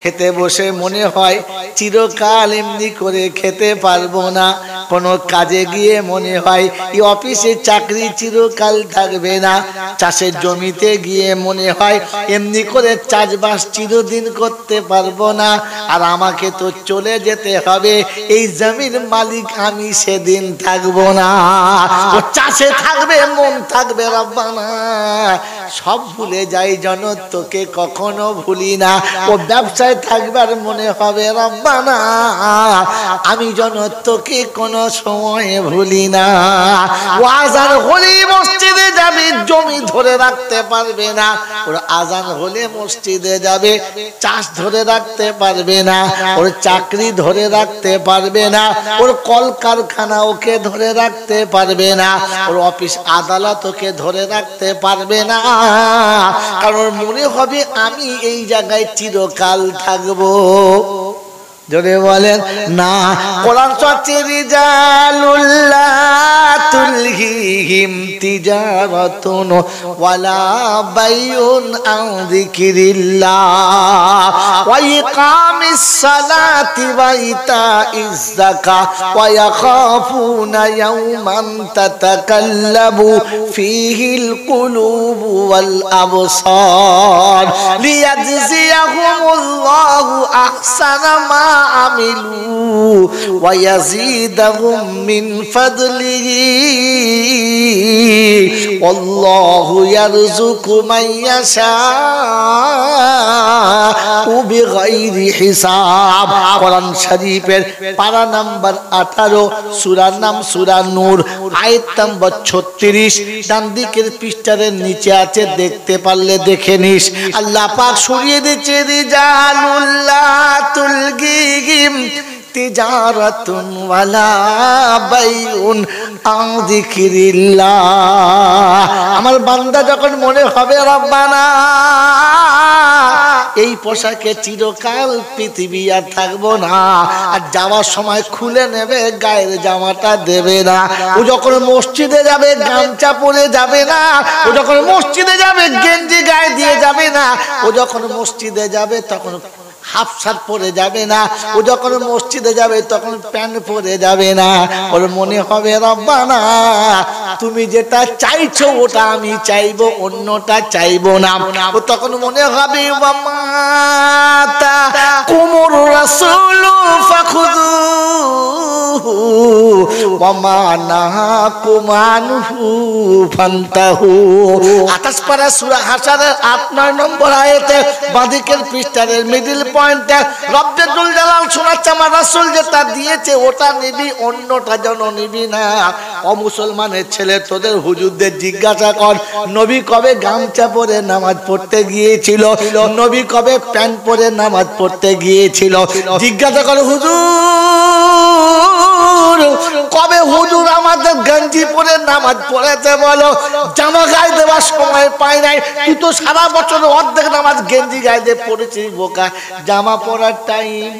খেতে বসে মনে হয় চিরকাল এমনি করে খেতে পারবো না, কোনো কাজে গিয়ে মনে হয় এই অফিসে চাকরি চিরকাল থাকবে না, চাষের জমিতে গিয়ে মনে হয় এমনি করে চাষবাস চিরদিন করতে পারবো না, আর আমাকে তো চলে যেতে হবে, এই জমির মালিক আমি সেদিন থাকবো না। ও চাষে থাকবে, মন থাকবে রব্বানা, সব ভুলে যাই যেন তোকে কখনো ভুলি না। ও ব্যবসায় থাকবার মনে হবে রব্বানা আমি যেন তোকে কোনো সময় ভুলি না। ও আজান হলে মসজিদে যাবে, জমি ধরে রাখতে পারবে না, ওর আজান হলে মসজিদে যাবে, চাষ ধরে রাখতে পারবে না, ওর চাকরি ধরে রাখতে পারবে না, ওর কলকারখানা ওকে ধরে রাখতে পারবে না, ওর অফিস আদালত ওকে ধরে রাখতে পারবে না, কারণ মনে হবে আমি এই জায়গায় চিরকাল থাকবো। জোরে বলেন না। কোরআন সূরা রিজালুল্লাহ তুলহিহিম তিজারাতুন ওয়ালা বাইউন আন যিকিরিল্লাহ ওয়া ইকামিস সালাতি ওয়া ইতাইজ যাকাত ওয়া ইয়াখাফুনা ইয়াওমান তাতাকাল্লাবু ফীহিল কুলুবু ওয়াল আবসার লিয়াজজিয়াহুমুল্লাহু আহসানা মা আমিলু ওয়া ইয়াজিদাহুম মিন ফাদলিহি আল্লাহু ইয়ারযুকু মান ইয়াশাউ বিগাইরি হিসাব। কোরআন শরীফের পারা নাম্বার 18, সূরার নাম সূরা নূর, আয়াত নাম্বার 36, ডান দিকের পৃষ্ঠার নিচে আছে, দেখতে পারলে দেখে নিস। আল্লাহ পাক সরিয়ে দিয়েছে রিজালুল্লাহ তুলহিহিম তিজারাতুন ওয়ালা বাইউন আন যিকিরিল্লাহ। আমার বান্দা যখন মনে হবে রব্বানা এই পোশাকে চিরকাল পৃথিবী আর থাকবো না, আর যাওয়ার সময় খুলে নেবে, গায়ের জামাটা দেবে না, ও যখন মসজিদে যাবে গামছা পরে যাবে না, ও যখন মসজিদে যাবে গেঞ্জি গায়ে দিয়ে যাবে না, ও যখন মসজিদে যাবে তখন হাফ শার্ট পরে যাবে না, ও যখন মসজিদে যাবে তখন প্যান্ট পরে যাবে না, ওর মনে হবে রব্বানা তুমি যেটা চাইছো ওটা আমি চাইবো, অন্যটা চাইবো না। ও তখন মনে হবে মাতা কুমুর রাসূল ফাখুযুহু ওয়া মা নাহাকুম আনহু ফান্তাহু। 28 পারা সূরা হাশরের 8-9 নম্বর আয়াতে বাদিকের পৃষ্ঠার মিডল পয়েন্টে রব্বুল জালাল শোনাচ্ছে আমার রাসূল যেটা দিয়েছে ওটা নিবি, অন্যটা যেন নিবি না। ও মুসলমানের ছেলে, তোদের হুজুরদের জিজ্ঞাসা কর নবী কবে গামছা পরে নামাজ পড়তে গিয়েছিল, নবী কবে প্যান্ট পরে নামাজ পড়তে গিয়েছিল, জিজ্ঞাসা কর হুজুর কবে হুজুর আমাদের গঞ্জি পরে নামাজ পড়েছে বলো, জামা গায়ে দেওয়ার সময় পাই নাই, তুই তো সারা বছর অর্ধেক নামাজ গেঞ্জি গায়ে দিয়ে পড়েছিস বোকা, জামা পরার টাইম।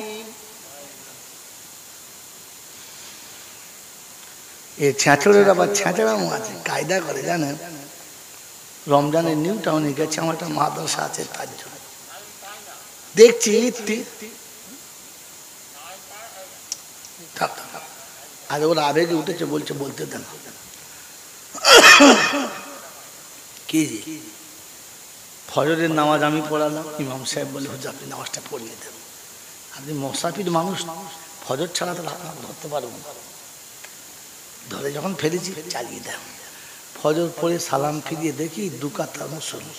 এ ছেঁচড়ের আবার ছেঁচড়াও আছে, কায়দা করে জানেন। রমজানের নিউ টাউনে গেছে, আমার একটা মাদ্রাসা আছে, তার জন্য দেখছি আর ওরা আবেগে উঠেছে, বলছে বলতে দেন কি ফজরের নামাজ আমি পড়ালাম, ইমাম সাহেব বলে হুজুর আপনি নামাজটা পড়িয়ে দেন, আপনি মুসাফির মানুষ, ফজর ছাড়া তো আপনার ধরতে পারবো না, ধরে যখন ফেলেছি চালিয়ে দেন। ফজর পড়ে সালাম ফিরিয়ে দেখি 2 কাতার মুসল্লি,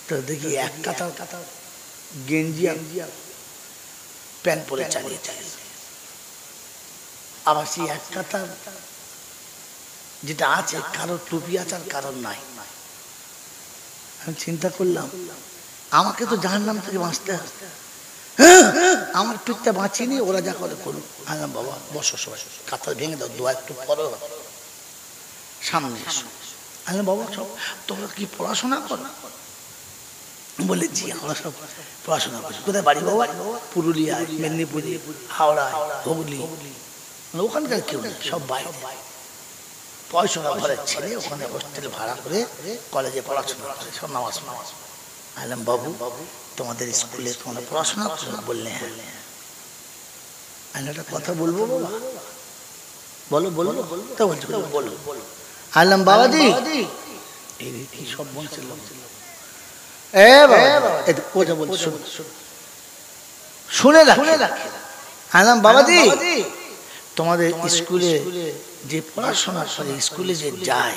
তো দেখি 1 কাতার গেঞ্জি আর প্যান্ট পরে চালিয়ে আবার সেই 1 কাতার যেটা আছে কারোর টুপি আছে আর কারোর নাই। আমি চিন্তা করলাম আমাকে তো জাহান্নাম থেকে বাঁচতে হবে, আমার পিঠটা বাঁচিয়ে ওরা যা করে করুক। আলাম বাবা বসো, সবাই কাতার ভেঙে দাও, দোয়া একটু পড়ো, সামনে এসো। আলাম বাবা সব তোমরা কি পড়াশোনা করো? বলে জি আমরা সব পড়াশোনা করি। কোথায় বাড়ি বাবা? পুরুলিয়ায়, মেদিনীপুরে, হাওড়ায়, হুগলি, ওখানকার কেউ নেই, সব বাইরে পয়সা ঘরের ছেলে, ওখানে হোস্টেল ভাড়া করে কলেজে পড়াশোনা করে, সব নামাজ। আলাম বাবু তোমাদের স্কুলে তোমরা পড়াশোনা করো না? বললে হ্যাঁ। আমি একটা কথা বলবো বাবা? বলো বলো তো বলছো, বলো। আনলাম বাবাজি এই সব বলছিল শুনে রাখে। আনলাম বাবাজি তোমাদের স্কুলে যে পড়াশোনা করে, স্কুলে যে যায়,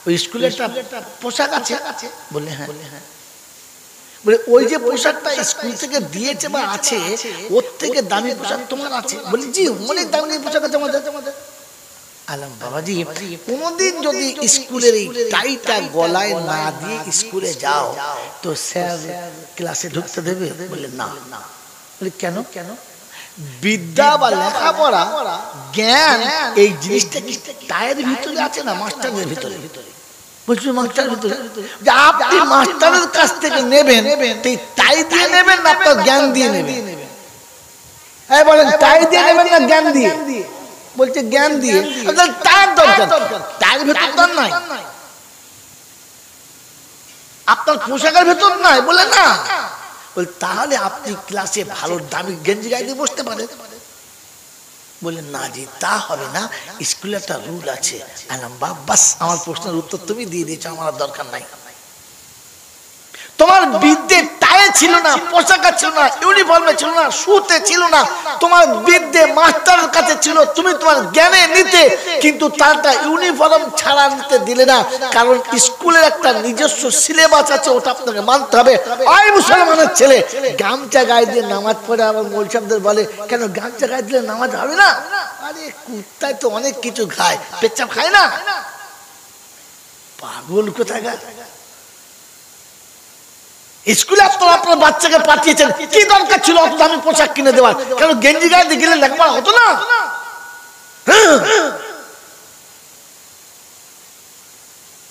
ওই স্কুলে একটা পোশাক আছে? বললে হ্যাঁ। বলে ওই যে পোশাকটা স্কুল থেকে দিয়েছে বা আছে, ওর থেকে দামি পোশাক তোমার আছে? বলি জি, অনেক দামি পোশাক আছে আমাদের। আলাম বাবাজি কোনদিন যদি স্কুলের এই টাইটা গলায় না দিয়ে স্কুলে যাও তো স্যার ক্লাসে ঢুকতে দেবে? বলে না। বলে কেন? বিদ্যা বা লেখাপড়া, জ্ঞান, এই জিনিসটা কি টাইয়ের ভিতরে আছে না মাস্টারের ভিতরে? বলছি মাস্টারের ভিতরে। আপনি মাস্টারের কাছ থেকে নেবেন, টাই দিয়ে নেবেন না আপনার জ্ঞান দিয়ে নেবেন? হ্যাঁ বলেন, টাই দিয়ে নেবেন না জ্ঞান দিয়ে? বলছে জ্ঞান দিয়ে। তার দরকার, তার ভেতর তো নাই, আপনার পোশাকের ভেতর নাই? বলে না। বলে তাহলে আপনি ক্লাসে ভালো দামি গেঞ্জি গায়ে দিয়ে বসতে পারেন? বলে না জি, তা হবে না, স্কুলে একটা রুল আছে। বাস, আমার প্রশ্নের উত্তর তুমি দিয়ে দিয়েছো, আমার দরকার নাই। তোমার বিদ্যে টায়ে ছিল না, পোশাকা ছিল না, ইউনিফর্মে ছিল না, শুতে ছিল না, তোমার বিদ্যে মাস্টারের কাছে ছিল, তুমি তোমার জ্ঞানে নিতে, কিন্তু তারটা ইউনিফর্ম ছাড়া নিতে দিলে না, কারণ স্কুলের একটা নিজস্ব সিলেবাস আছে, ওটা আপনাকে মানতে হবে। ওই মুসলমানের ছেলে গামছা গায়ে দিয়ে নামাজ পড়ে, আমার মৌলভী সাহেবদের বলে কেন গামছা গায়ে দিলে নামাজ হবে না? আরে কুত্তায় তো অনেক কিছু খায়, পেচ্ছাপ খায় না? পাগল কোথাকার। স্কুলে আপনারা আপনার বাচ্চাকে পাঠিয়েছেন, কি দরকার ছিল অত দামি পোশাক কিনে দেওয়ার? কেন গেঞ্জি গায়ে দিয়ে গেলে লেখাপড়া হতো না?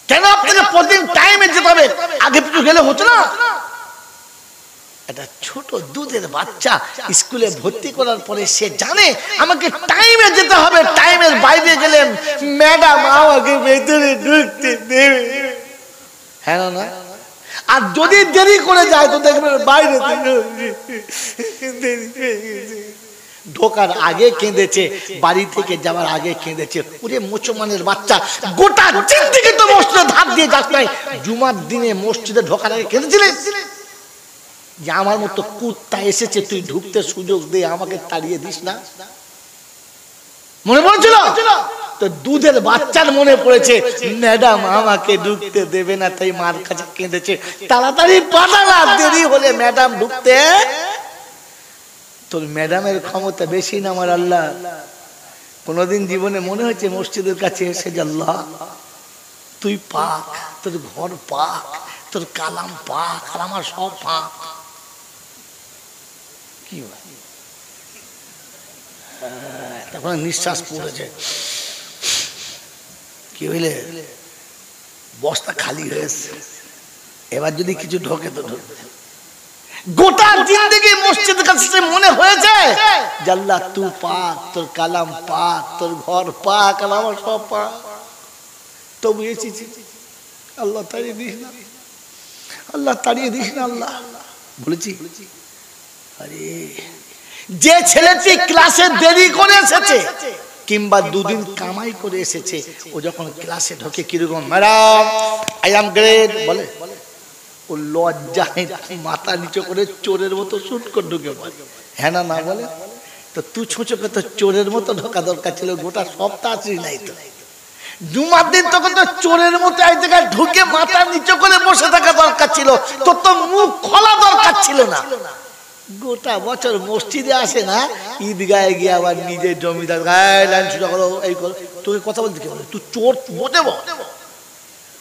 কেন আপনাকে প্রতিদিন টাইমে যেতে হবে? আগে পিছু গেলে হতো না? একটা ছোট দুধের বাচ্চা স্কুলে ভর্তি করার পরে সে জানে আমাকে টাইমে যেতে হবে, টাইমের বাইরে গেলে ম্যাডাম আমাকে ভেতরে ঢুকতে দেবে, হ্যাঁ না? আর যদি দেরি করে যায় তো দেখবেন বাইরে ঢোকার আগে কেঁদেছে, বাড়ি থেকে যাওয়ার আগে কেঁদেছে। ওরে মুসলমানের বাচ্চা, গোটা জিন্দেগি তো মসজিদে ধাপ দিয়ে যাস নাই, জুমার দিনে মসজিদে ঢোকার আগে কেঁদেছিলেন যে আমার মতো কুত্তা এসেছে, তুই ঢুকতে সুযোগ দিয়ে আমাকে তাড়িয়ে দিস না? মনে পড়েছিল তো? দুধের বাচ্চার মনে পড়েছে ম্যাডাম আমাকে ঢুকতে দেবে না, তাই মার কাছে কেঁদেছে। তাড়াতাড়ি পাঠালা, দেরি হলে ম্যাডাম ঢুকতে। তোর ম্যাডামের ক্ষমতা বেশি না আমার আল্লাহ? কোনদিন জীবনে মনে হয়েছে মসজিদের কাছে এসে যে আল্লাহ তুই পাক, তোর ঘর পাক, তোর কালাম পাক, আর আমার সব পাক? কি তখন নিঃশ্বাস পড়েছে, কি হইলে বস্তা খালি হয়েছে, এবার যদি কিছু ঢোকে তো ঢোকে। গোটা জিন্দেগি মসজিদের কাছে মনে হয়েছে যে আল্লাহ তুই পাক, তোর কালাম পাক, তোর ঘর পাক, আর আমার সব পাক। তবু এসেছি, আল্লাহ তাড়িয়ে দিস না, আল্লাহ তাড়িয়ে দিস না, আল্লাহ বলেছি। আরে যে ছেলেটি ক্লাসে দেরি করে এসেছে কিংবা দুদিন কামাই করে এসেছে, ও যখন ক্লাসে ঢোকে কিরকম ম্যাডাম আই এম গ্রেট বলে, ও লজ্জায় মাথা নিচু করে চোরের মতো শুট করে ঢুকে পড়ে, হ্যাঁ না না বলে? তো তুই ছোঁচোকে তো চোরের মতো ঢোকা দরকার ছিল, গোটা সপ্তাহ আসিস নাই তো। জুমার দিন তখন তো চোরের মতো এক জায়গায় ঢুকে মাথা নিচু করে বসে থাকা দরকার ছিল, তোর তো মুখ খোলা দরকার ছিল না। গোটা বছর মসজিদে আসে না, ঈদগাহে গিয়ে আবার নিজের জমিদার লাইন সোজা করো, এই করো। তোকে কথা বলতে কি বলে? তুই চোর বোঝে,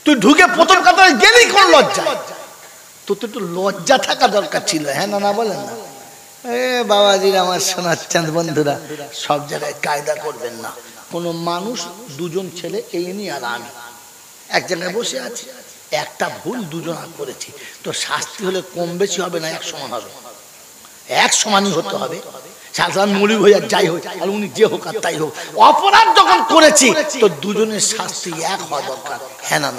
তুই ঢুকে প্রথম কথা গেলি কোন লজ্জা? তোর তো একটু লজ্জা থাকা দরকার ছিল, হ্যাঁ না না বলেন না? এ বাবাজির আমার সোনার চাঁদ বন্ধুরা, সব জায়গায় কায়দা করবেন না। কোনো মানুষ দুজন ছেলে, এই নিয়ে আর আমি এক জায়গায় বসে আছি, একটা ভুল দুজন করেছি, তো শাস্তি হলে কম বেশি হবে না, এক সমান হবে, এক সমানই হতে হবে। সাধারণ মুড়ি হয়ে যাই হোক আর উনি যে হোক আর তাই হোক, অপরাধ যখন করেছি তো দুজনের শাস্তি এক হওয়া দরকার। হ্যাঁ না?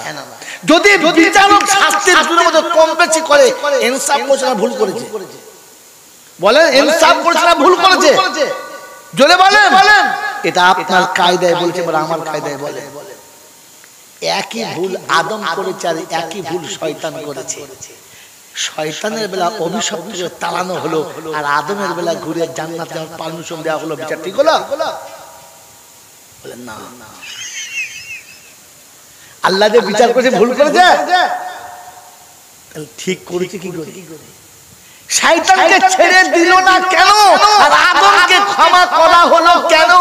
যদি বিচারক শাস্তির দুজনের মধ্যে কম বেশি করে, ইনসাফ করছে না ভুল করেছে? বলেন ইনসাফ করছে না ভুল করেছে? জোরে বলেন। এটা আপনার কায়দায় বলছে, আমার কায়দায় বলে একই ভুল আদম করেছে আর একই ভুল শয়তান করেছে। শয়তানের বেলা অভিশপ্ত করে তাড়ানো হলো, আর আদমের বেলা ঘুরে জান্নাতে যাওয়ার পারমিশন দেওয়া হলো। বিচার ঠিক হলো? বলেন না। আল্লাহ যে বিচার করেছে ভুল করেছে? ঠিক করেছে কি করে? শয়তানকে ছেড়ে দিল না কেন, আর আদমকে ক্ষমা করা হলো কেন?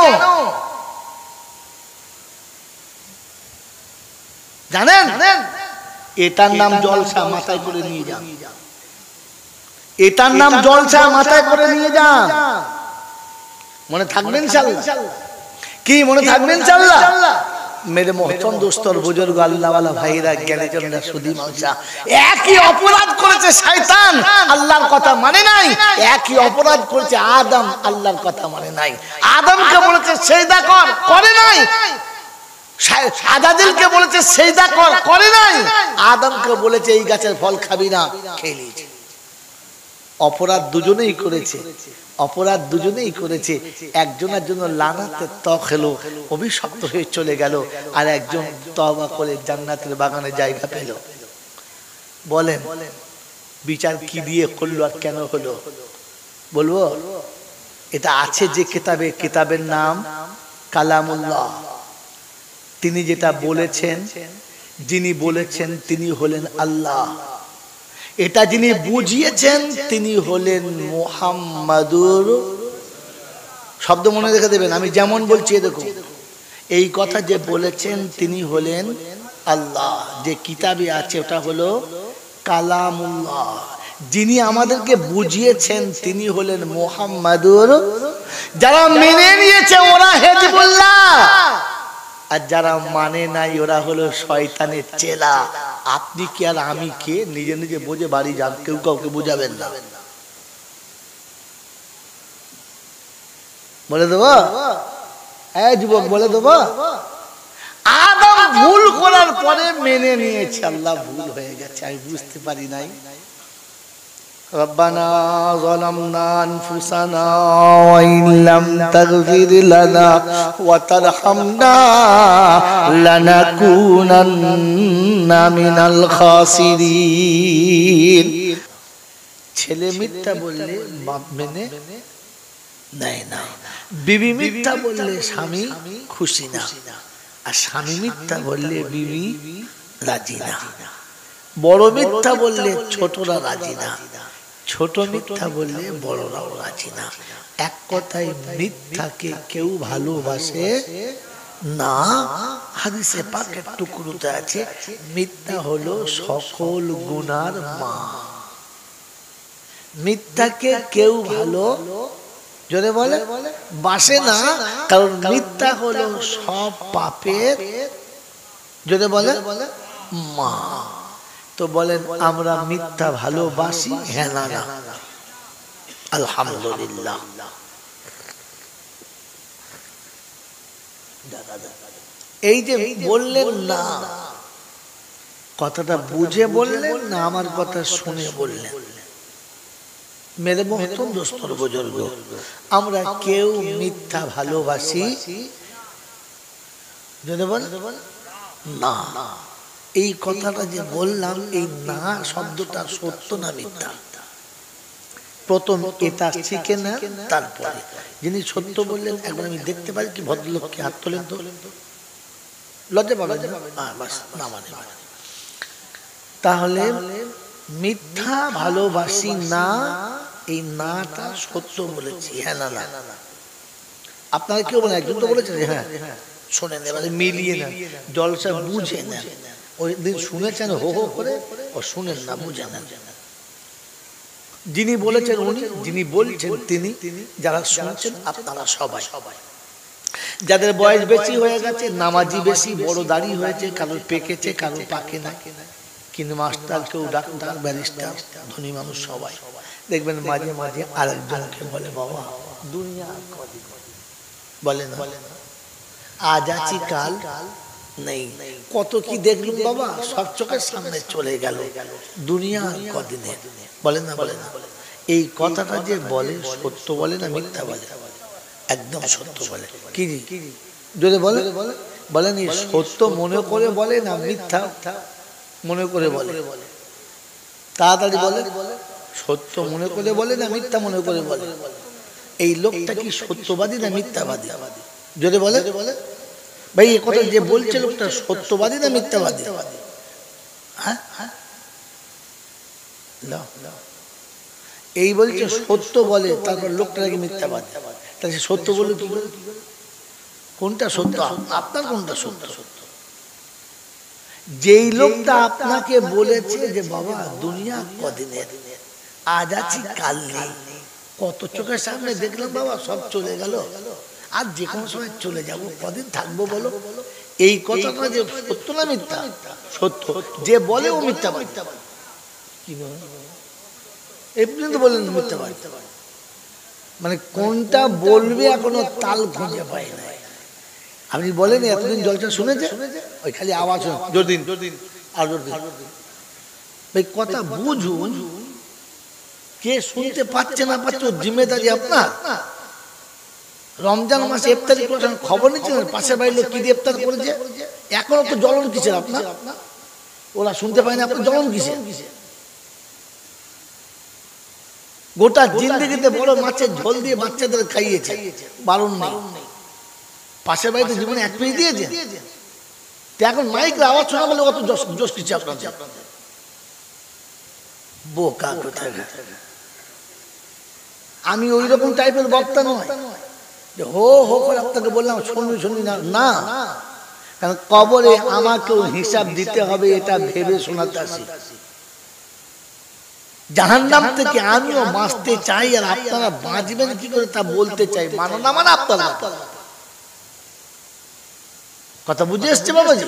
জানেন? এটার নাম জলসা, মাথায় করে নিয়ে যান। এটার নাম জলসা, মাথায় করে নিয়ে যান। মনে থাকবেন ইনশাআল্লাহ? কি মনে থাকবেন ইনশাআল্লাহ? মেরে মোহতরম দোস্তর বুজুর্গ আল্লাহ ওয়ালা ভাইরা জ্ঞানীজনরা সুধী মাউসা, একই অপরাধ করেছে শয়তান, আল্লাহর কথা মানে নাই। একই অপরাধ করেছে আদম, আল্লাহর কথা মানে নাই। আদমকে বলেছে সিজদা কর, করে নাই। আদাদিলকে বলেছে সিজদা কর, করে নাই। আদমকে বলেছে এই গাছের ফল খাবি না, খেয়ে নিয়েছে। অপরাধ দুজনেই করেছে, অপরাধ দুজনেই করেছে। একজনের জন্য লানাতের ত্বক হলো, অভিশপ্ত হয়ে চলে গেল, আর একজন তওবা করে জান্নাতের বাগানে জায়গা পেল। বলেন বিচার কি দিয়ে করলো আর কেন হলো? বলবো? এটা আছে যে কিতাবে, কিতাবের নাম কালামুল্লাহ। তিনি যেটা বলেছেন, যিনি বলেছেন তিনি হলেন আল্লাহ। এটা যিনি বুঝিয়েছেন তিনি হলেন মুহাম্মাদুর। শব্দ মনে রেখে দেবেন, আমি যেমন বলছি দেখুন। এই কথা যে বলেছেন তিনি হলেন আল্লাহ, যে কিতাবে আছে ওটা হলো কালামুল্লাহ। যিনি আমাদেরকে বুঝিয়েছেন তিনি হলেন মুহাম্মাদুর। যারা মেনে নিয়েছে ওরা হিজবুল্লাহ, আর যারা মানে নাই ওরা হলো শয়তানের চেলা। আপনি কি আর আমি কে? নিজে নিজে বুঝে বাড়ি যান, কেউ কাউকে বুঝাবেন না। বলে দেবো? হ্যাঁ যুবক, বলে দেবো। আদম ভুল করার পরে মেনে নিয়েছে আল্লাহ ভুল হয়ে গেছে, আমি বুঝতে পারি নাই। রব্বানা যালামনা আনফুসানা ওয়া ইন লাম তাগফির লানা ওয়া তারহামনা লানাকুনান্না মিনাল খাসিরিন। ছেলে মিথ্যা বললে বাপ মেনে নেয় না, বিবি মিথ্যা বললে স্বামী খুশি না, আর স্বামী মিথ্যা বললে বিবি রাজি না। বড় মিথ্যা বললে ছোটরা রাজি না, ছোট মিথ্যা বললে বড়রাও রাজি না। এক কথায় মিথ্যাকে কেউ ভালোবাসে না। হাদিসে পাকের টুকরোতে আছে মিথ্যা হলো সকল গুনার মা। মিথ্যাকে কেউ ভালো যদি বলে বাসে না, কারণ মিথ্যা হলো সব পাপের যদি বলে মা। তো বলেন আমরা মিথ্যা ভালোবাসি? হ্যাঁ না? আলহামদুলিল্লাহ। এই যে বললেন না, কথাটা বুঝে বললেন না আমার কথা শুনে বললেন? মেরে মোহতরম দোস্তর বুজুর্গ, আমরা কেউ মিথ্যা ভালোবাসি যদি বলেন না। এই কথাটা যে বললাম, এই না শব্দটা সত্য না মিথ্যা? প্রথম এটা শিখে না, তারপরে যিনি সত্য বললেন একবার আমি দেখতে পারি কি ভদ্রলোককে হাত তোলেন তো, লজ্জা পাবেন না মানে। তাহলে মিথ্যা ভালোবাসি না, এই নাটা সত্য বলেছি, হ্যাঁ না? আপনারা কেউ বলেন, একজন তো বলেছেন হ্যাঁ, শোনেন এবারে মিলিয়ে নেন, জলসা বুঝে নেন। ওই দিন শুনেছেন হো হো করে, ও শুনেন না, বুঝে নেন। যিনি বলেছেন উনি, যিনি বলছেন তিনি, যারা শুনছেন আপনারা সবাই। যাদের বয়স বেশি হয়ে গেছে, নামাজি বেশি, বড় দাড়ি হয়েছে, কারোর পেকেছে কারোর পাকে না, কিন্তু মাস্টার, কেউ ডাক্তার, ব্যারিস্টার, ধনী মানুষ সবাই দেখবেন মাঝে মাঝে আরেকজনকে বলে বাবা দুনিয়া কদিন বলে না, আজ আছি কাল নেই। কত কি দেখলুম বাবা, সব চোখের সামনে চলে গেল। দুনিয়া কদিনে বলে না, বলে না। এই কথাটা যে বলে সত্য বলে না মিথ্যা বলে? একদম সত্য বলে। কি যদি বলে বলেন সত্য মনে করে বলে না মিথ্যা মনে করে বলে? তাড়াতাড়ি বলে, সত্য মনে করে বলে না মিথ্যা মনে করে বলে? এই লোকটা কি সত্যবাদী না মিথ্যাবাদী? যদি বলে ভাই এ কথা যে বলছে লোকটা সত্যবাদী না মিথ্যাবাদী? হ্যাঁ, এই বলছে সত্য বলে, তারপর লোকটা নাকি মিথ্যাবাদী। তাহলে সত্য বলে কি করে? কোনটা সত্য? আপনার কোনটা সত্য? যেই লোকটা আপনাকে বলেছে যে বাবা দুনিয়া কদিনের, আজ আছি কাল নেই, কত চোখের সামনে দেখলাম বাবা সব চলে গেল, আর যে কোনো সময় চলে যাব, কদিন থাকবো বলো? এই কথাটা যে সত্য না মিথ্যা? সত্য। যে বলে ও মিথ্যাবাদী। কি বলে এই পর্যন্ত বলেন মিথ্যাবাদী। মানে কোনটা বলবে এখনো তাল খুঁজে পায় না। আপনি বলেন এতদিন জলসা শুনেছে, ওই খালি আওয়াজ জোর দিন আর জোর দিন। ভাই কথা বুঝুন, কে শুনতে পাচ্ছে না পাচ্ছে জিম্মেদারি আপনার। রমজান মাসে ইফতারি করেছেন, খবর নিচ্ছেন পাশের বাড়ির লোক কি দিয়ে ইফতার করেছে, এখনো তো জ্বলন কিসের আপনার? ওরা শুনতে পায় না, আপনার জ্বলন কিসের? গোটা জিন্দেগিতে বড় মাছের ঝোল দিয়ে বাচ্চাদের খাইয়েছে, বারণ নেই। পাশের বাড়িতে জীবনে এক পেয়ে দিয়েছে, এখন মাইকের আওয়াজ শোনা বলে অত জোশ কিছু আপনাদের? বোকা কোথায়। আমি ওই রকম টাইপের বক্তা নয় যে হো হো করে আপনাকে বললাম শুনবি না, না। কারণ কবরে আমাকেও হিসাব দিতে হবে, এটা ভেবে শোনাতে আসি। জাহান্নাম থেকে আমিও বাঁচতে চাই, আর আপনারা বাঁচবেন কি করে তা বলতে চাই। মানো না মানে আপনারা কথা বুঝে এসছে বাবাজি।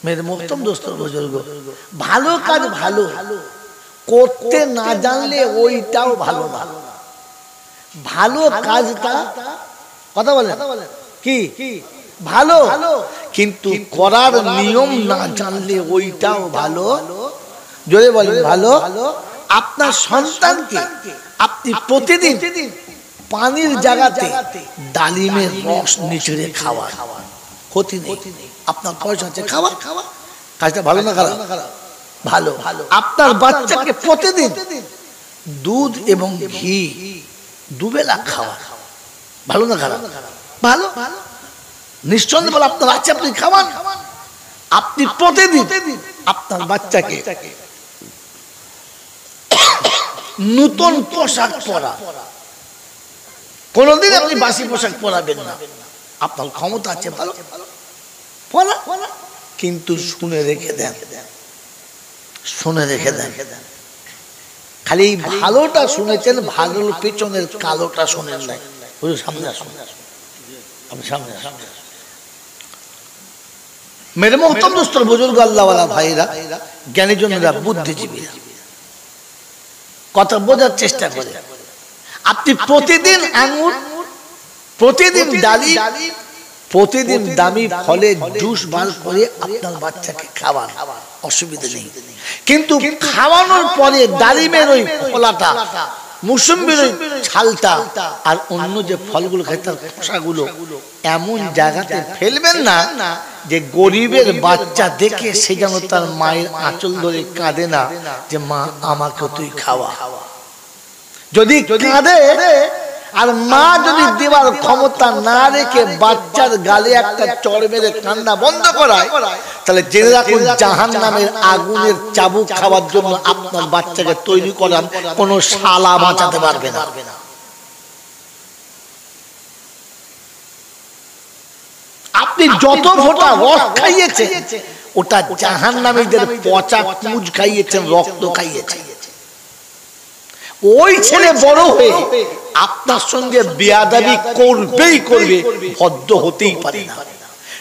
মেরে মোহতরম দোস্ত বুজুর্গ, ভালো কাজ ভালো করতে না জানলে ওইটাও ভালো না। ভালো কাজটা কথা বলেন কি ভালো, কিন্তু করার নিয়ম না জানলে ওইটাও ভালো। জোরে বলেন ভালো। আপনার সন্তানকে আপনি প্রতিদিন পানির জায়গাতে ডালিমের রস নিচড়ে খাওয়া, ক্ষতি নেই। আপনার পয়সা আছে খাওয়া, কাজটা ভালো না খারাপ? ভালো। আপনার বাচ্চাকে প্রতিদিন দুধ এবং ঘি দুবেলা খাওয়া, ভালো না খারাপ? ভালো। নিঃসন্দেহে বলে আপনার বাচ্চা আপনি খাওয়ান। আপনি প্রতিদিন আপনার বাচ্চাকে নতুন পোশাক পরা, কোনদিন আপনি বাসি পোশাক পরাবেন না। আপনার ক্ষমতা আছে ভালো পরা, কিন্তু শুনে রেখে দেন, শুনে রেখে দেন। খালি ভালোটা শুনেছেন, ভালোর পেছনের কালোটা শোনেন নাই। সামনে আসুন, আপনি সামনে আসুন। মেরে মোহতরম দোস্ত বুজুর্গ আল্লাহওয়ালা ভাইরা, জ্ঞানীজনেরা, বুদ্ধিজীবীরা, কথা বোঝার চেষ্টা করে। আপনি প্রতিদিন আঙুর, প্রতিদিন ডালি, প্রতিদিন দামি ফলের জুস বার করে আপনার বাচ্চাকে খাওয়ান, অসুবিধা নেই। কিন্তু খাওয়ানোর পরে ডালিমের ওই ফলাটা, মুসম্বির ওই ছালটা আর অন্য যে ফলগুলো খায় তার খোসাগুলো এমন জায়গাতে ফেলবেন না যে গরিবের বাচ্চা দেখে সে যেন তার মায়ের আঁচল ধরে কাঁদে না যে মা আমাকে তুই খাওয়া। যদি কাঁদে আর মা যদি দেওয়ার ক্ষমতা না রেখে বাচ্চার গালে একটা চড় মেরে কান্না বন্ধ করায়, তাহলে জেনে রাখুন জাহান্নামের আগুনের চাবুক খাওয়ার জন্য আপনার বাচ্চাকে তৈরি করান কোনো শালা বাঁচাতে পারবে না। আপনি যত ফোঁটা রস খাইয়েছে ওটা জাহান্নামীদের পচা পুঁজ খাইয়েছেন, রক্ত খাইয়েছে। ওই ছেলে বড় হয়ে আপনার সঙ্গে বেয়াদবি করবেই করবে, ভদ্র হতেই পারে না।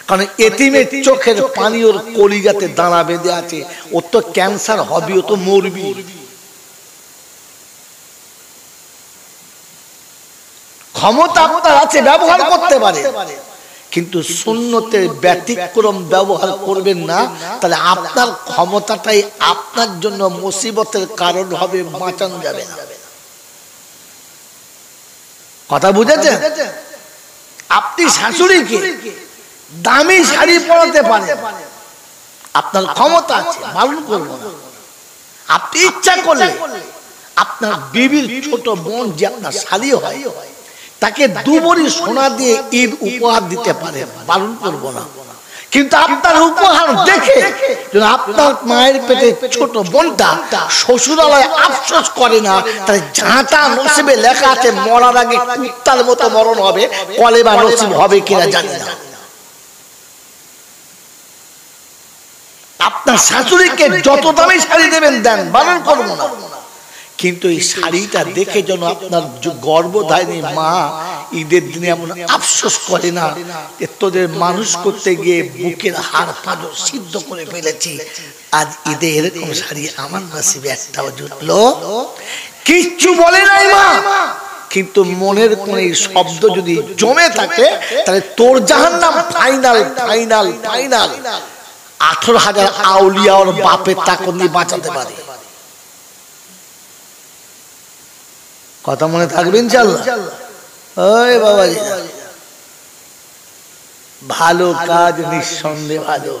কারণ এতিমের চোখের পানি ওর কলিজাতে দাঁড়া বেঁধে আছে, ওর তো ক্যান্সার হবে, ও তো মরবি। ক্ষমতা আপনার আছে, ব্যবহার করতে পারে, কিন্তু সুন্নতের ব্যতিক্রম ব্যবহার করবেন না, তাহলে আপনার ক্ষমতাটাই আপনার জন্য মুসিবতের কারণ হবে, বাঁচানো যাবে না। কথা বুঝেছেন? আপনি শাশুড়িকে দামি শাড়ি পরাতে পারেন, আপনার ক্ষমতা আছে, বারণ করব না। আপনি ইচ্ছা করলে আপনার বিবির ছোট বোন যে আপনার শালি হয়, তাকে 2 ভরি সোনা দিয়ে ঈদ উপহার দিতে পারেন, বারণ করব না। কিন্তু আপনার উপহার দেখে যেন আপনার মায়ের পেটে ছোট বোনটা শ্বশুরালয়ে আফসোস করে না, তাই ঝাঁটা নসিবে লেখা আছে মরার আগে কুত্তার মতো মরণ হবে, কলেবা নসিব হবে কিনা জানি না। আপনার শাশুড়িকে যত দামি শাড়ি দেবেন দেন, বারণ করব না, কিন্তু এই শাড়িটা দেখে যেন আপনার গর্ভধারিণী মা ঈদের দিনে এমন আফসোস করে না যে তোদের মানুষ করতে গিয়ে বুকের হাড় পাঁজর সিদ্ধ করে ফেলেছি, আজ ঈদে এরকম শাড়ি আমার নসিবে একটাও জুটলো। কিচ্ছু বলে নাই মা, কিন্তু মনের কোন শব্দ যদি জমে থাকে তাহলে তোর জাহান্নাম ফাইনাল ফাইনাল ফাইনাল। 18,000 আউলিয়া ওর বাপের তাকত নিয়ে বাঁচাতে পারে। কথা মনে থাকবে ইনশাআল্লাহ? ওই বাবাজি, ভালো কাজ নিঃসন্দেহে ভালো,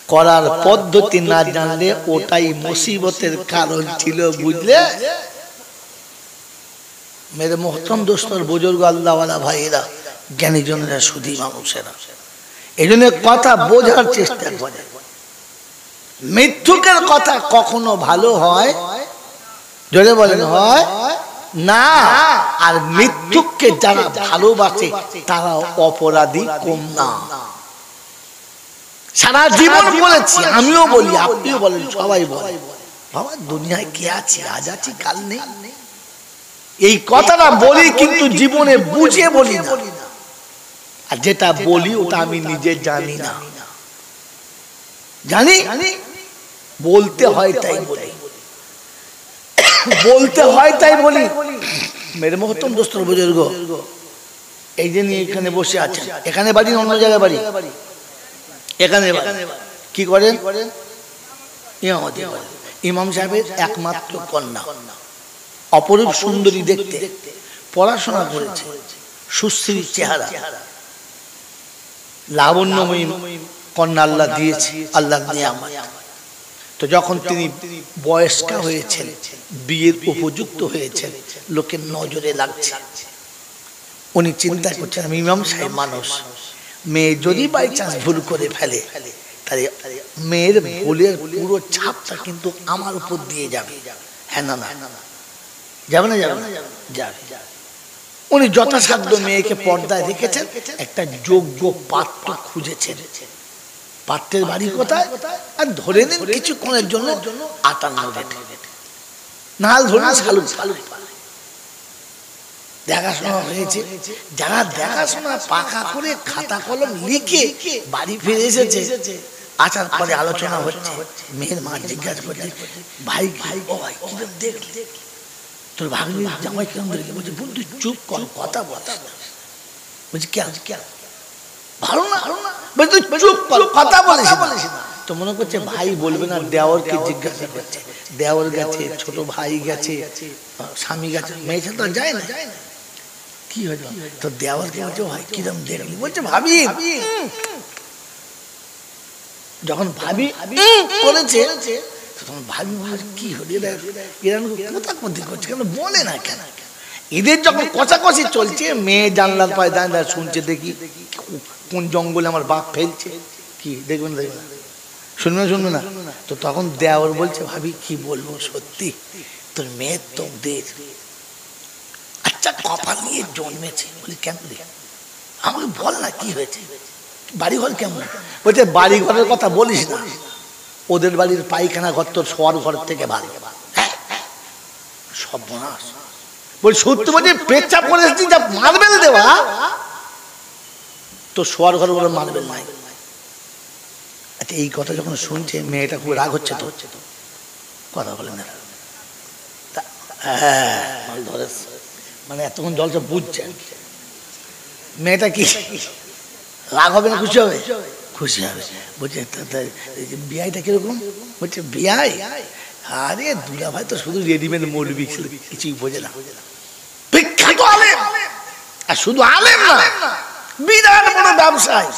করার পদ্ধতি না জানলে ওটাই মুসিবতের কারণ ছিল, বুঝলে? মেরে মোহতরম দোস্তর, বুজুর্গ, আল্লাহওয়ালা ভাইয়েরা, জ্ঞানী জনেরা, সুধী মানুষেরা, এই জন্য কথা বোঝার চেষ্টা করে। মিথ্যুকের কথা কখনো ভালো হয়, জোরে বলেন, হয় না। আর মৃত্যুকে যারা ভালোবাসে তারা অপরাধী কম না। সারা জীবন বলেছি, আমিও বলি, আপনিও বলেন, সবাই বলে, বাবা দুনিয়ায় কে আছে, আজ আছি কাল নেই। এই কথাটা বলি কিন্তু জীবনে বুঝে বলি না, আর যেটা বলি ওটা আমি নিজে জানি না, জানি বলতে হয় তাই বলি, বলতে হয় তাই বলি। মেরে মহতম দোস্তর, বুজুর্গ, এই যে নিয়ে এখানে বসে আছেন, এখানে বাড়ি অন্য জায়গায় বাড়ি, এখানে কি করেন? ইমাম সাহেবের একমাত্র কন্যা, অপরূপ সুন্দরী দেখতে, পড়াশোনা করেছে, সুশ্রী চেহারা, লাবণ্যময়ী কন্যা আল্লাহ দিয়েছে, আল্লাহ নিয়ামত। তো যখন তিনি বয়স্কা হয়েছেন, বিয়ের উপযুক্ত হয়েছেন, লোকের নজরে লাগছে, উনি চিন্তা করছেন আমি ইমাম সাহেব মানুষ, মেয়ে যদি বাই চান্স ভুল করে ফেলে তাহলে মেয়ের ভুলের পুরো ছাপটা কিন্তু আমার উপর দিয়ে যাবে। হ্যাঁ না, যাবে না, যাবে না, যাবে। উনি যথাসাধ্য মেয়েকে পর্দায় রেখেছেন, একটা যোগ্য পাত্র খুঁজেছেন। পাত্রের বাড়ি কোথায়? আর ধরে নিন কিছুক্ষণের জন্য 58 রেট, নাল ধরে শালু দেখাশোনা হয়েছে। যারা দেখাশোনা পাকা করে খাতা কলম লিখে বাড়ি ফিরে এসেছে, আসার পরে আলোচনা হচ্ছে, মেয়ের মা জিজ্ঞাসা করছে, ভাই ভাই ও ভাই কিরম দেখলি, তোর ভাগ্নি জামাই কিরম দেখলি? বলছে বন্ধু চুপ কর, কথা বল। বলছি কেন ভালো না? বলছি তুই চুপ কর, কথা বলিস না। তো মনে করছে ভাই বলবে না, দেওরকে জিজ্ঞাসা করছে, দেওর গেছে, ছোট ভাই গেছে, স্বামী গেছে, মেয়ে ছেলে তো যায় না। কি হলো? তো দেওরকে বলছে ভাই কিরম দেখলি? বলছে ভাবি। যখন ভাবি করেছে তখন ভাবি কি হলো, কোথা কোথি করছে, কেন বলে না কেন? এদের যখন কষাকষি চলছে, মেয়ে জানলার পায়ে দাঁড়িয়ে শুনছে, দেখি কোন জঙ্গলে আমার বাপ ফেলছে, কি দেখবেন শুনবে না। তো তখন দেওর বলছে ভাবি কি বলবো, সত্যি তোর মেয়ের তো দেখ, আচ্ছা কপাল নিয়ে জন্মেছে। বলি কেন রে, আমাকে বল না কি হয়েছে, বাড়ি ঘর কেমন? বলছে বাড়ি ঘরের কথা বলিস না, ওদের বাড়ির পায়খানা ঘর তোর শোয়ার ঘর থেকে ভালো। সর্বনাশ। বলি সত্যি বলছি, পেচ্ছাপ করে এসেছি, যা মার্বেল দেওয়া, তো শোয়ার ঘর বলে মার্বেল নাই। আচ্ছা এই কথা যখন শুনছে মেয়েটা খুব রাগ হচ্ছে, তো কথা বলে না, মানে এতক্ষণ জলসা বুঝছে। মেয়েটা কি রাগ হবে না খুশি হবে? খুশি হবে। বলছে বিয়াইটা কিরকম? বলছে বিয়াই, আরে দুলা ভাই তো শুধু রেডিমেড মৌলবি, কিছুই বোঝে না। বিখ্যাত আলেম, আর শুধু আলেম না, বিরাট বড় ব্যবসায়।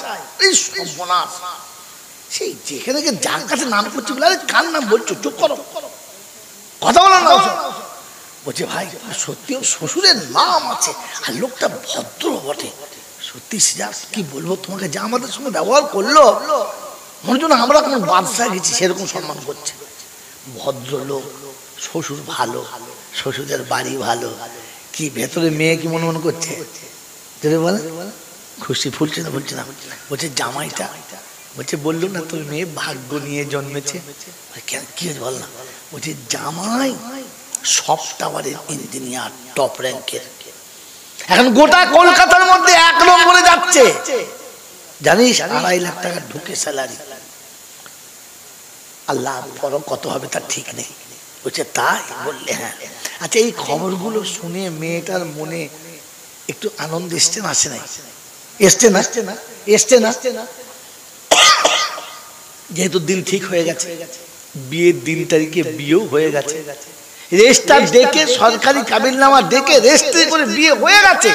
সেই যেখানে যার কাছে নাম করছে বলে, আরে কার নাম বলছো, চুপ করো, কথা বলো না। বলছে ভাই সত্যি শ্বশুরের নাম আছে, আর লোকটা ভদ্র বটে। সত্যি সিরাজ কি বলবো তোমাকে, যা আমাদের সঙ্গে ব্যবহার করলো মনে জন্য আমরা কোনো বাদশাহ গেছি সেরকম সম্মান করছে। ভদ্রলোক, শ্বশুর ভালো, শ্বশুরের বাড়ি ভালো। কি ভেতরে মেয়ে কি মনে মনে করছে? বলে খুশি ফুলছে না? বলছে না। বলছে জামাইটা, বলছে বললো না তোর মেয়ে ভাগ্য নিয়ে জন্মেছে। কি বল না? বলছে জামাই সফটওয়্যারের ইঞ্জিনিয়ার, টপ র্যাঙ্কের, এখন গোটা কলকাতার মধ্যে 1 নম্বরে যাচ্ছে। জানিস 2.5 লাখ টাকা ঢুকে স্যালারি। আল্লাহ বড় কত হবে তার ঠিক নেই। বলছে তাই? বললে হ্যাঁ। আচ্ছা এই খবরগুলো শুনে মেয়েটার মনে একটু আনন্দ এসছে না? আসে নাই? এসছে না? এসছে না? যেহেতু দিন ঠিক হয়ে গেছে, বিয়ের দিন তারিখে বিয়েও হয়ে গেছে, রেজিস্টার ডেকে সরকারি কাবিননামা ডেকে রেজিস্ট্রি করে বিয়ে হয়ে গেছে।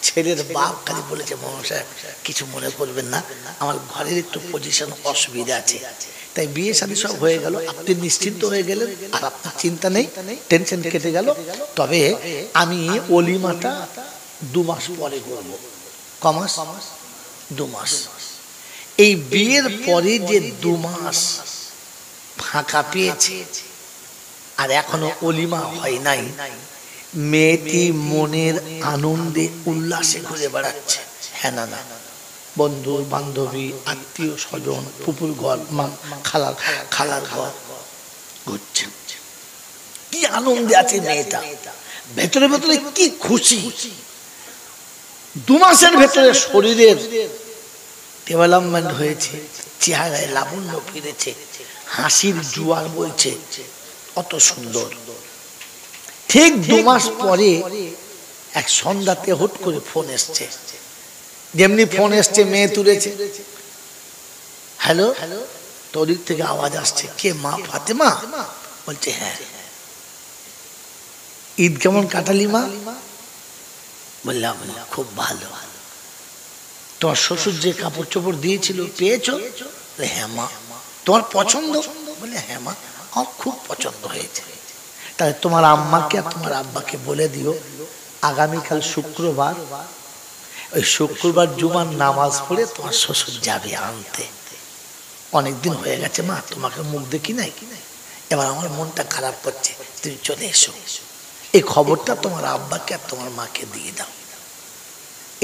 ছেলের বাপ খালি বলেছে মামা সাহেব কিছু মনে করবেন না, আমার ঘরের একটু পজিশন অসুবিধা আছে, তাই বিয়ে শাদী সব হয়ে গেল, আপনি নিশ্চিন্ত হয়ে গেলেন, আর আপনার চিন্তা নেই, টেনশন কেটে গেল। তবে আমি অলিমাটা 2 মাস পরে করবো। ক মাস? 2 মাস। এই বিয়ের পরে যে 2 মাস ফাঁকা পেয়েছে আর এখনো অলিমা হয় নাই, মেয়েটি মনের আনন্দে উল্লাসে ঘুরে বেড়াচ্ছে। হ্যাঁ না না, বন্ধু বান্ধবী আত্মীয় স্বজন ফুপুর ঘর, খালার ঘর ঘুরছে। কি আনন্দে আছে মেয়েটা, ভেতরে ভেতরে কি খুশি। 2 মাসের ভেতরে শরীরের ডেভেলপমেন্ট হয়েছে, চেহারায় লাবণ্য ফিরেছে, হাসির জোয়ার বইছে, অত সুন্দর। ঠিক 2 মাস পরে এক সন্ধ্যাতে হুট করে ফোন এসছে। যেমনি ফোন এসছে মেয়ে তুলেছে। হ্যালো, তোর দিক থেকে আওয়াজ আসছে। কে? মা ফাতেমা? বলছে হ্যাঁ। ঈদ কেমন কাটালি মা? বললাম খুব ভালো। তোমার শ্বশুর যে কাপড় চোপড় দিয়েছিল পেয়েছো? হ্যাঁ মা। তোমার পছন্দ? বলে হ্যাঁ মা, আমার খুব পছন্দ হয়েছে। তাহলে তোমার আম্মাকে আর তোমার আব্বাকে বলে দিও আগামীকাল শুক্রবার, ওই শুক্রবার জুমার নামাজ পড়ে তোমার শ্বশুর যাবে আনতে। অনেকদিন হয়ে গেছে মা, তোমাকে মুখ দেখি নাই, এবার আমার মনটা খারাপ করছে, তুমি চলে এসো। এই খবরটা তোমার আব্বাকে আর তোমার মাকে দিয়ে দাও।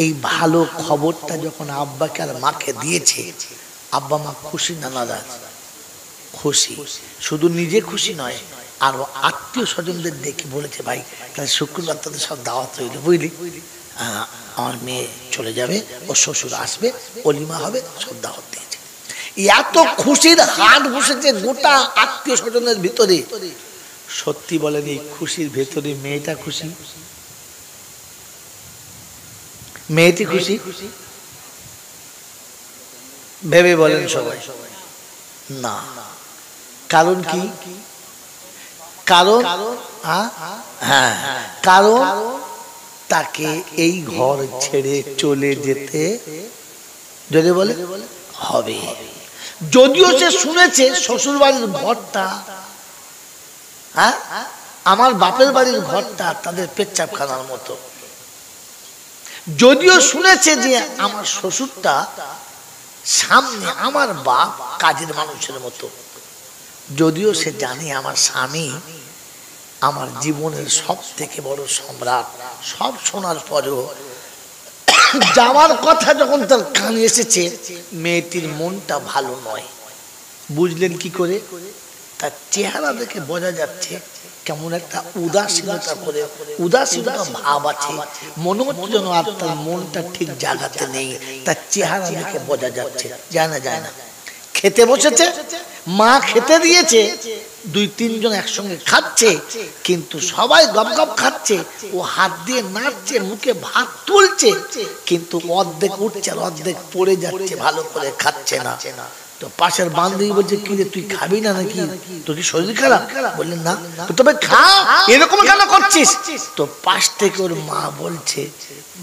এই ভালো খবরটা যখন আব্বাকে আর মাকে দিয়েছে, আব্বা মা খুশি না নারাজ? খুশি। শুধু নিজে খুশি নয়, আরো আত্মীয় স্বজনদের দেখে বলেছে ভাই তাহলে শুক্রবার তাদের সব দাওয়াত রইল, বুঝলি, আমার মেয়ে চলে যাবে, ও শ্বশুর আসবে, অলিমা হবে, সব দাওয়াত দিয়েছে। এত খুশির হাট বসেছে গোটা আত্মীয় স্বজনের ভিতরে। সত্যি বলেন এই খুশির ভেতরে মেয়েটা খুশি? মেয়েটি খুশি? ভেবে বলেন সবাই। না, কারণ কি? কারণ হ্যাঁ, কারণ তাকে এই ঘর ছেড়ে চলে যেতে যদি বলে হবে। যদিও সে শুনেছে শ্বশুর বাড়ির ঘরটা, হ্যাঁ আমার বাপের বাড়ির ঘরটা তাদের পেচ্ছাপখানার মতো, যদিও শুনেছে যে আমার শ্বশুরটা সামনে আমার বাপ কাজের মানুষের মতো, যদিও সে জানে আমার স্বামী আমার জীবনের সব থেকে বড় সম্রাট, সব শোনার পরেও যাওয়ার কথা যখন তার কানে এসেছে, মেয়েটির মনটা ভালো নয়। বুঝলেন কি করে? তার চেহারা দেখে বোঝা যাচ্ছে কেমন একটা উদাসীনতা করে, উদাসীনতা ভাব আছে, মনে হচ্ছে যেন আর তার মনটা ঠিক জায়গাতে নেই। তার চেহারা দেখে বোঝা যাচ্ছে, যায় না খেতে বসেছে, মা খেতে দিয়েছে, 2-3 জন একসঙ্গে খাচ্ছে, কিন্তু সবাই গপ গপ খাচ্ছে, ও হাত দিয়ে নাড়ছে, মুখে ভাত তুলছে, কিন্তু অর্ধেক উঠছে আর অর্ধেক পড়ে যাচ্ছে, ভালো করে খাচ্ছে না। তো পাশের বান্ধবী বলছে, কি রে তুই খাবি না নাকি, তোর কি শরীর খারাপ? বললেন না। তবে খা, এরকম কেন করছিস? তো পাশ থেকে ওর মা বলছে,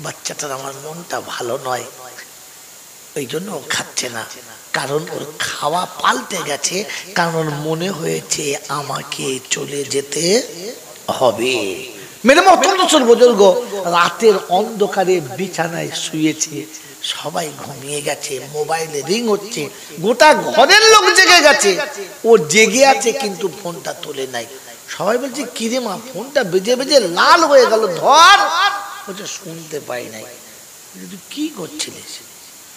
বাচ্চাটার আমার মনটা ভালো নয়, ওই জন্য ও খাচ্ছে না, কারণ ওর খাওয়া পাল্টে গেছে, কারণ মনে হয়েছে আমাকে চলে যেতে হবে। মেরে মতন বুজুর্গ রাতের অন্ধকারে বিছানায় শুয়েছে, সবাই ঘুমিয়ে গেছে, মোবাইলে রিং হচ্ছে, গোটা ঘরের লোক জেগে গেছে, ও জেগে আছে কিন্তু ফোনটা তোলে নাই। সবাই বলছে, কি রে মা, ফোনটা বেজে বেজে লাল হয়ে গেল, ধর। বলছে, শুনতে পাই নাই। তুই কি করছিলিস,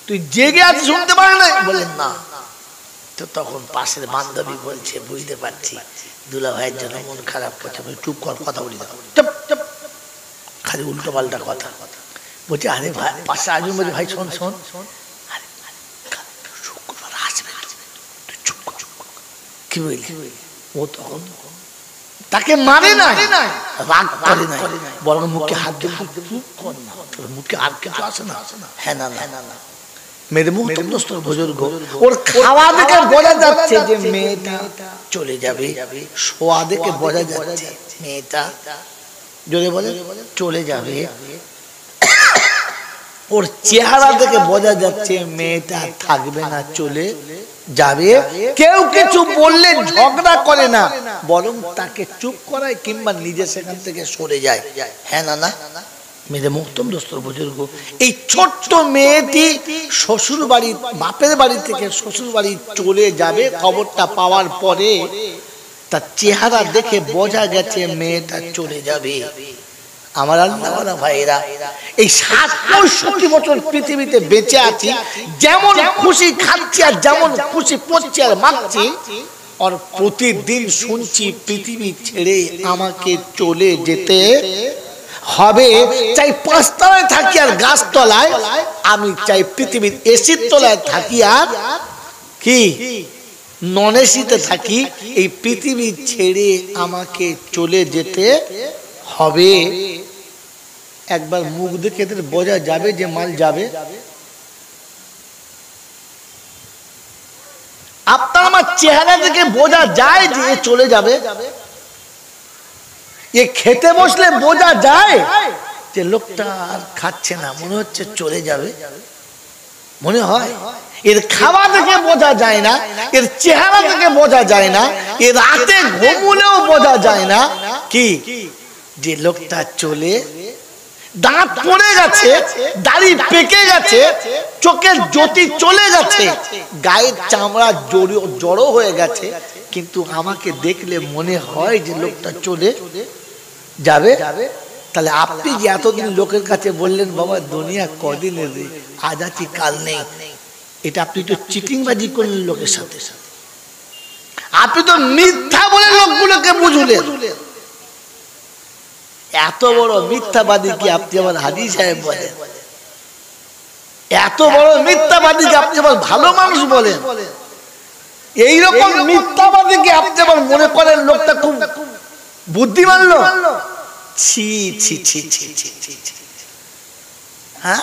তুই জেগে আছিস, শুনতে পারে নাই? বললেন না। তো তখন পাশের বান্ধবী বলছে, বুঝতে পারছি দুলা ভাইয়ের জন্য মন খারাপ করছে, চুপ কর, কথা বলি না, চুপ চুপ, খালি উল্টো পাল্টা কথা। বলছে, আরে ভাই, পাশে আজম বলছে, ভাই শোন শোন, শুক্রবার আসবে, তুই চুপ কর। কি বললি? ও তখন তাকে মারে না, রাগ করে না, বরং মুখে হাত দিয়ে, চুপ কর না, তোর মুখে আর কিছু আসে না? হ্যাঁ, না না না। মেরে মুহূর্ত বুজুর্গ, ওর খাওয়া দেখে বোঝা যাচ্ছে যে মেয়েটা চলে যাবে, শোয়া দেখে বোঝা যাচ্ছে মেয়েটা, জোরে বলে, চলে যাবে। ওর চেহারা দেখে বোঝা যাচ্ছে মেয়েটা থাকবে না, চলে যাবে। কেউ কিছু বললে ঝগড়া করে না, বরং তাকে চুপ করায় কিংবা নিজে সেখান থেকে সরে যায়। হ্যাঁ না না। মেরে মুহতম দোস্তর বুজুর্গ, এই ছোট্ট মেয়েটি শ্বশুর বাড়ি, বাপের বাড়ি থেকে শ্বশুর বাড়ি চলে যাবে, খবরটা পাওয়ার পরে তার চেহারা দেখে বোঝা গেছে মেয়েটা চলে যাবে। আমার আল্লাহওয়ালা ভাইরা, এই ৬৭ বছর পৃথিবীতে বেঁচে আছি, যেমন খুশি খাচ্ছি আর যেমন খুশি পড়ছি আর মাখছি, আর প্রতিদিন শুনছি পৃথিবী ছেড়ে আমাকে চলে যেতে হবে। চাই ৫ তলায় থাকি আর গাছ তলায়, আমি চাই পৃথিবীর এসির তলায় থাকি আর কি নন এসিতে থাকি, এই পৃথিবী ছেড়ে আমাকে চলে যেতে হবে। একবার মুখ দেখে এদের বোঝা যাবে যে মাল যাবে। আপনার আমার চেহারা দেখে বোঝা যায় যে চলে যাবে। এ খেতে বসলে বোঝা যায় যে লোকটা আর খাচ্ছে না, মনে হচ্ছে চলে যাবে, মনে হয়। এর খাওয়া দেখে বোঝা যায় না, এর চেহারা দেখে বোঝা যায় না, এর রাতে ঘুমুলেও বোঝা যায় না কি যে লোকটা চলে, দাঁত পড়ে গেছে, দাড়ি পেকে গেছে, চোখের জ্যোতি চলে গেছে, গায়ের চামড়া জড়ো হয়ে গেছে, কিন্তু আমাকে দেখলে মনে হয় যে লোকটা চলে যাবে। তাহলে আপনি যে এতদিন লোকের কাছে বললেন, বাবা দুনিয়া কদিনের, আজ আছি কাল নেই, এটা আপনি তো চিটিংবাজি করলেন লোকের সাথে, আপনি তো মিথ্যা বলে লোকগুলোকে বুঝলেন। এত বড় মিথ্যাবাদী কি আপনি আবার হাজী সাহেব বলেন? এত বড় মিথ্যাবাদী কি আপনি আবার ভালো মানুষ বলেন? এইরকম মিথ্যাবাদী কি আপনি আবার মনে করেন লোকটা খুব বুদ্ধিমান লোক? ছি ছি ছি ছি ছি ছি। হ্যাঁ,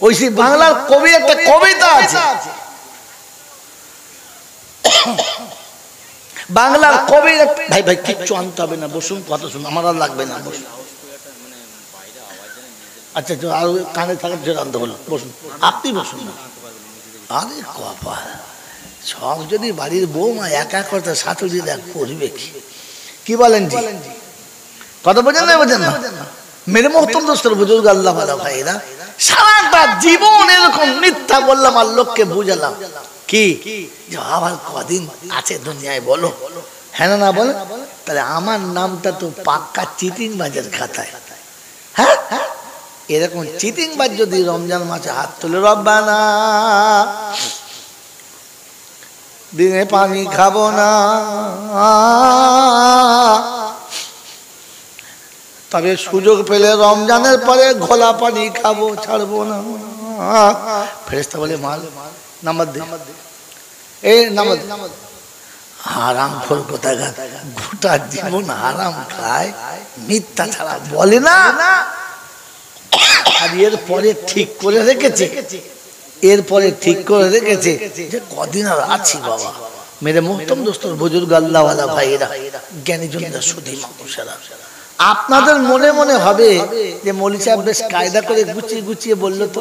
ওই সেই বাংলার কবি একটা কবিতা আছে, বাংলার কবি, ভাই ভাই কিচ্ছু আনতে হবে না, বসুন, কথা শুনুন, আমার আর লাগবে না, বসুন। আচ্ছা আর কানে থাকার জন্য আনতে হলো, বসুন, আপনি বসুন না। আরে কপাল, সব যদি বাড়ির বৌমা একা করতে, শাশুড়ি দেখ করবে কি বলেন জি? কথা বোঝেন না, বোঝেন না? মেরে মহতম দোস্তর বুজুর্গ আল্লাহ ভালো ভাইরা, সারাটা জীবন এরকম মিথ্যা বললাম আর লোককে বুঝালাম কি যে আবার কদিন আছে দুনিয়ায়, বলো হ্যাঁ না বলো। তাহলে আমার নামটা তো পাক্কা চিটিংবাজের খাতায়। হ্যাঁ, এরকম চিটিংবাজ যদি রমজান মাসে হাত তুলে, রব্বানা দিনে পানি খাবো না, তবে সুযোগ পেলে রমজানের পরে ঘোলা পানি খাবো, ছাড়বো না। ফেরেশতা বলে, মাল নাম্বার দে, এই নাম্বার দে। হারাম খোর কোথাকার, গোটা জীবন হারাম খায়, মিথ্যা ছাড়া বলে না। আর এরপরে ঠিক করে রেখেছে, এরপরে ঠিক করে রেখেছে যে কদিন আর আছি বাবা। মেরে মোহতম দোস্তর বুজুর্গ আল্লাহওয়ালা ভাইয়েরা, জ্ঞানীজনরা, সুধী মানুষেরা, আপনাদের মনে মনে হবে যে মৌলী সাহেব বেশ কায়দা করে গুছিয়ে গুছিয়ে বললো তো।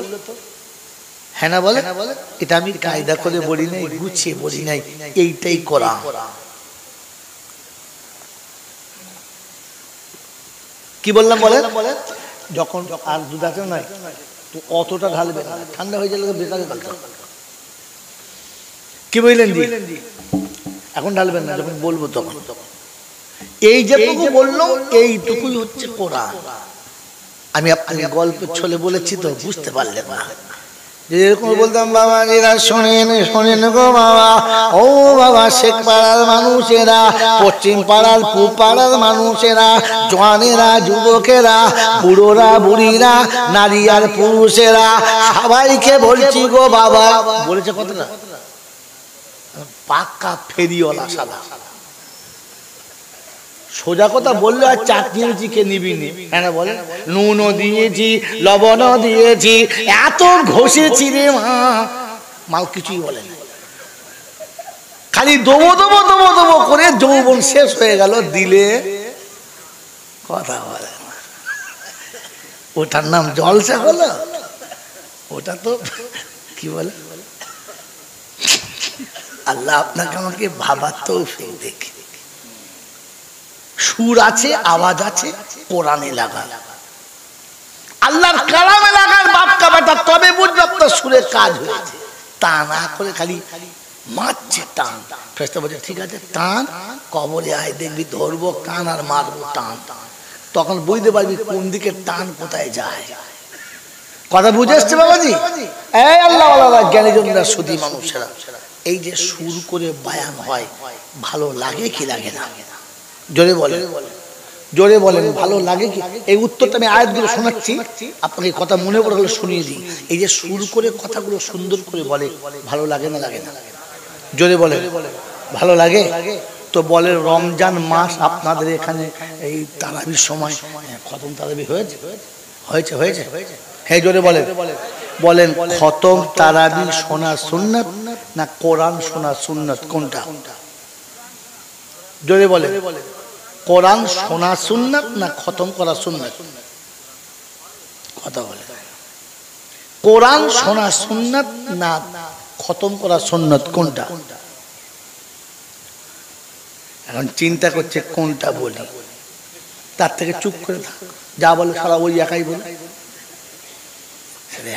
হ্যাঁ না বলে? এটা আমি কায়দা করে বলি নাই, গুছিয়ে বলি নাই, এইটাই করা। কি বললাম বলে? যখন আর দুধ আছে নাই তো অতটা ঢালবে না, ঠান্ডা হয়ে গেলে বেকারে ঢালতে। কি বললেন জি? এখন ঢালবেন না, যখন বলবো তখন। এই যেটুকু বললাম এইটুকুই হচ্ছে কোরআন। আমি আপনাকে গল্পের ছলে বলেছি তো, বুঝতে পারলেন না। যেরকম বলতাম বাবা এরা শোনেন শোনেন গো বাবা, ও বাবা শেখ পাড়ার মানুষেরা, পশ্চিম পাড়ার পূব পাড়ার মানুষেরা, জওয়ানেরা, যুবকেরা, বুড়োরা, বুড়িরা, নারী আর পুরুষেরা, সবাইকে বলছি গো বাবা। বলেছে কতটা? পাক্কা ফেরিওয়ালা সাদা। সোজা কথা বললে আর চাটনি কে নিবি নি, হ্যাঁ বলে? নুনও দিয়েছি, লবণও দিয়েছি, এত ঘষেছি রে মা, মাল কিছুই বলে না। খালি দবো দবো দবো দবো করে যৌবন শেষ হয়ে গেল, দিলে কথা বলে না। ওটার নাম জলসা হলো? ওটা তো কি বলে? আল্লাহ আপনাকে আমাকে ভাবার তৌফিক দেখে। সুর আছে, আওয়াজ আছে, কোরআনে লাগা, আল্লাহর কালামে লাগার বাপকা বেটা, তবে বুঝবে আপনার সুরে কাজ হয়েছে। তা না করে খালি মারছে টান। ফেরেশতা বলছে ঠিক আছে টান, কবরে আয় দেখবি ধরবো কান আর মারবো টান। তখন বুঝতে পারবি কোন দিকে টান কোথায় যায়। কথা বুঝে এসছে বাবাজি? এই আল্লাহ ওয়ালা জ্ঞানীজনরা, সুধী মানুষেরা, এই যে সুর করে বায়ান হয়, ভালো লাগে কি লাগে না? জোরে বলেন, জোরে বলেন, ভালো লাগে কি? এই উত্তরটা আমি আয়াতগুলো শোনাচ্ছি, আপনাকে কথা মনে পড়ে হলে শুনিয়ে দিই। এই যে সুর করে কথাগুলো সুন্দর করে বলে, ভালো লাগে না লাগে না? জোরে বলেন, ভালো লাগে তো বলে। রমজান মাস আপনাদের এখানে এই তারাবির সময় খতম তারাবি হয়েছে? হয়েছে হয়েছে? হ্যাঁ জোরে বলেন, বলেন খতম তারাবি শোনা সুন্নাত না কোরআন শোনা সুন্নাত? কোনটা? জোরে বলেন। কোরআন শোনা সুন্নাত না খতম করা সুন্নাত? কথা বলে। কোরআন শোনা সুন্নাত না খতম করা সুন্নাত? কোনটা? এখন চিন্তা করছে কোনটা বলি, তার থেকে চুপ করে থাক, যা বলে সারা ওই একাই বলে।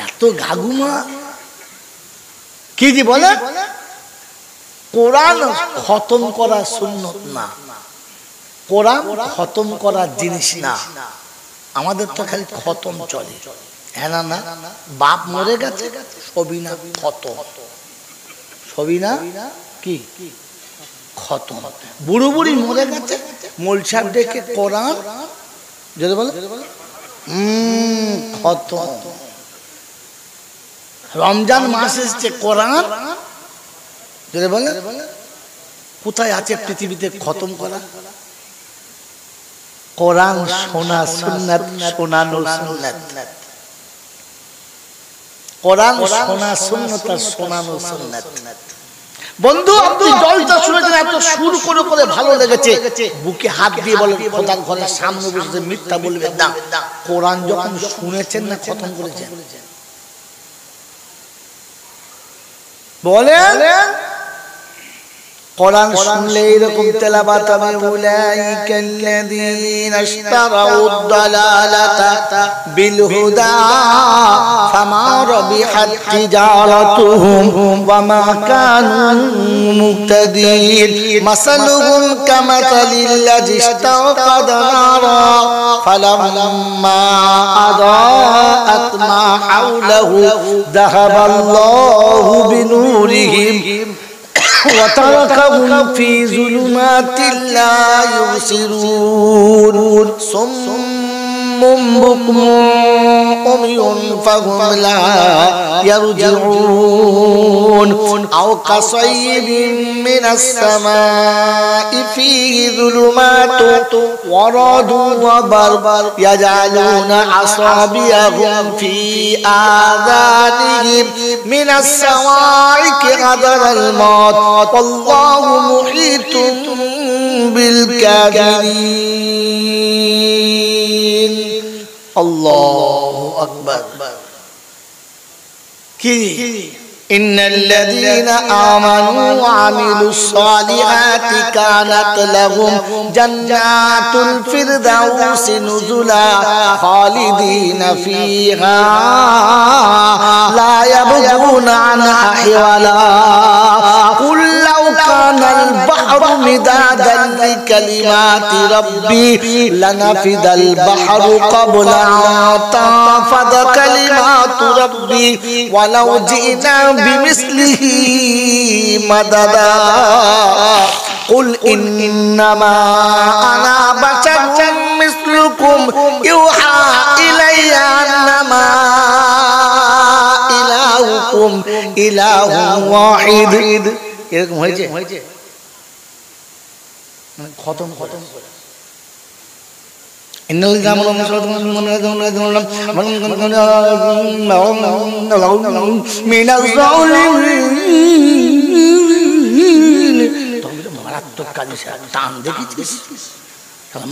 এত গাগুমা কি জি বলে? কোরআন খতম করা সুন্নত না, কোরআন খতম করার জিনিস না। আমাদের তো খালি খতম চলে, হ্যাঁ না না? বাপ মরে গেছে, সবই না খতম, সবই না কি খতম। বুড়ো বুড়ি মরে গেছে, মোলসাব ডেকে কোরআন যদি বলে খতম। রমজান মাস এসছে, কোরআন যদি বলে কোথায় আছে পৃথিবীতে খতম করা? কোরআন শোনা সুন্নাত, শোনানো সুন্নাত। কোরআন শোনা সুন্নাত আর শোনানো সুন্নাত। বন্ধু আপনি জলটা শুনেছেন, এত সুর করে করে ভালো লেগেছে, বুকে হাত দিয়ে বলেন খোদার ঘরের সামনে বসে মিথ্যা বলবেন না। কোরআন যখন শুনেছেন না খতম করেছেন? বলেন কোরআন শুনলে এরকম তেলাওয়াত হবে, উলাইকাল্লাযীনা ইশতারাউদ দালালাতা বিল হুদা ফামা রাবিহাত তিজারাতুহুম ওয়া মা কানু মুহতাদিন মাসালুহুম কামাসালিল্লাযী ইশতাওকাদা নারা ফালাম্মা আদাআত মা হাওলাহু যাহাবাল্লাহু বিনুরিহিম وتركهم في ظلمات لا يبصرون صم بكم عمي فهم لا يرجعون أو كصيب من السماء فيه ظلمات ورعد وبرق يجعلون أصابعهم في آذانهم من الصواعق حذر الموت والله محيط بالكافرين الله أكبر إن الذين آمنوا وعملوا الصالحات كانت لهم جنات الفردوس نزلا خالدين فيها لا يبغون عنها حولا قل لو كان البحر مدادا لكلمات ربي لنفد البحر قبل أن تنفد كلمات ربي ولو جئنا بمثله مددا قل إنما أنا بشر مثلكم يوحى إلي أنما إلهكم إله واحد এরকম হয়েছে খতম খতম করে ইন্নাল জামালুম মিনাল যালিমিন মারাত্মক কাজে টান দেখেছিস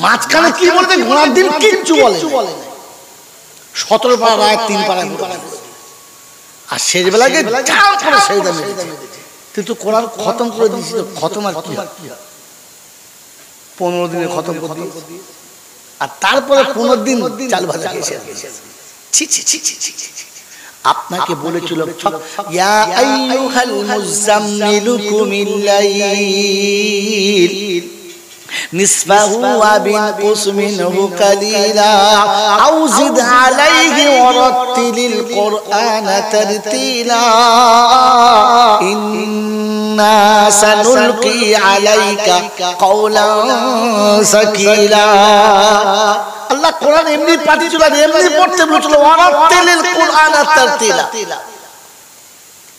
মাঝখানে কি বলতে ঘোড়ার দিন কিচ্ছু বলে 17 পারা রায় 3 পারা আর শেষ বেলাকে চাও করে সেই দামে কিন্তু কোরআন খতম করে দিয়েছিল খতম আর কি 15 দিনে খতম করে দিয়েছে আর তারপরে 15 দিন চাল ভাজা খেয়েছে ছি ছি ছি ছি ছি আপনাকে বলেছিল ইয়া আইয়ুহাল মুযাম্মিলু কুমিল লাইল نصفه وبنقص منه قليلا أو زد عليه ورتل القرآن ترتيلا إنا سنلقي عليك قولا ثقيلا الله قرآن এমনি পাঠিয়েছিল এমনি পড়তে বলেছিল ওয়ারাতিলিল কুরআন তারতিলা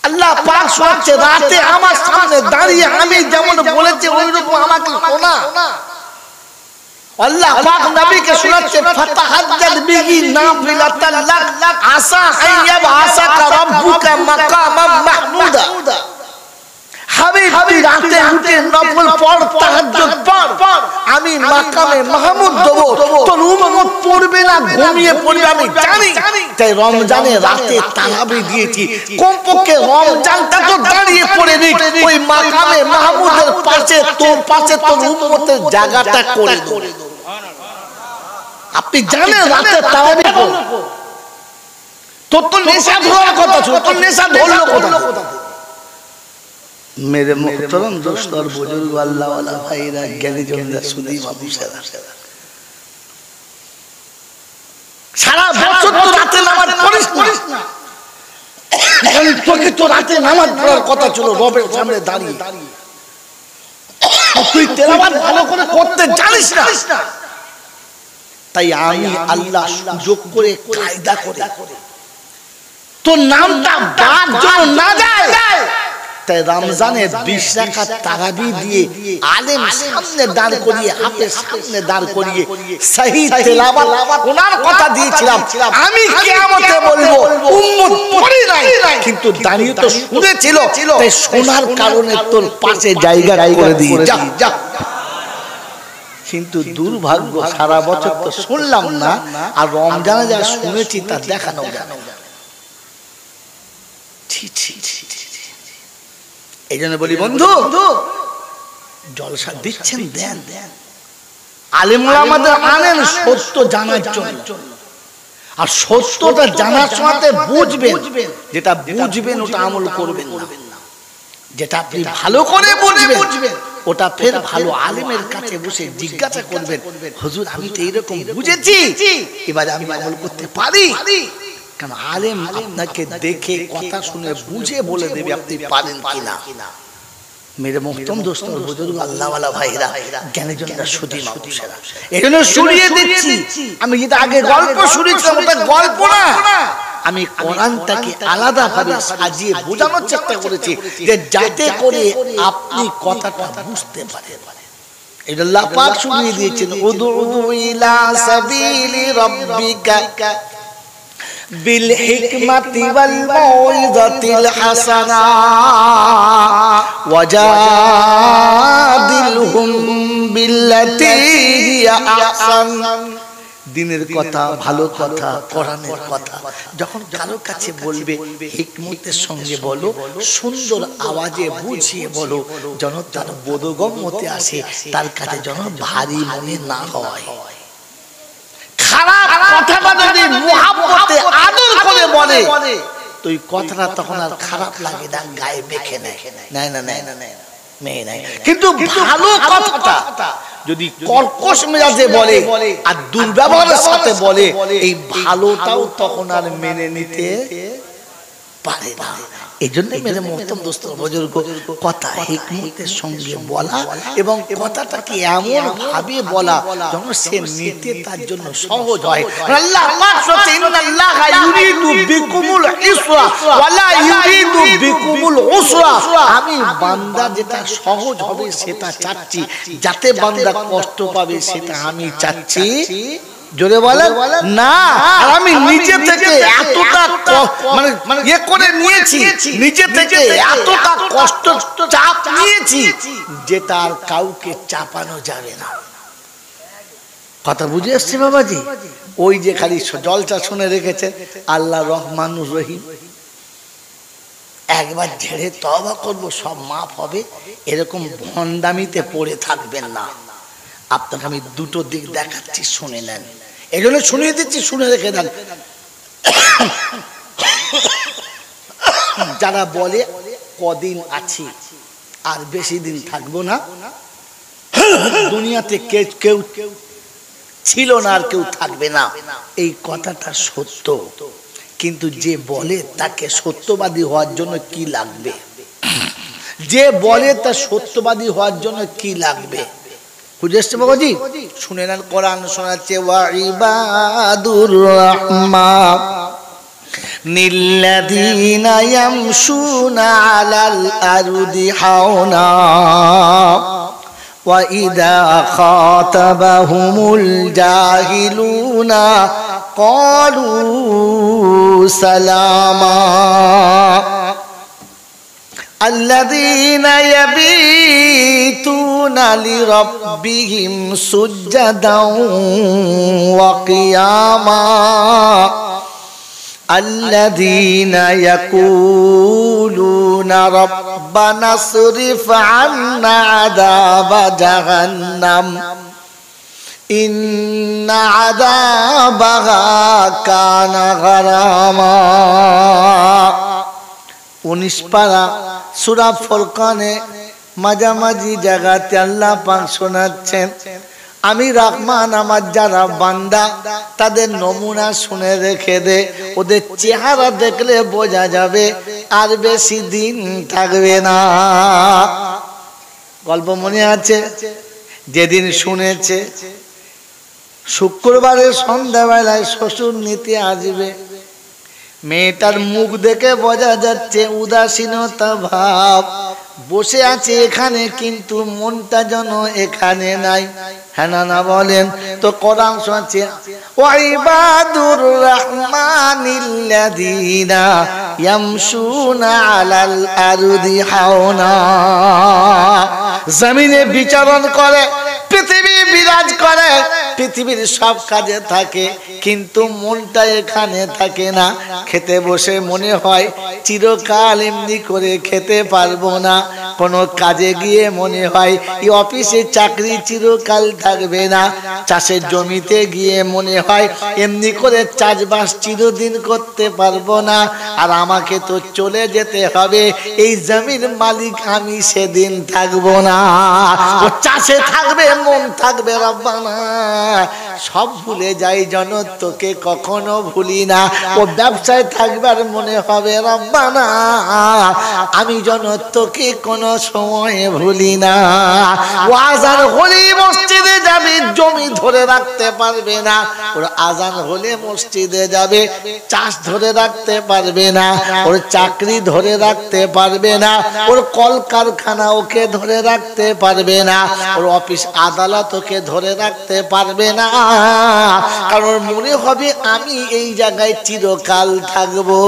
আল্লাহ পাক শোনাচ্ছে রাতে আমার সামনে দাঁড়িয়ে আমি যেমন বলেছি ওইরকম আমাকে শোনা আল্লাহ পাক নবীকে শোনাচ্ছে ফাতাহাজ্জাদ বিহি নাফিলাতাল লাক আসা আইয়াব আসাকা রাব্বুকা মাকামাম মাহমুদা হাবিব রাতে উঠে নফল পড় তাহাজ্জুদ পড় আমি মাকামে মাহমুদ দেব তোর উম্মত পড়বে না ঘুমিয়ে পড়বে আমি জানি তাই রমজানে রাতে তারাবি দিয়েছি কমপক্ষে রমজানটা তো দাঁড়িয়ে পড়ে নি ওই মাকামে মাহমুদের পাশে তোর উম্মতের জায়গাটা করে দেব আপনি জানেন রাতে তারাবি পড়ো তোর তো নেশা ধরার কথা ছিল তোর নেশা ধরলো কোথা मेरे मोहतरम दोस्त और बुजुर्ग अल्लाह वाला भाईरा ज्ञानी जमदा सुधी बाबू सारा सारा বছর তো রাতে নামাজ পড়িস না কারণ তোকে তো রাতে নামাজ পড়ার কথা ছিল রবের সামনে দাঁড়িয়ে তুই তেলাওয়াত ভালো করে করতে জানিস না তাই আমি আল্লাহ সুযোগ করে কায়দা করে তোর নামটা বাদ যেন না যায় তাই রমজানে 20 রাকাত তারাবি দিয়ে আলেম সামনে দাঁড় করিয়ে হাফেজ সামনে দাঁড় করিয়ে সহি তেলাওয়াত ওনার কথা দিয়েছিলাম আমি কিয়ামতে বলবো উম্মত পড়ে নাই কিন্তু দাঁড়িয়ে তো শুনেছিল তাই শোনার কারণে তোর পাশে জায়গা করে দিয়ে যা কিন্তু দুর্ভাগ্য সারা বছর তো শুনলাম না আর রমজানে যা শুনেছি তা দেখানো গেল ছি ছি ছি এই জন্য বলি বন্ধু জলসা দিচ্ছেন দেন আলেম ওলামাদের আনেন সত্য জানার জন্য আর সত্যটা জানার সময় বুঝবেন যেটা বুঝবেন ওটা আমল করবেন না যেটা আপনি ভালো করে বুঝবেন ওটা ফের ভালো আলেমের কাছে বসে জিজ্ঞাসা করবেন হুজুর আমি তো এইরকম বুঝেছি এবার আমি আমল করতে পারি কারণ আলেম আপনাকে দেখে কথা শুনে বুঝে বলে দেবে আপনি পারেন কিনা मेरे मोहतरम दोस्तों बुजुर्ग আল্লাহ ওয়ালা ভাইরা জ্ঞানীজনরা সুধী মানুষেরা এজন্য শুনিয়ে দিচ্ছি আমি যেটা আগে গল্প শুনেছিলাম ওটা গল্প না আমি কোরআনটাকে আলাদা ভাবে সাজিয়ে বোঝানোর চেষ্টা করেছি যে যাতে করে আপনি কথাটা বুঝতে পারেন এটা আল্লাহ পাক শুনিয়ে দিয়েছেন উদউ ইলা সাবিলি রাব্বিকা بالحكمة والموعظة الحسنة وجادلهم بالتي هي أحسن দিনের কথা ভালো কথা কোরআনের কথা যখন কারো কাছে বলবে হিকমতের সঙ্গে বলো সুন্দর আওয়াজে বুঝিয়ে বলো যেন তার বোধগম্যতে আসে তার কাছে যেন ভারী মনে না হয় খারাপ কথাটা যদি মুহাব্বতে আদর করে বলে তো এই কথাটা তখন আর খারাপ লাগে না গায়ে মেখে নেয় না মেয়ে নাই কিন্তু ভালো কথাটা যদি কর্কশ মেজাজে বলে আর দুর্ব্যবহারের সাথে বলে এই ভালোটাও তখন আর মেনে নিতে পারে না এইজন্য মেরে মোহতরম দোস্ত বুজুর্গ কথা হিকমতের সঙ্গে বলা এবং কথাটাকে এমন ভাবে বলা যেন সে নিতে তার জন্য সহজ হয় আল্লাহ পাক বলেন ইন্নাল্লাহা ইউরিদু বিকুমুল ইসরা ওয়ালা ইউরিদু বিকুমুল উসরা আমি বান্দা যেটা সহজ হবে সেটা চাচ্ছি যাতে বান্দা কষ্ট পাবে সেটা আমি চাচ্ছি জোরে বলেন না আমি নিচে থেকে এতটা মানে ইয়ে করে নিয়েছি নিচে থেকে এতটা কষ্ট চাপ নিয়েছি যেটা আর কাউকে চাপানো যাবে না কথা বুঝে এসছে বাবাজি ওই যে খালি জলটা শুনে রেখেছে আল্লাহ রহমানুর রহিম একবার ঝেড়ে তওবা করব সব মাফ হবে এরকম ভন্ডামিতে পড়ে থাকবেন না আপনাকে আমি দুটো দিক দেখাচ্ছি শুনে নেন এজন্য শুনিয়ে দিচ্ছি শুনে রেখে দেন যারা বলে কদিন আছি আর বেশি দিন থাকবো না দুনিয়াতে কেউ ছিল না আর কেউ থাকবে না এই কথাটা সত্য কিন্তু যে বলে তাকে সত্যবাদী হওয়ার জন্য কি লাগবে যে বলে তা সত্যবাদী হওয়ার জন্য কি লাগবে বুঝেছো বাবাজি শুনে নেন কোরআন শোনাচ্ছে ওয়া ইবাদুর রহমান নিল্লাযীনা ইয়ামশুনা আলাল আরদি হাওনা ওয়া ইযা খাতাবাহুমুল জাহিলুনা ক্বালু সালামা الذين يبيتون لربهم سجدا وقياما الذين يقولون ربنا اصرف عنا عذاب جهنم إن عذابها كان غراما 19 পারা সূরা ফুরকানে মাঝামাঝি জায়গাতে আল্লাহ পাক শোনাচ্ছেন আমি রহমান আমার যারা বান্দা তাদের নমুনা শুনে রেখে দে ওদের চেহারা দেখলে বোঝা যাবে আর বেশি দিন থাকবে না গল্প মনে আছে যেদিন শুনেছে শুক্রবারের সন্ধ্যাবেলায় শ্বশুর নিতে আসবে মেয়েটার মুখ দেখে বোঝা যাচ্ছে উদাসীনতা ভাব বসে আছে এখানে কিন্তু মনটা যেন এখানে নাই হ্যাঁ না বলেন তো কোরআন শোনাচ্ছে ওয়া ইবাদুর রহমানিল্লাযীনা ইয়ামশুনা আলাল আরদি হাওনা জমিনে বিচরণ করে পৃথিবী বিরাজ করে পৃথিবীর সব কাজে থাকে কিন্তু মনটা এখানে থাকে না খেতে বসে মনে হয় চিরকাল এমনি করে খেতে পারবো না কোনো কাজে গিয়ে মনে হয় এই অফিসে চাকরি চিরকাল থাকবে না চাষের জমিতে গিয়ে মনে হয় এমনি করে চাষবাস চিরদিন করতে পারবো না আর আমাকে তো চলে যেতে হবে এই জমির মালিক আমি সেদিন থাকবো না ও চাষে থাকবে মন থাকবে রব্বানা সব ভুলে যাই যেন তোকে কখনো ভুলি না। ও ব্যবসায় থাকবে আর মনে হবে রব্বানা আমি যেন তোকে কোনো সময়ে ভুলি না। ও আজান হলেই মসজিদে যাবে, জমি ধরে রাখতে পারবে না। ওর আজান হলে মসজিদে যাবে, চাষ ধরে রাখতে পারবে না। ওর চাকরি ধরে রাখতে পারবে না। ওর কলকারখানা ওকে ধরে রাখতে পারবে না। ওর অফিস আদালত ওকে ধরে রাখতে পারবে না। কারণ মনে হবে আমি এই জায়গায় চিরকাল থাকবো।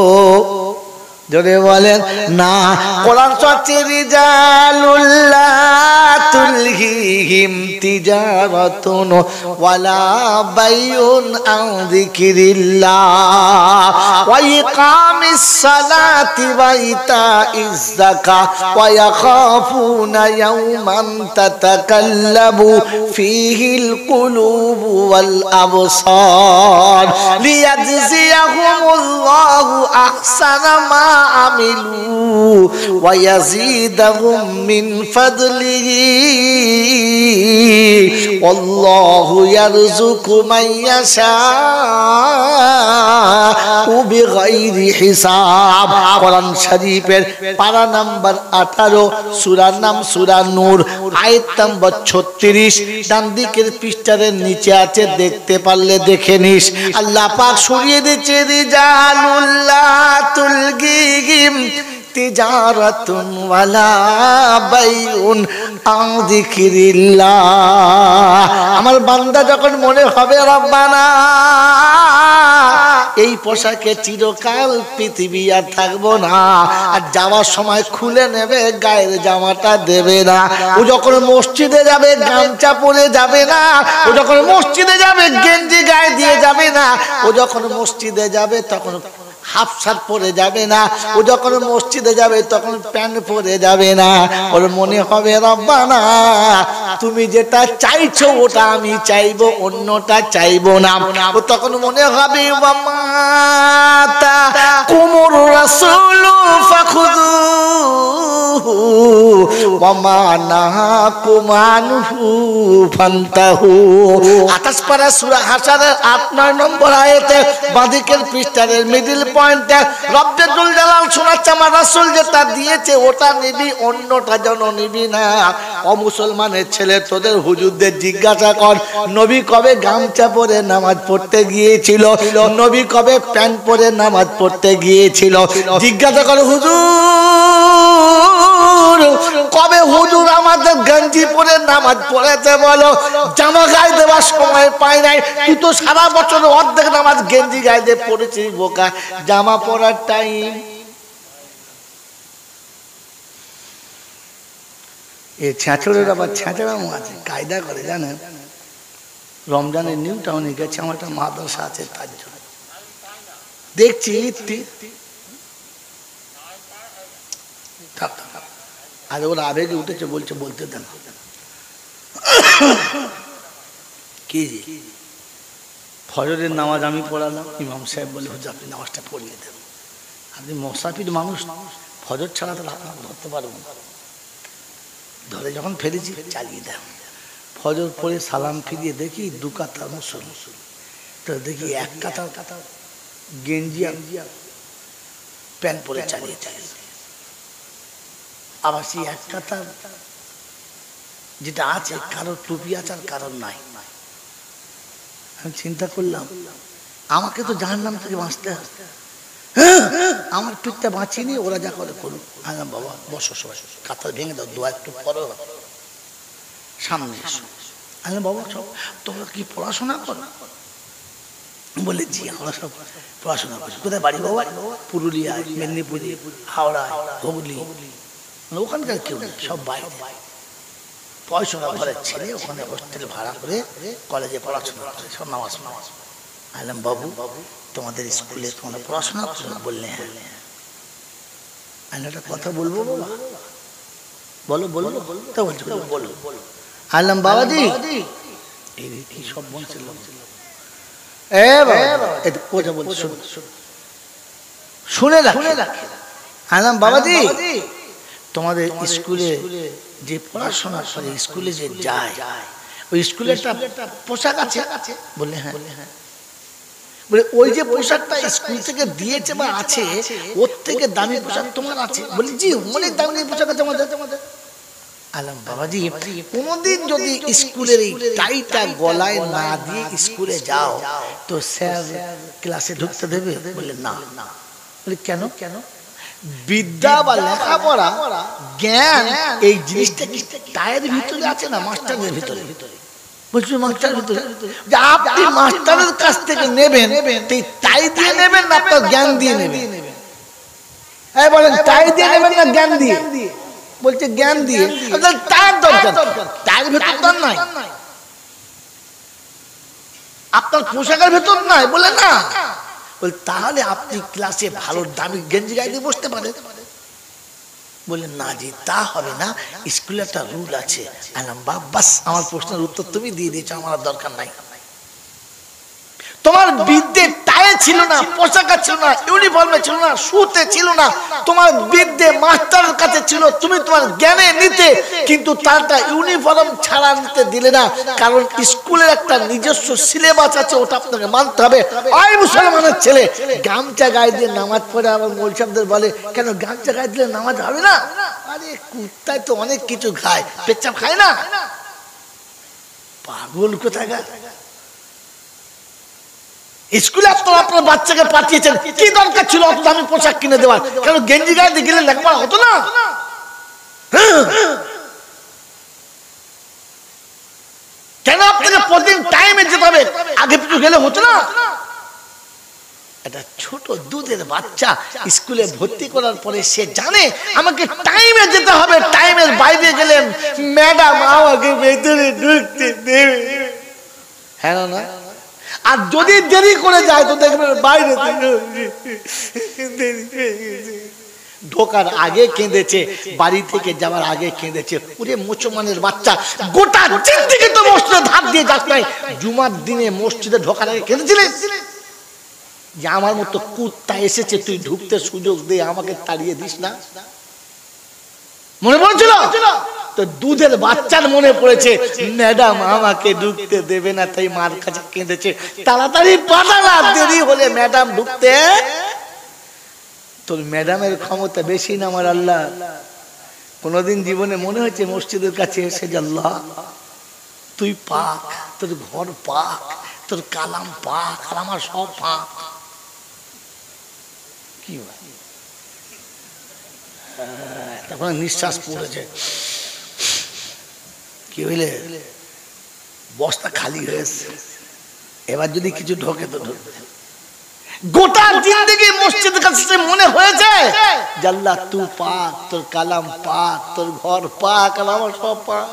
জোরে বলেন না। কোরআন সত্যি রিজালুল্লাহ তুলহিহিম তিজারাতুন ওয়ালা বাইউন আন যিকিরিল্লাহ ওয়া ইকামিস সালাতি ওয়া ইতাইজ যাকাত ওয়া ইয়াখাফুনা ইয়াওমান তাতাকাল্লাবু ফীহিল কুলুবু ওয়াল আবসার লিয়াজজিয়াহুমুল্লাহু আহসানা মা عملوا ويزيدهم من فضله والله يرزق من يشاء بغير حساب। কোরআন শরীফের পারা নাম্বার 18, সূরার নাম সূরা নূর, আয়াত নাম্বার 36। ডান দিকের পৃষ্ঠার নিচে আছে, দেখতে পারলে দেখে নিস। আল্লাহ পাক সরিয়ে দিয়েছে রিজালুল্লাহ তুলহিহিম তিজারাতুন ওয়ালা বাইউন আন যিকিরিল্লাহ। আমার বান্দা যখন মনে হবে রব্বানা এই পোশাকে চিরকাল পৃথিবী আর থাকবো না, আর যাওয়ার সময় খুলে নেবে, গায়ের জামাটা দেবে না। ও যখন মসজিদে যাবে গামছা পরে যাবে না। ও যখন মসজিদে যাবে গেঞ্জি গায়ে দিয়ে যাবে না। ও যখন মসজিদে যাবে তখন হাফ শার্ট পরে যাবে না। ও যখন মসজিদে যাবে তখন প্যান্ট পরে যাবে না। ওর মনে হবে রব্বানা তুমি যেটা চাইছো ওটা আমি চাইবো, অন্যটা চাইবো না। ও তখন মনে হবে মাতা কুমুর রাসূল ফাখুযুহু ওয়া মা নাহাকুম আনহু ফান্তাহু। 28 পারা সূরা হাশরের 8 নম্বর আয়াতে বাদিকের পৃষ্ঠার মিডল পয়েন্টে রব্বুল জালাল শোনাচ্ছে আমার রাসূল যেটা দিয়েছে ওটা নিবি, অন্যটা যেন নিবি না। ও মুসলমানের ছেলে, তোদের হুজুরদের জিজ্ঞাসা কর নবী কবে গামছা পরে নামাজ পড়তে গিয়েছিল, নবী কবে প্যান্ট পরে নামাজ পড়তে গিয়েছিল। জিজ্ঞাসা কর হুজুর কবে হুজুর আমাদের গঞ্জি পরে নামাজ পড়েছে বলো। জামা গায়ে দেওয়ার সময় পাই নাই। তুই তো সারা বছর অর্ধেক নামাজ গেঞ্জি গায়ে দিয়ে পড়েছিস বোকা। জামা পরার টাইম এ ছেঁচড়ের আবার ছেঁচড়াও আছে, কায়দা করে জানেন। রমজানের নিউ টাউনে গেছে, আমার একটা মাদ্রাসা আছে, তার জন্য দেখছি আর ওরা আবেগে উঠেছে, বলছে বলতে দেন কি ফজরের নামাজ আমি পড়ালাম, ইমাম সাহেব বলে হুজুর আপনি নামাজটা পড়িয়ে দেন। আপনি মুসাফির মানুষ, ফজর ছাড়া তো আপনার ধরতে পারবো না। ধরে যখন ফেলেছি চালিয়ে দেন। ফজর পড়ে সালাম ফিরিয়ে দেখি 2 কাতার মুসল্লি, তো দেখি 1 কাতার গেঞ্জি প্যান্ট পরে চালিয়ে আবার সেই 1 কাতার যেটা আছে কারোর টুপি আছে আর কারোর নাই। আমি চিন্তা করলাম আমাকে তো জাহান্নাম থেকে বাঁচতে হবে, আমার পিঠটা বাঁচিয়ে ওরা যা করে করুক। আলাম বাবা বসো, সবাই কাতার ভেঙে দাও, দোয়া একটু করো, সামনে এসো। আলাম বাবা সব তোমরা কি পড়াশোনা করো? বলে জি আমরা সব পড়াশোনা করি। কোথায় বাড়ি বাবা? পুরুলিয়া, মেদিনীপুরে, হাওড়া, হুগলি। ওখানকার কেউ নেই, সব বাইরে। পয়সা ঘরের ছেলে, ওখানে হোস্টেল ভাড়া করে কলেজে পড়াশোনা করে, সব নামাজ। আলাম বাবু তোমাদের স্কুলে তোমরা পড়াশোনা করো? বললে হ্যাঁ। আমি একটা কথা বলবো বাবা? বলো বলো। তা বলছো বলো। আলাম বাবাজি এই সব বলছিল শুনে আলাম বাবাজি তোমাদের স্কুলে যে পড়াশোনা করে, স্কুলে যে যায় ওই স্কুলে একটা পোশাক আছে? বললে হ্যাঁ। বলে ওই যে পোশাকটা স্কুল থেকে দিয়েছে বা আছে, ওর থেকে দামি পোশাক তোমার আছে? বলি জি, অনেক দামি পোশাক আছে আমাদের। আলাম বাবাজি, কোনদিন যদি স্কুলের এই টাইটা গলায় না দিয়ে স্কুলে যাও তো স্যার ক্লাসে ঢুকতে দেবে? বলে না। বলে কেন? বিদ্যা বা লেখাপড়া, জ্ঞান, এই জিনিসটা কি টাইয়ের ভিতরে আছে না মাস্টারের ভিতরে? বলছি মাস্টারের ভিতরে। যে আপনি মাস্টারের কাছ থেকে নেবেন, টাই দিয়ে নেবেন না আপনার জ্ঞান দিয়ে নেবেন? হ্যাঁ বলেন, টাই দিয়ে নেবেন না জ্ঞান দিয়ে? বলছে জ্ঞান দিয়ে। টাইয়ের দরকার, টাইয়ের ভেতর তো নাই, আপনার পোশাকের ভেতর নাই? বলে না। বলে তাহলে আপনি ক্লাসে ভালো দামি গেঞ্জি গায়ে দিয়ে বসতে পারেন? বলে না জি, তা হবে না, স্কুলে একটা রুল আছে। বাস, আমার প্রশ্নের উত্তর তুমি দিয়ে দিয়েছো, আমার দরকার নাই। তোমার বিদ্যে টায়ে ছিল না, পোশাকে ছিল না, ইউনিফর্মে ছিল না, শুতে ছিল না, তোমার বিদ্যে মাস্টারের কাছে ছিল, তুমি তোমার জ্ঞানে নিতে, কিন্তু তারটা ইউনিফর্ম ছাড়া নিতে দিলে না, কারণ স্কুলের একটা নিজস্ব সিলেবাস আছে, ওটা আপনাকে মানতে হবে। ওই মুসলমানের ছেলে গামছা গায়ে দিয়ে নামাজ পড়ে, আমার মৌলভী সাহেবদের বলে কেন গামছা গায়ে দিলে নামাজ হবে না? আরে কুত্তায় তো অনেক কিছু খায়, পেচ্ছাপ খায় না? পাগল কোথাকার। স্কুলে আপনারা আপনার বাচ্চাকে পাঠিয়েছেন, কি দরকার ছিল অত দামি পোশাক কিনে দেওয়ার? কেন গেঞ্জি গায়ে দিয়ে গেলে লেখাপড়া হতো না? কেন আপনাকে প্রতিদিন টাইমে যেতে হবে? আগে পিছু গেলে হতো না? একটা ছোট দুধের বাচ্চা স্কুলে ভর্তি করার পরে সে জানে আমাকে টাইমে যেতে হবে, টাইমের বাইরে গেলে ম্যাডাম আমাকে ভেতরে ঢুকতে দেবে, হ্যাঁ না? আর যদি দেরি করে যায় তো দেখবেন বাইরে ঢোকার আগে কেঁদেছে, বাড়ি থেকে যাওয়ার আগে কেঁদেছে। পুরে মুসলমানের বাচ্চা, গোটা জিন্দেগি তো মসজিদে ধাপ দিয়ে যাস নাই, জুমার দিনে মসজিদে ঢোকার আগে কেঁদেছিলেন যে আমার মতো কুত্তা এসেছে, তুই ঢুকতে সুযোগ দিয়ে আমাকে তাড়িয়ে দিস না? মনে পড়েছিল তো? দুধের বাচ্চার মনে পড়েছে ম্যাডাম আমাকে ঢুকতে দেবে না, তাই মার কাছে কেঁদেছে। তাড়াতাড়ি পাঠালা, দেরি হলে ম্যাডাম ঢুকতে। তোর ম্যাডামের ক্ষমতা বেশি না আমার আল্লাহ? কোনদিন জীবনে মনে হয়েছে মসজিদের কাছে এসে যে আল্লাহ তুই পাক, তোর ঘর পাক, তোর কালাম পাক, আর আমার সব পাক? কি তখন নিঃশ্বাস পড়েছে, কি হইলে বস্তা খালি হয়েছে, এবার যদি কিছু ঢোকে তো ঢোকে। গোটা জিন্দেগি মসজিদের কাছে মনে হয়েছে যে আল্লাহ তুই পাক, তোর কালাম পাক, তোর ঘর পাক, আর আমার সব পাক।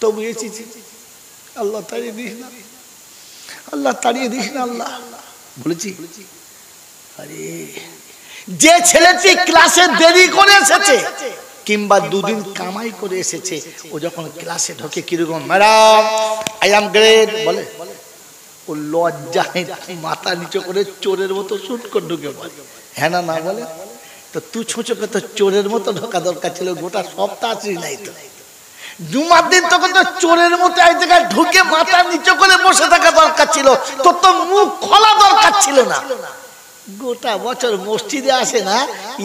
তবু এসেছি, আল্লাহ তাড়িয়ে দিস না, আল্লাহ তাড়িয়ে দিস না, আল্লাহ বলেছি। আরে যে ছেলেটি ক্লাসে দেরি করে এসেছে কিংবা দুদিন কামাই করে এসেছে, ও যখন ক্লাসে ঢোকে কিরকম ম্যাডাম আই এম গ্রেট বলে, ও লজ্জায় মাথা নিচু করে চোরের মতো শুট করে ঢুকে পড়ে, হ্যাঁ না না বলে? তো তুই ছোঁচোকে তো চোরের মতো ঢোকা দরকার ছিল, গোটা সপ্তাহ আসিস নাই তো। জুমার দিন তখন তো চোরের মতো এক জায়গায় ঢুকে মাথা নিচু করে বসে থাকা দরকার ছিল, তোর তো মুখ খোলা দরকার ছিল না। গোটা বছর মসজিদে আসে না,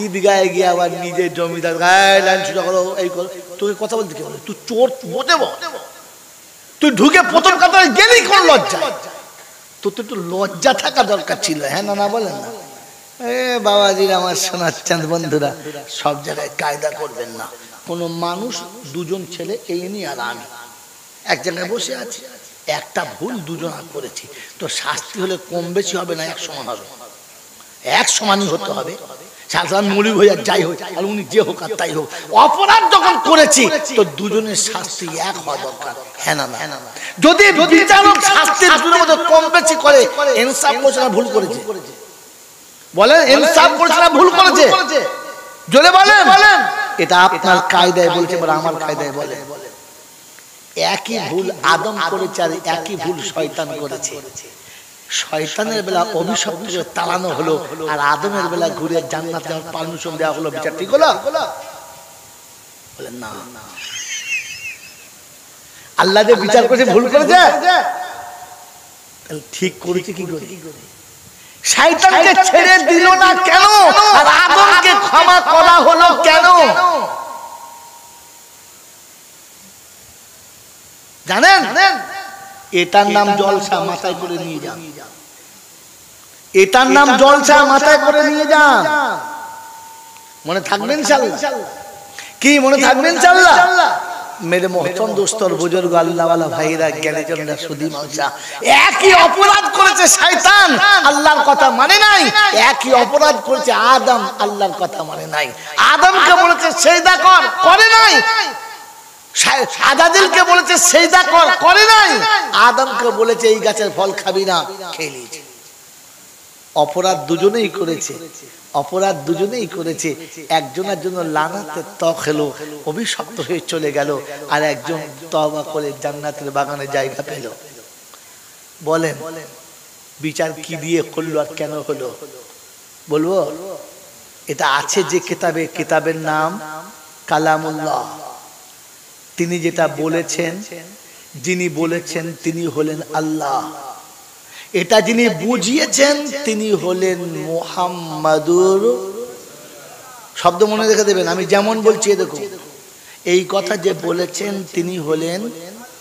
ঈদগাহে গিয়ে আবার নিজের জমিদার লাইন সোজা করো, এই করো। তোকে কথা বলতে কি বলে? তুই চোর বোঝে, তুই ঢুকে প্রথম কথা গেলি কোন লজ্জা? তোর তো একটু লজ্জা থাকা দরকার ছিল, হ্যাঁ না না বলেন না? এ বাবাজির আমার সোনার চাঁদ বন্ধুরা, সব জায়গায় কায়দা করবেন না। কোনো মানুষ, দুজন ছেলে এই নিয়ে আর আমি এক জায়গায় বসে আছি, একটা ভুল দুজন করেছি, তো শাস্তি হলে কম বেশি হবে না, এক সমান হবে, এক সমানই হতে হবে। মুড়ি হয়ে যাই হোক, আর উনি যে হোক আর তাই হোক, অপরাধ যখন করেছি তো দুজনের শাস্তি এক হওয়া দরকার, হ্যাঁ না? যদি বিচারক শাস্তির মধ্যে কম বেশি করে, ইনসাফ করেছে না ভুল করেছে? বলেন ইনসাফ করেছে না ভুল করেছে? জোরে বলেন। এটা আপনার কায়দায় বলছে, আমার কায়দায় বলে একই ভুল আদম করেছে আর একই ভুল শয়তান করেছে। শয়তানের বেলা অভিশপ্ত করে তাড়ানো হলো, আর আদমের বেলা ঘুরে জান্নাতে পারমিশন দেওয়া হলো। বিচার ঠিক হলো? বলেন না। আল্লাহ যে বিচার করেছে ভুল করেছে, ঠিক করেছে কি করে? শয়তানকে ছেড়ে দিল না কেন, আর আদমকে ক্ষমা করা হলো কেন জানেন? এটার নাম জলসা, মাথায় করে নিয়ে যান। এটার নাম জলসা, মাথায় করে নিয়ে যান। মনে থাকবেন ইনশাআল্লাহ? কি মনে থাকবেন ইনশাআল্লাহ? মেরে মোহতরম দোস্তর বুজুর্গ আল্লাহ ওয়ালা ভাইরা জ্ঞানীজনরা সুধী মাউসা, একই অপরাধ করেছে শয়তান, আল্লাহর কথা মানে নাই। একই অপরাধ করেছে আদম, আল্লাহর কথা মানে নাই। আদমকে বলেছে সিজদা কর, করে নাই। আজাদিলকে বলেছে সিজদা কর, করে নাই। আদমকে বলেছে এই গাছের ফল খাবি না, খেয়ে নিয়েছে। অপরাধ দুজনেই করেছে, অপরাধ দুজনেই করেছে। একজনের জন্য লানাতের ত্বক হলো, অভিশপ্ত হয়ে চলে গেল, আর একজন তওবা করে জান্নাতের বাগানে জায়গা পেল। বলেন বিচার কি দিয়ে করলো আর কেন হলো? বলবো? এটা আছে যে কিতাবে, কিতাবের নাম কালামুল্লাহ। তিনি যেটা বলেছেন, যিনি বলেছেন তিনি হলেন আল্লাহ। এটা যিনি বুঝিয়েছেন তিনি হলেন মুহাম্মাদুর। শব্দ মনে রেখে দেবেন, আমি যেমন বলছি দেখুন, এই কথা যে বলেছেন তিনি হলেন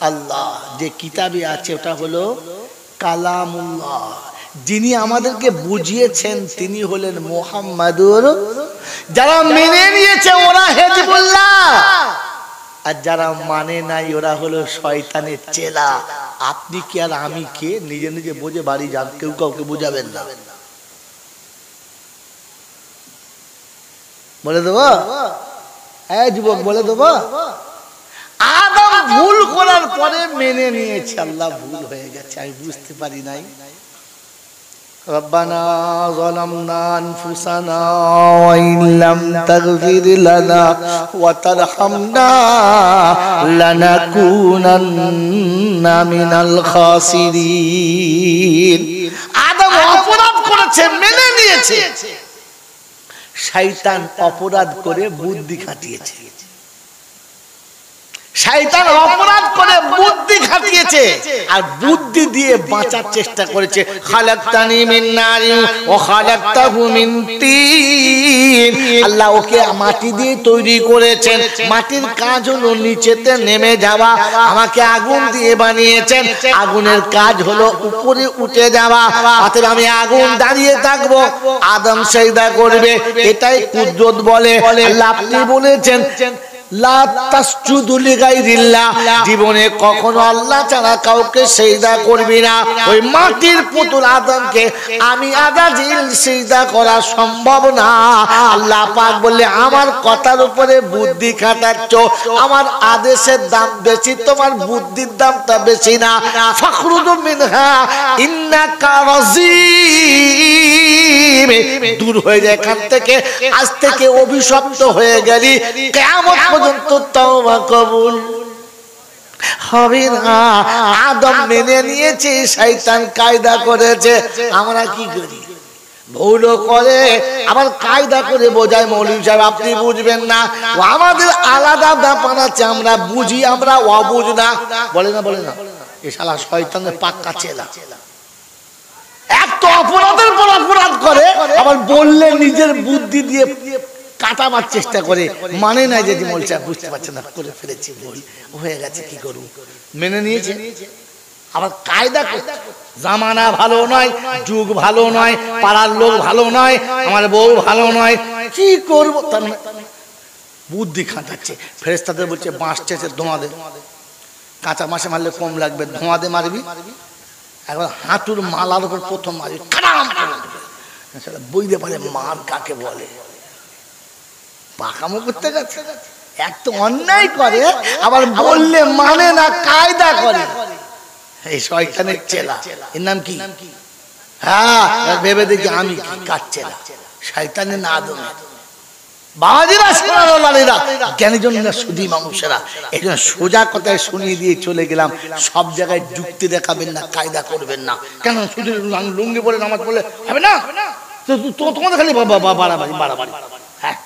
আল্লাহ। যে কিতাবে আছে ওটা হলো কালামুল্লাহ। যিনি আমাদেরকে বুঝিয়েছেন তিনি হলেন মুহাম্মাদুর। যারা মেনে নিয়েছে ওরা হিজবুল্লাহ, আর যারা মানে নাই ওরা হলো শয়তানের চেলা। আপনি কি আর আমি কে? নিজে নিজে বুঝে বাড়ি যান, কেউ কাউকে বুঝাবেন না। বলে দেবো? হ্যাঁ যুবক, বলে দেবো। আদম ভুল করার পরে মেনে নিয়েছে আল্লাহ ভুল হয়ে গেছে, আমি বুঝতে পারি নাই। রব্বানা যালামনা আনফুসানা ওয়া ইন লাম তাগফির লানা ওয়া তারহামনা লানাকুনান্না মিনাল খাসিরিন। আদম অপরাধ করেছে, মেনে নিয়েছে। শয়তান অপরাধ করে বুদ্ধি খাটিয়েছে। শয়তান অপরাধ করে বুদ্ধি খাটিয়েছে, আর বুদ্ধি দিয়ে বাঁচার চেষ্টা করেছে। খালাকতানি মিন নারিন ওয়া খালাকতাহু মিন তিন। আল্লাহ ওকে মাটি দিয়ে তৈরি করেছেন, মাটির কাজ হলো নিচেতে নেমে যাওয়া। আমাকে আগুন দিয়ে বানিয়েছেন, আগুনের কাজ হলো উপরে উঠে যাওয়া। অতএব আমি আগুন দাঁড়িয়ে থাকবো, আদম সিজদা করবে। এটাই কুদরত বলে। আল্লাহ আপনি বলেছেন লা তাসজুদু লিগাইরিল্লাহ, জীবনে কখনো আল্লাহ ছাড়া কাউকে সিজদা করবি না। ওই মাটির পুতুল আদমকে আমি আজাজিল সিজদা করা সম্ভব না। আল্লাহ পাক বললে আমার কথার উপরে বুদ্ধি খাটাচ্ছ, আমার আদেশের দাম বেশি, তোমার বুদ্ধির দামটা বেশি না। ফাখরুজু মিনহা ইন্নাকা রাজিম, দূর হয়ে যায় এখান থেকে। আজ থেকে অভিশপ্ত হয়ে গেলি, কিয়ামত পর্যন্ত তওবা কবুল হবে না। আদম মেনে নিয়েছে, শয়তান কায়দা করেছে। আমরা কি করি? ভুলও করে আবার কায়দা করে বোঝায়। মৌলভী সাহেব আপনি বুঝবেন না, ও আমাদের আলাদা ব্যাপার আছে, আমরা বুঝি, আমরা অবুঝ না। বলে না, বলে না, এ শালা শয়তানের পাক্কা চেলা। এক তো অপরাধের পর অপরাধ করে, আবার বললে নিজের বুদ্ধি দিয়ে কাটাবার চেষ্টা করে। মানে নাই যে মৌলভী সাহেব বুঝতে পারছে না, করে ফেলেছি, ভুল হয়ে গেছে, কি করব? মেনে নিয়েছে, আবার কায়দা করছে। জামানা ভালো নয়, যুগ ভালো নয়, পাড়ার লোক ভালো নয়, আমার বউ ভালো নয়, কি করব? বুদ্ধি খাটাচ্ছে। ফেরেশতাদের বলছে বাঁশ চেঁচে ধোঁয়া দে, কাঁচা মাসে মারলে কম লাগবে, ধোঁয়া দে মারবি। একবার হাঁটুর মালার উপর প্রথম মারবি, বইতে পারে মার কাকে বলে। পাকামো করতে গেছে, এক তো অন্যায় করে, আবার বললে মানে না, কায়দা করে। এই শয়তানের চেলা, এর নাম কি? হ্যাঁ, ভেবে দেখি আমি কি কার চেলা? শয়তানের না আদম। বাবাজিরা, সোনারওয়ালারা, জ্ঞানীজনরা, সুধী মানুষেরা, এই জন্য সোজা কথায় শুনিয়ে দিয়ে চলে গেলাম। সব জায়গায় যুক্তি দেখাবেন না, কায়দা করবেন না। কেন শুধু লুঙ্গি পরে নামাজ পড়লে হবে না? তোমাদের খালি বাড়াবাড়ি বাড়াবাড়ি। হ্যাঁ,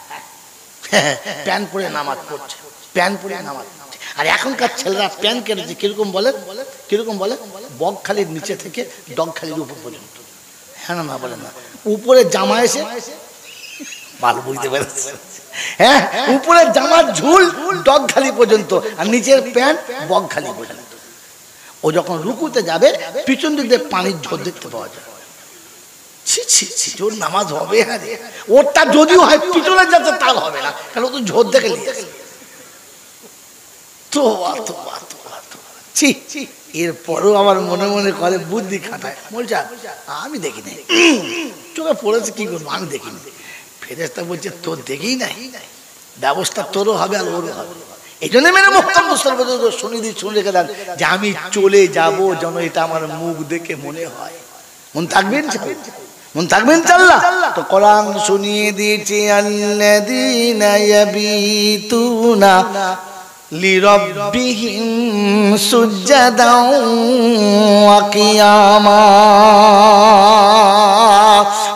প্যান্ট পরে নামাজ পড়ছে, প্যান্ট পরে নামাজ পড়ছে। আর এখনকার ছেলেরা প্যান্ট কেটেছে কিরকম বলে, কিরকম বলে, বকখালির নিচে থেকে ডগখালির উপর পর্যন্ত। হ্যাঁ না বলে না, উপরে জামা এসে ভালো বুঝতে পেরেছে, হ্যাঁ উপরের জামার ঝুল ডগখালি পর্যন্ত আর নিচের প্যান্ট বকখালি পর্যন্ত। ও যখন রুকুতে যাবে পিছন দিক দিয়ে পানির ঝোল দেখতে পাওয়া যায়। ওর নামাজ হবে, ওরটা যদিও হয় পিছনে যাচ্ছে তার হবে না, কারণ ও তো ঝোর দেখে নিয়েছে। এরপরও আমার মনে মনে করে বুদ্ধি খাটায়, বলছে আমি দেখি নাই, চোখে পড়েছে কি করবো আমি দেখিনি। ফেরেশতা বলছে তোর দেখেই নাই, ব্যবস্থা তোরও হবে আর ওরও হবে। এই জন্য মেরে মোহতারাম মুসলমান শুনে রেখে দেন যে আমি চলে যাব যেন এটা আমার মুখ দেখে মনে হয়। মন থাকবেন, মন থাকবেন চাল্লা। তো কোরআন শুনিয়ে দিয়েছে আল্লাযীনা ইয়াবিতুনা লিরাব্বিহিম সুজদান ওয়া কিয়ামা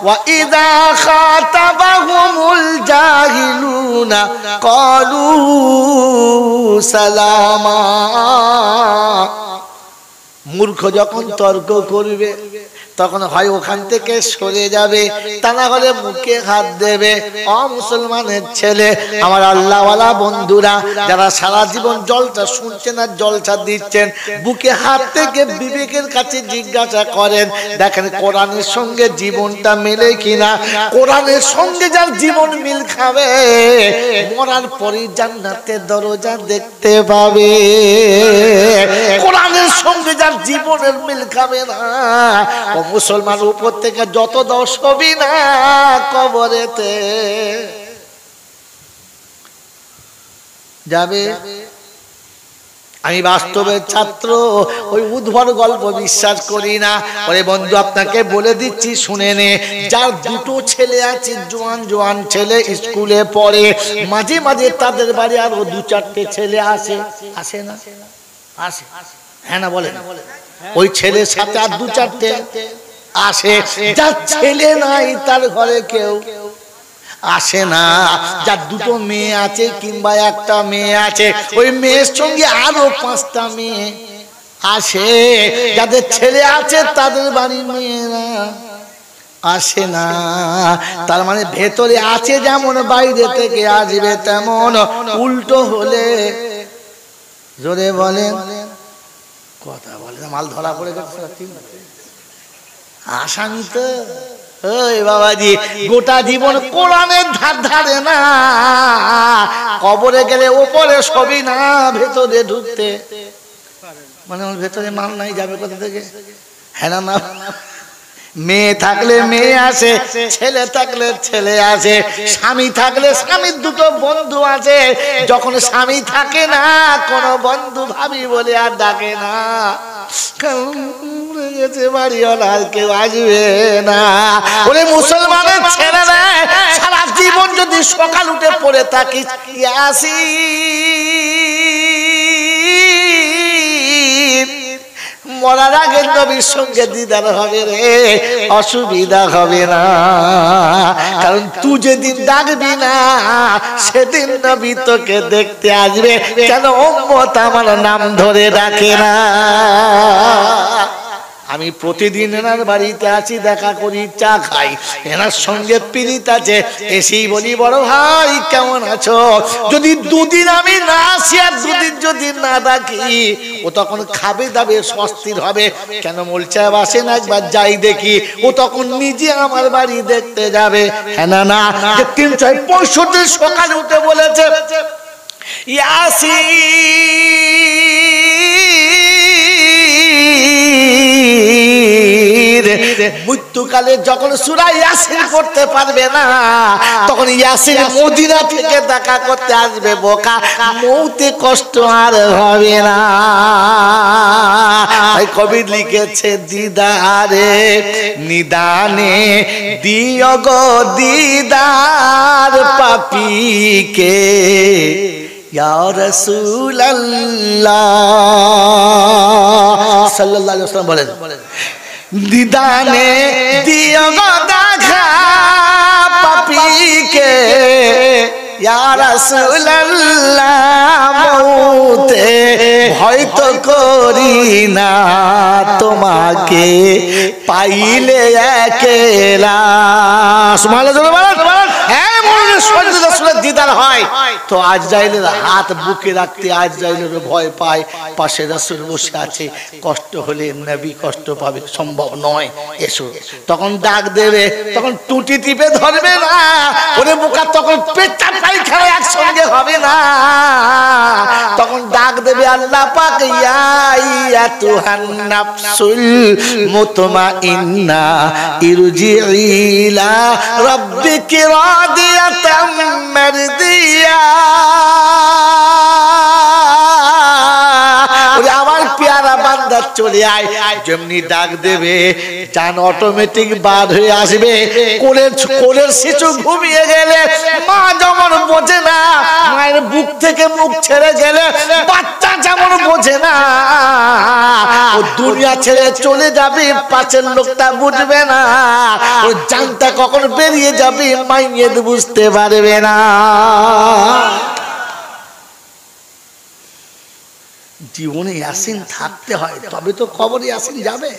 ওয়া ইযা খাতাবাহুমুল জাহিলুনা ক্বালু সালামা। মূর্খ যখন তর্ক করবে তখন হয় ওখান থেকে সরে যাবে, তা না হলে মুখে হাত দেবে। মুসলমানের ছেলে আমার আল্লাহওয়ালা বন্ধুরা যারা সারা জীবন জলসা শুনছেন আর জলসা দিচ্ছেন, বুকে হাত থেকে বিবেকের কাছে জিজ্ঞাসা করেন, দেখেন কোরআনের সঙ্গে জীবনটা মেলে কিনা। কোরআনের সঙ্গে যার জীবন মিল খাবে মরার পরে জান্নাতের দরজা দেখতে পাবে। কোরআনের সঙ্গে যার জীবনের মিল খাবে না, মুসলমান উপর থেকে যত দোষ হবি না কবরেতে যাবে। আমি বাস্তবের ছাত্র, ওই উদ্ভট গল্প বিশ্বাস করি না। ওরে বন্ধু আপনাকে বলে দিচ্ছি শুনে নে, যার দুটো ছেলে আছে, জোয়ান জোয়ান ছেলে স্কুলে পড়ে, মাঝে মাঝে তাদের বাড়ি আরো দু চারটে ছেলে আসে, আসে না আসে, হ্যাঁ না বলেন, ওই ছেলের সাথে আর দু চারটে আসে। যার ছেলে নাই তার ঘরে কেউ আসে না। যার দুটো মেয়ে আছে কিংবা একটা মেয়ে আছে, ওই মেয়ের সঙ্গে আরো 5টা মেয়ে আসে। যাদের ছেলে আছে তাদের বাড়ির মেয়েরা আসে না। তার মানে ভেতরে আছে যেমন বাইরে থেকে আসবে তেমন। উল্টো হলে জোরে বলেন, কথা বলে মাল ধরা পড়ে গেছে আসামি তো। ওই বাবাজি গোটা জীবন কোরআনের ধার ধারে না, কবরে গেলে ওপরে সবই না, ভেতরে ঢুকতে মানে ওর ভেতরে মাল নাই, যাবে কোথা থেকে? হ্যাঁ না, মেয়ে থাকলে মেয়ে আসে, ছেলে থাকলে ছেলে আসে, স্বামী থাকলে স্বামীর দুটো বন্ধু আছে। যখন স্বামী থাকে না কোনো বন্ধু ভাবি বলে আর ডাকে না, বাড়িওয়ালা আর কেউ আসবে না। ওরে মুসলমানের ছেলেরা সারা জীবন যদি সকাল উঠে পড়ে থাকিস ইয়াসিন, মরার আগে নবীর সঙ্গে দিদার হবে রে, অসুবিধা হবে না। কারণ তুই যেদিন ডাকবি না সেদিন নবী তোকে দেখতে আসবে। কেন উম্মত আমার নাম ধরে ডাকে না? আমি প্রতিদিন এনার বাড়িতে আছি, দেখা করি, চা খাই, এনার সঙ্গে পীড়িত আছে, এসেই বলি বড় ভাই কেমন আছো। যদি দুদিন আমি না আসি আর দুদিন যদি না ডাকি, ও তখন খাবে দাবে স্বস্তির হবে। কেন বলছে আসে না একবার যাই দেখি, ও তখন নিজে আমার বাড়ি দেখতে যাবে। হ্যাঁ না না, 365 সকালে উঠে বলেছে ইয়াসিন। মৃত্যুকালে যখন সূরা ইয়াসিন পড়তে পারবে না তখন ইয়াসিন মদিনা থেকে দেখা করতে আসবে। বোকা, মৌতে কষ্ট আর হবে না। কবি লিখেছে দিদারে নিদানে দিও গো দিদার পাপীকে ইয়া রাসূলুল্লাহ সাল্লাল্লাহু আলাইহি ওয়াসাল্লাম বলেন, দিদানে দিও গো দেখা পাপীকে ইয়া রাসূলুল্লাহ মউতে ভয় তো করি না তোমাকে পাইলে একলা সুবহানাল্লাহ বলেন হ্যাঁ মুমিনের সঙ্গে রাসূলের দিদার হয় তো আজরাইলের হাত বুকে রাখতে আজরাইলের ভয় পায় পাশে রাসূল বসে আছে কষ্ট হলে নবী কষ্ট পাবে সম্ভব নয় এসো তখন ডাক দেবে তখন টুটি টিপে ধরবে না ওরে বোকা তখন পেটটা পায়খানা একসঙ্গে হবে না তখন ডাক দেবে আল্লাহ পাক ইয়া আইয়াতুহান নাফসুল মুতমাইন্না ইরজিই ইলা রাব্বিকি রাদিয়াতাম মারদিয়া আমার প্যারা বান্দা চলে আয় যেমনি ডাক দেবে জান অটোমেটিক বার হয়ে আসবে কোলের শিশু ঘুমিয়ে গেলে মা যেমন বোঝে না মায়ের বুক থেকে মুখ ছেড়ে গেলে বাচ্চা যেমন বোঝে না ও দুনিয়া ছেড়ে চলে যাবে পাশের লোকটা বুঝবে না ও জানটা কখন বেরিয়ে যাবে মাইয়ে বুঝতে পারবে না জীবনে ইয়াসিন থাকতে হয় তবে তো কবরে ইয়াসিন যাবে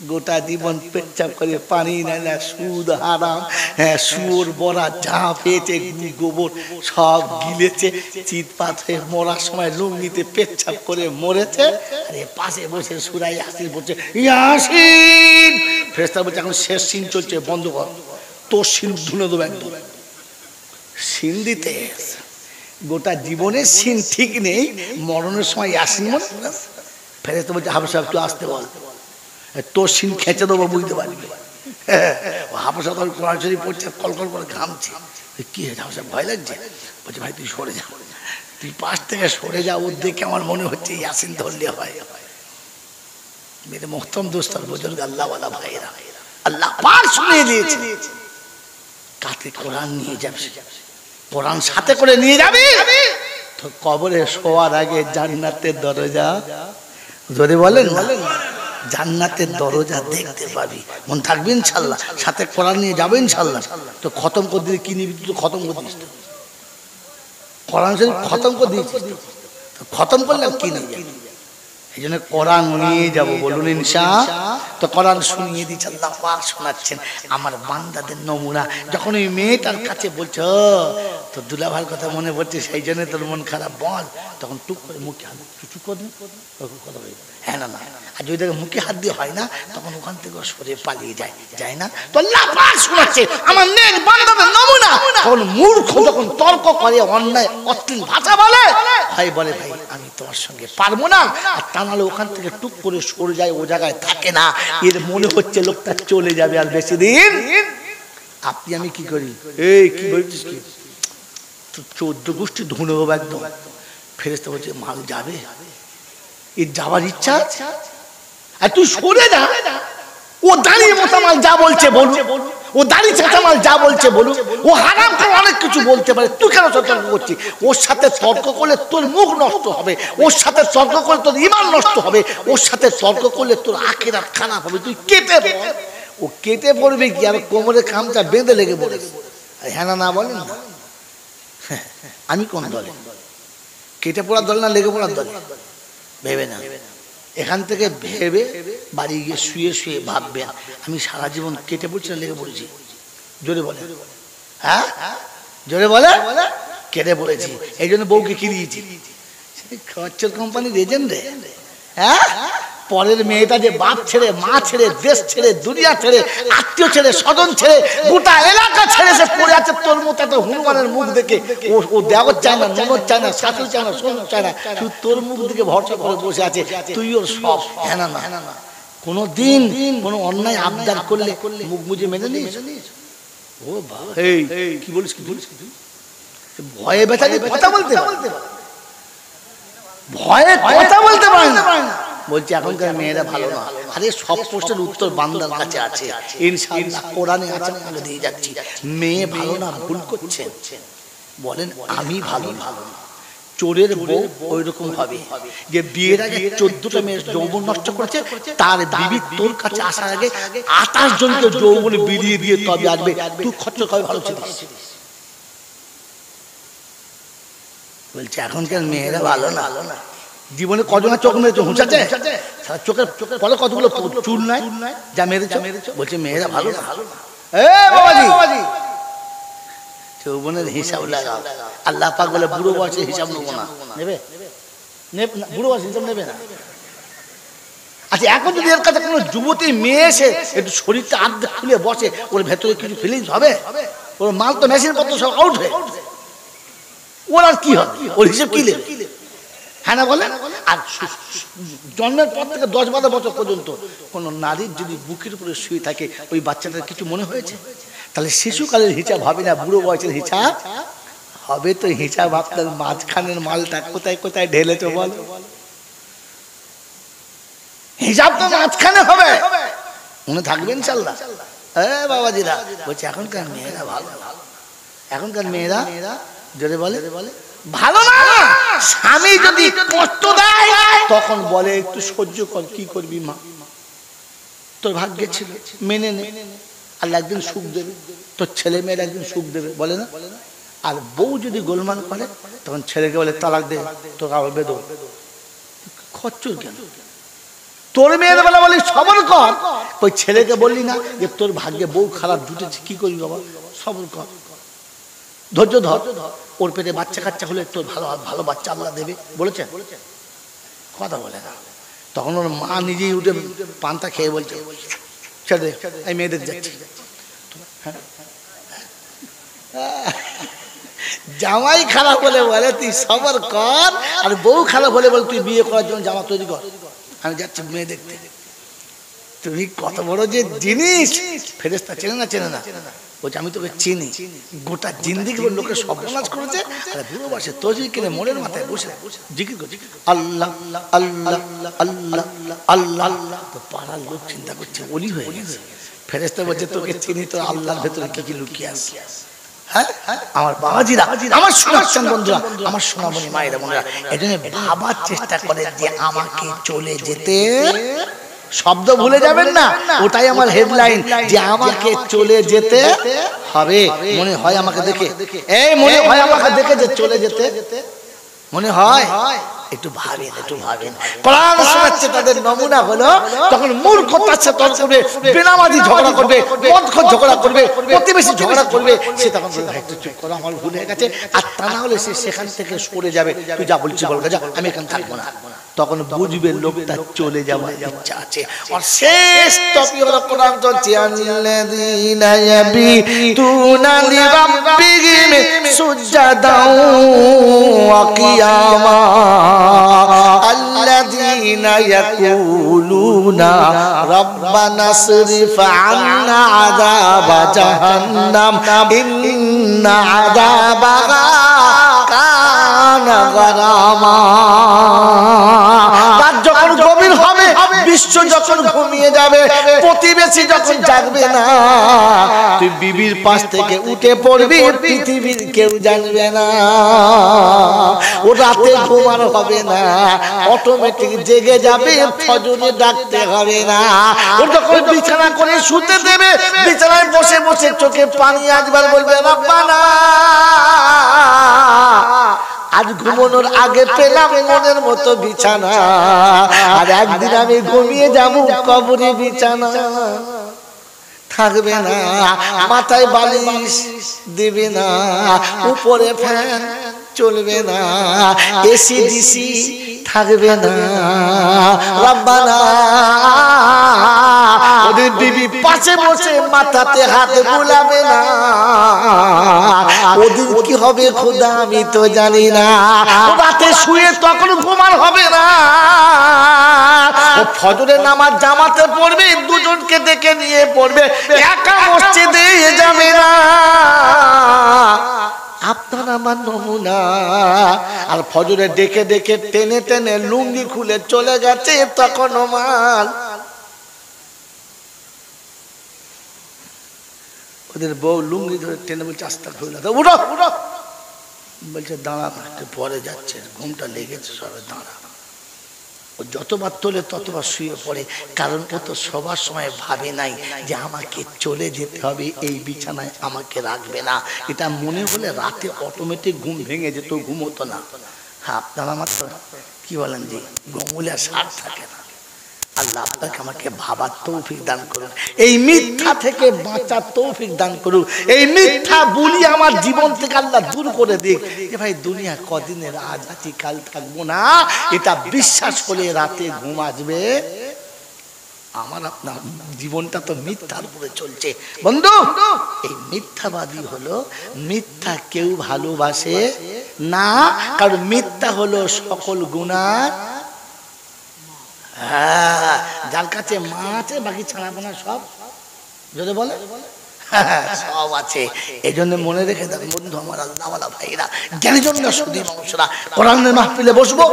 গোটা জীবন পেচ্ছাপ করে পানি নেয় না সুদ হারাম হ্যাঁ সুর বড়া যা পেয়েছে গোবর সব গিলেছে চিৎপাত হয়ে মরার সময় লুঙ্গিতে পেচ্ছাপ করে মরেছে আরে পাশে বসে সুরাই ইয়াসিন বলছে ইয়াসিন ফেরেশতা বলছে এখন শেষ সিন চলছে বন্ধ কর তোর সিন ধুনে দেবো একদম সিন দিতে গোটা জীবনের সিন ঠিক নেই মরণের সময় ইয়াসিন মনে ফেরেশতা বলছে হাফেজ সাহেব তুই আসতে বল তোর সিন খেঁচে দেবো বুঝতে পারবি হাফেজ সাহেব কোরআন শরীফ পড়ছে কলকল করে ঘামছে কি হয়েছে হাফেজ সাহেব ভয় লাগছে বলছে ভাই তুই সরে যা তুই পাশ থেকে সরে যা ওর দেখে আমার মনে হচ্ছে ইয়াসিন ধরলে হয় মেরে মোহতরম দোস্তার বুজুর্গ আল্লাহওয়ালা ভাইরা আল্লাহ পাক শুনিয়ে দিয়েছে কাতে কোরআন নিয়ে যাবে কোরআন সাথে করে নিয়ে যাবি তো কবরে শোয়ার আগে জান্নাতের দরজা জোরে বলেন জান্নাতের দরজা দেখতে পাবি মন থাকবে ইনশাআল্লাহ সাথে কোরআন নিয়ে যাবে ইনশাআল্লাহ তো খতম করে দিলে কি নিবি তো খতম করে দিস কোরআন শরীফ খতম করে দিয়েছিস তো খতম করলে কি নিবি এই জন্য কোরআন নিয়ে যাবো বলুন ইনশাআল্লাহ তো কোরআন শুনিয়ে দিচ্ছে আল্লাহ পাক শোনাচ্ছেন আমার বান্দাদের নমুনা যখন ওই মেয়েটার কাছে বলছো তো দুলাভাইয়ের কথা মনে পড়ছে সেই জন্য তোর মন খারাপ বল তখন টুক করে মুখে হাত চুচু করে কথা বলি হ্যাঁ না আর যদি মুখে হাত দিয়ে হয় না তখন ওখান থেকে সরে পালিয়ে যায় না তো আল্লাহ পাক শোনাচ্ছে আমার নেক বান্দাদের নমুনা তখন মূর্খ যখন তর্ক করে অন্যায় অশ্লীল ভাষা বলে ভাই বলে ভাই আমি তোমার সঙ্গে পারবো না আর তা নাহলে ওখান থেকে টুক করে সরে যায় ও জায়গায় থাকে না এর মনে হচ্ছে লোকটা চলে যাবে আর বেশি দিন আপনি আমি কি করি এই কি বলছিস কি 14 গোষ্ঠী ধুনে দেবো একদম ফেরেশতা বলছে মাল যাবে এর যাওয়ার ইচ্ছা আর তুই সরে যা ও দাঁড়িয়ে মোতামাল যা বলছে বলুন ও দাঁড়িয়ে চেঁচামাল যা বলছে বলুন ও হারাম করে অনেক কিছু বলতে পারে তুই কেন তর্ক করছিস ওর সাথে তর্ক করলে তোর মুখ নষ্ট হবে ওর সাথে তর্ক করলে তোর ঈমান নষ্ট হবে ওর সাথে তর্ক করলে তোর আখিরাত খারাপ হবে তুই কেটে পড় ও কেটে পড়বে কি আর কোমরে খামচা বেঁধে লেগে পড়ে হ্যাঁ না বলেন না আমি কোন দলে কেটে পড়ার দল না লেগে পড়ার দলে ভেবে না এখান থেকে ভেবে বাড়ি গিয়ে শুয়ে শুয়ে ভাববে আমি সারা জীবন কেটে পড়ছি না লেগে পড়েছি জোরে বলে হ্যাঁ জোরে বলে কেটে পড়েছি এই জন্য বউকে কি দিয়েছি খরচের কোম্পানির এজেন্ট রে হ্যাঁ পরের মেয়েটা যে বাপ ছেড়ে মা ছেড়ে দেশ ছেড়ে দুনিয়া ছেড়ে আত্মীয় ছেড়ে স্বজন ছেড়ে গোটা এলাকা ছেড়ে সে পড়ে আছে তোর মতো একটা হনুমানের মুখ দেখে ও দেওয়ার চায় না ননদ চায় না শাশুড়ি চায় না শ্বশুর চায় না শুধু তোর মুখ দিকে ভরসা করে বসে আছে তুই ওর সব হ্যাঁ না কোনো দিন কোনো অন্যায় আবদার করলে মুখ মুজে মেনে নিস ও ভাই কি বলিস ভয়ে ব্যথা কথা বলতে ভয়ে কথা বলতে পারে না বলছি এখনকার মেয়েরা ভালো না আরে সব প্রশ্নের উত্তর বান্দার কাছে আছে ইনশাআল্লাহ কোরআনে আছে আমি দিয়ে যাচ্ছি মেয়ে ভালো না ভুল করছে বলেন আমি ভালো না চোরের বউ ওই রকম হবে যে বিয়ের আগে 14টা মেয়ের যৌবন নষ্ট করেছে তার বিবি তোর কাছে আসার আগে 28 জনকে যৌবনে বিলিয়ে দিয়ে তবে আসবে তুই খরচ করে ভালো ছিলিস বলছে এখনকার মেয়েরা ভালো না, জীবনে কজনের চোখ মেরেছে হুঁচাচ্ছে, চোখের বলো কতগুলো চুল নাই যা মেরেছে, বলছে মেয়েরা ভালো না। বাবাজি যৌবনের হিসাব লাগাও, আল্লাহ পাক বলে বুড়ো বয়সে হিসাব নেবো না, নেবে বুড়ো বয়সে হিসাব নেবে না। আচ্ছা এখন যদি এর কাছে কোনো যুবতী মেয়ে এসে একটু শরীরটা আধ খুলে বসে, ওর ভেতরে কিছু ফিলিংস হবে? ওর মাল তো মেশিন পত্র সব আউট হয়ে, ওর আর কি হবে? ওর হিসেব কি নেবে? হ্যাঁ না বলে? আর জন্মের পর থেকে 10-12 বছর পর্যন্ত কোন নারীর যদি বুকের উপরে শুয়ে থাকে ওই বাচ্চাটার কিছু মনে হয়েছে? তাহলে শিশুকালের হিসাব হবে না, বুড়ো বয়সের হিসাব হবে। তো হিসাব আপনার মাঝখানের মালটা কোথায় কোথায় ঢেলেছো বল? হিসাব তো মাঝখানে হবে, মনে থাকবে ইনশাআল্লাহ। হ্যাঁ বাবাজিরা বলছে এখনকার মেয়েরা ভালো, এখনকার মেয়েরা জোরে বলে ভালো না। স্বামী যদি কষ্ট দেয় তখন বলে একটু সহ্য কর, কি করবি মা, তোর ভাগ্যে ছিল, মেনে নে, আল্লাহ একদিন সুখ দেবে, তোর ছেলে মেয়ের একদিন সুখ দেবে, বলে না? আর বউ যদি গোলমাল করে তখন ছেলেকে বলে তালাক দে, তোর আবার বেদো খচ্চর কেন? তোর মেয়ের বেলা বলি সবর কর, ওই ছেলেকে বললি না যে তোর ভাগ্যে বউ খারাপ জুটেছে, কি করবি বাবা, সবর কর, ধৈর্য ধর, ওর পেটে বাচ্চা কাচ্চা হলে তোর ভালো ভালো বাচ্চা আল্লাহ দেবে, বলেছেন? কথা বলে না। তখন ওর মা নিজেই উঠে পান্তা খেয়ে বলছে ছেড়ে এই মেয়েদের যাচ্ছি। জামাই খারাপ হলে বলে তুই সবর কর, আর বউ খারাপ হলে বলে তুই বিয়ে করার জন্য জামা তৈরি কর, আমি যাচ্ছি মেয়ে দেখতে। তুমি কত বড় যে জিনিস, ফেরেশতা চেনে না? চেনে না? বলছে আমি তোকে চিনি, গোটা জিন্দিগি লোকের সর্বনাশ করেছে, আর বুড়ো বয়সে তসবিহ কিনে মোড়ের মাথায় বসে জিকির করছে আল্লাহ আল্লাহ আল্লাহ আল্লাহ। তো পাড়ার লোক চিন্তা করছে ওলি হয়ে গেছে। ফেরেশতা বলছে তোকে চিনি, তো আল্লাহর ভেতরে কি কি লুকিয়ে আছে। হ্যাঁ আমার বাবাজিরা, আমার শোনাচ্ছেন বন্ধুরা, আমার সোনামণি মায়েরা বোনেরা, এই জন্য ভাবার চেষ্টা করে যে আমাকে চলে যেতে, শব্দ ভুলে যাবেন না, ওটাই আমার হেডলাইন, যে আমাকে চলে যেতে হবে। মনে হয় আমাকে দেখে, এই মনে হয় আমাকে দেখে যে চলে যেতে মনে হয়, একটু ভাবেন, একটু ভাবেন। কোরআন শোনাচ্ছে তাদের নমুনা হলো তখন মূর্খতার সাথে তর্ক করবে, বেনামাজি ঝগড়া করবে, মদখোর ঝগড়া করবে, প্রতিবেশী ঝগড়া করবে, সে তখন বলবে একটু চুপ করো, আমার ভুল হয়ে গেছে। আর তা না হলে সে সেখান থেকে সরে যাবে, তুই যা বলছিস বল, যা, আমি এখানে থাকবো না। তখন বুঝবে লোকটা চলে যাওয়ার ইচ্ছা আছে। আর শেষ টপিক হলো কোরআন চলছে আল্লাযীনা ইয়াবিতুনা লিরাব্বিহিম সুজদাও ওয়া কিয়ামা আল্লাযীনা ইয়াকুলুনা রাব্বানা আসরিফ আন্না আযাবা জাহান্নাম ইন্না আযাবাহা কানা গারামা। রাত যখন গভীর হবে, বিশ্ব যখন ঘুমিয়ে যাবে, প্রতিবেশী যখন জাগবে না, তুই বিবির পাশ থেকে উঠে পড়বি, পৃথিবীর কেউ জানবে না। ও রাতে ঘুমানো হবে না, অটোমেটিক জেগে যাবে, ফজরে ডাকতে হবে না। ও যখন বিছানা করে শুতে দেবে, বিছানায় বসে বসে চোখে পানি আসবার বলবে রব্বানা আজ ঘুমানোর আগে পেলাম মনের মতো বিছানা, আর একদিন আমি ঘুমিয়ে যাব কবরে বিছানা থাকবে না, মাথায় বালিশ দেবে না, উপরে ফ্যান চলবে না, এসি ডিসি থাকবে না। রব্বানা ওদের বিবি পাশে বসে মাথাতে হাত বুলাবে না, ওদের কি হবে খোদা আমি তো জানি না। রাতে শুয়ে তখন ঘুমার হবে না, ও ফজরের নামাজ জামাতে পড়বে, দুজনকে ডেকে নিয়ে পড়বে, একা মসজিদে যাবে না। আপনার আমার নমুনা। আর ফজরে ডেকে ডেকে টেনে টেনে লুঙ্গি খুলে চলে গেছে তখন মাল, ওদের বউ লুঙ্গি ধরে টেনে বলছে আস্তাগফিরুল্লাহ, উঠো উঠো, বলছে দাঁড়া একটু পরে যাচ্ছে, ঘুমটা লেগেছে, সবে দাঁড়া। ও যতবার তোলে ততবার শুয়ে পড়ে, কারণ ও তো সবার সময় ভাবে নাই যে আমাকে চলে যেতে হবে, এই বিছানায় আমাকে রাখবে না। এটা মনে হলে রাতে অটোমেটিক ঘুম ভেঙে যেত, ঘুমোতো না। হ্যাঁ, আপনারা আমার তো কি বলেন যে ঘুমুলে সার থাকে না। আল্লাহ আপনাকে আমাকে ভাবার তৌফিক দান করুন, এই মিথ্যা থেকে বাঁচার তৌফিক দান করুন, এই মিথ্যা বলি আমার জীবন থেকে আল্লাহ দূর করে দিক। যে ভাই দুনিয়া কদিনের, আজ আছি কাল থাকবো না, এটা বিশ্বাস করে রাতে ঘুম আসবে। আমার আপনার জীবনটা তো মিথ্যার উপরে চলছে বন্ধু। এই মিথ্যাবাদী হলো, মিথ্যা কেউ ভালোবাসে না, কারণ মিথ্যা হলো সকল গুনার। হ্যাঁ, যার কাছে মা আছে বাকি ছানাপোনা সব যদি বলে সব আছে। এই জন্য মনে রেখে দেন বন্ধু আমার, আল্লাহওয়ালা ভাইরা, জ্ঞানী জন্য শুধু মানুষরা কোরআনের মাহফিলে বসবো,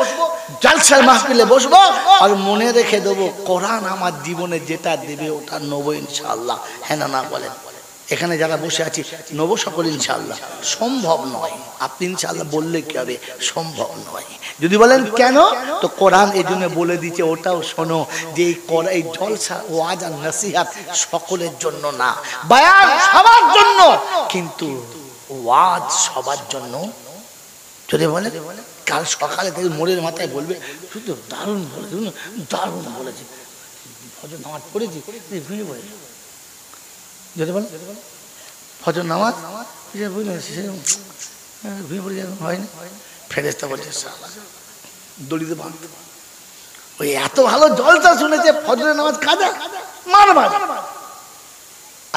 জালসার মাহফিলে বসবো, আর মনে রেখে দেবো কোরআন আমার জীবনে যেটা দেবে ওটা নেবো ইনশাআল্লাহ। হ্যাঁ না বলেন? এখানে যারা বসে আছি নেবো সকল ইনশাআল্লাহ? সম্ভব নয়, আপনি ইনশাআল্লাহ বললে কি হবে? সম্ভব নয়। যদি বলেন কেন, তো কোরআন এই জন্য বলে দিচ্ছে, ওটাও শোনো, যে এই জলসা ওয়াজ আর নসিহত সকলের জন্য না, বয়ান সবার জন্য, কিন্তু ওয়াজ সবার জন্য। যদি বলে কাল সকালে থেকে মোড়ের মাথায় বলবে শুধু দারুণ বলেছে, দারুণ বলেছে, ফজর নামাজ পড়েছি ভুলে পড়ে। যদি বলে ফজর নামাজ ভুলে পড়ে হয়নি, ফেরেশতা বলছে দড়িতে বাঁধতে। ওই এত ভালো জলসা শুনেছে, ফজরের নামাজ কাজা মারবার।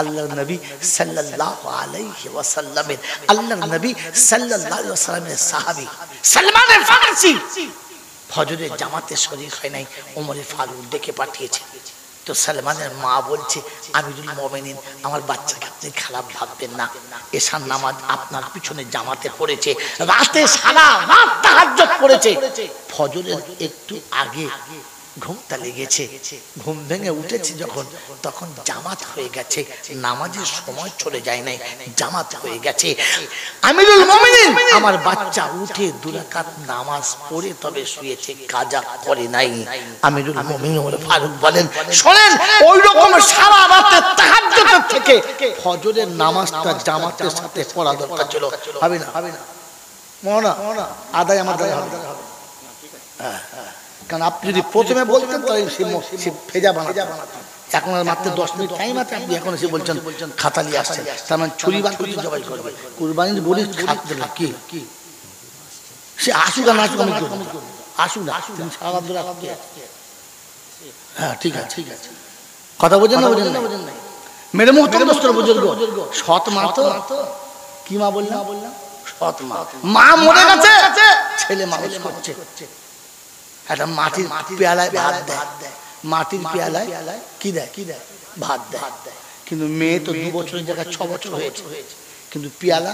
আল্লাহর নবী সাল্লাল্লাহু আলাইহি ওয়াসাল্লামের, আল্লাহর নবী সাল্লাল্লাহু আলাইহি ওয়াসাল্লামের সাহাবী সালমান ফারসি ফজরের জামাতে শরীক হয় নাই, ওমরে ফারুক ডেকে পাঠিয়েছে। তো সালমানের মা বলছে, আমিরুল মুমিনিন, আমার বাচ্চাকে আপনি খারাপ ভাববেন না, এশার নামাজ আপনার পিছনে জামাতে পড়েছে, রাতে সারা রাত তাহাজ্জুদ পড়েছে, ফজরের একটু আগে ঘুমটা লেগেছে, ঘুম ভেঙে উঠেছে যখন, তখন জামাত হয়ে গেছে, নামাজের সময় চলে যায় নাই, জামাত হয়ে গেছে। আমিরুল মুমিনিন, আমার বাচ্চা উঠে 2 রাকাত নামাজ পড়ে তবে শুয়েছে, কাজা করে নাই। আমিরুল মুমিনিন ওমর ফারুক বলেন, শুনেন, ওই রকম সারা রাতে তাহাজ্জুদের থেকে ফজরের নামাজটা জামাতের সাথে পড়া দরকার ছিল। হবে না? মওলানা আদায় আমার দায় হবে। হ্যাঁ, কারণ আপনি যদি প্রথমে বলতেন তাহলে সে ফেজা বানাতেন। এখন আর মাত্র 10 মিনিট টাইম আছে, আপনি এখন এসে বলছেন খাতা নিয়ে আসছেন, তার মানে ছুরি বার করে জবাই করবে। কুরবানির বলি খাতে না কি সে আসুক আর না আসুক, আমি করবো, আসুক না, তুমি সারা ধরে রাখতে। হ্যাঁ ঠিক আছে, ঠিক আছে, কথা বোঝেন না? বোঝেন না? মেরে মুহতারাম দোস্তরা বুজুর্গ, সৎ মা তো কি মা বললাম? সৎ মা। মা মরে গেছে, ছেলে মানুষ করছে, একটা মাটির পেয়ালায় ভাত দেয়, মাটির পেয়ালায় কি দেয়? ভাত দেয়। কিন্তু মেয়ে তো 2 বছরের জায়গায় 6 বছর হয়েছে, কিন্তু পেয়ালা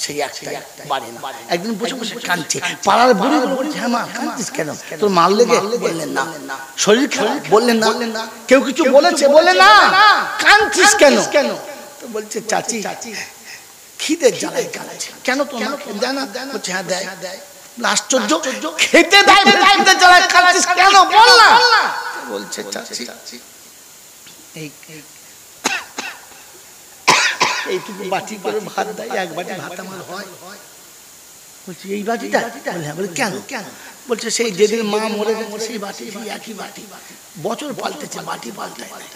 সেই একটা বাড়ে না। একদিন বসে বসে কাঁদছে, পাড়ার বুড়ি বলছে, হ্যাঁ মা কাঁদছিস কেন? তোর মার লেগে? বললেন না। শরীর খারাপ? বললেন না। কেউ কিছু বলেছে? বললেন না। কাঁদছিস কেন? তো বলছে চাচি খিদে জ্বালায় কাঁদছে। কেন তোর মা দেয় না? বলছে হ্যাঁ দেয়। আশ্চর্য, খেতে দেয় কেন? বল না। বলছে চাচি এইটুকু বাটি করে ভাত দেয়, 1 বাটি ভাত আমার হয়। বলছি এই বাটিটা? বলে কেন? বলছে সেই যেদিন মা মরে গেছে সেই বাটি, সেই একই বাটি, বছর পাল্টেছে, বাটি পাল্টায় নাই।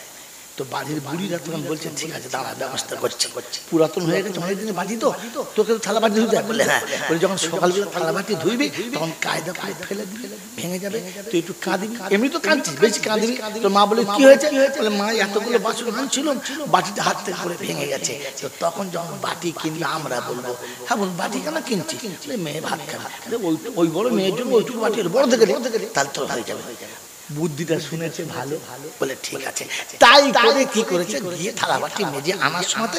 তো বাড়ির বুড়িরা তখন বলছে ঠিক আছে দাঁড়া, ব্যবস্থা করছে, পুরাতন হয়ে গেছে অনেকদিন বাটি, তো তোকে তো থালা বাটি ধুতে। বলে হ্যাঁ। বলে যখন সকালবেলা থালা বাটি ধুইবি তখন কায়দা করে ফেলে দিবি, ভেঙে যাবে, তুই একটু কাঁদিবি, এমনি তো কাঁদছিস, বেশি কাঁদিবি। তো মা বলে কি হয়েছে? বলে মা এতগুলো বাসন আনছিল, বাটিটা হাত থেকে করে ভেঙে গেছে। তো তখন যখন বাটি কিনবে আমরা বলবো, হ্যাঁ বল বাটি কেন কিনছি? মেয়ে ভাত খাবে, ওই বড় মেয়ের জন্য ওইটুকু বাটি বড় থেকে তাহলে তোর হয়ে যাবে। বুদ্ধিটা শুনেছে ভালো, বলে ঠিক আছে। তাই করে কি করেছে, গিয়ে থালা বাটি মেজে আনার সময়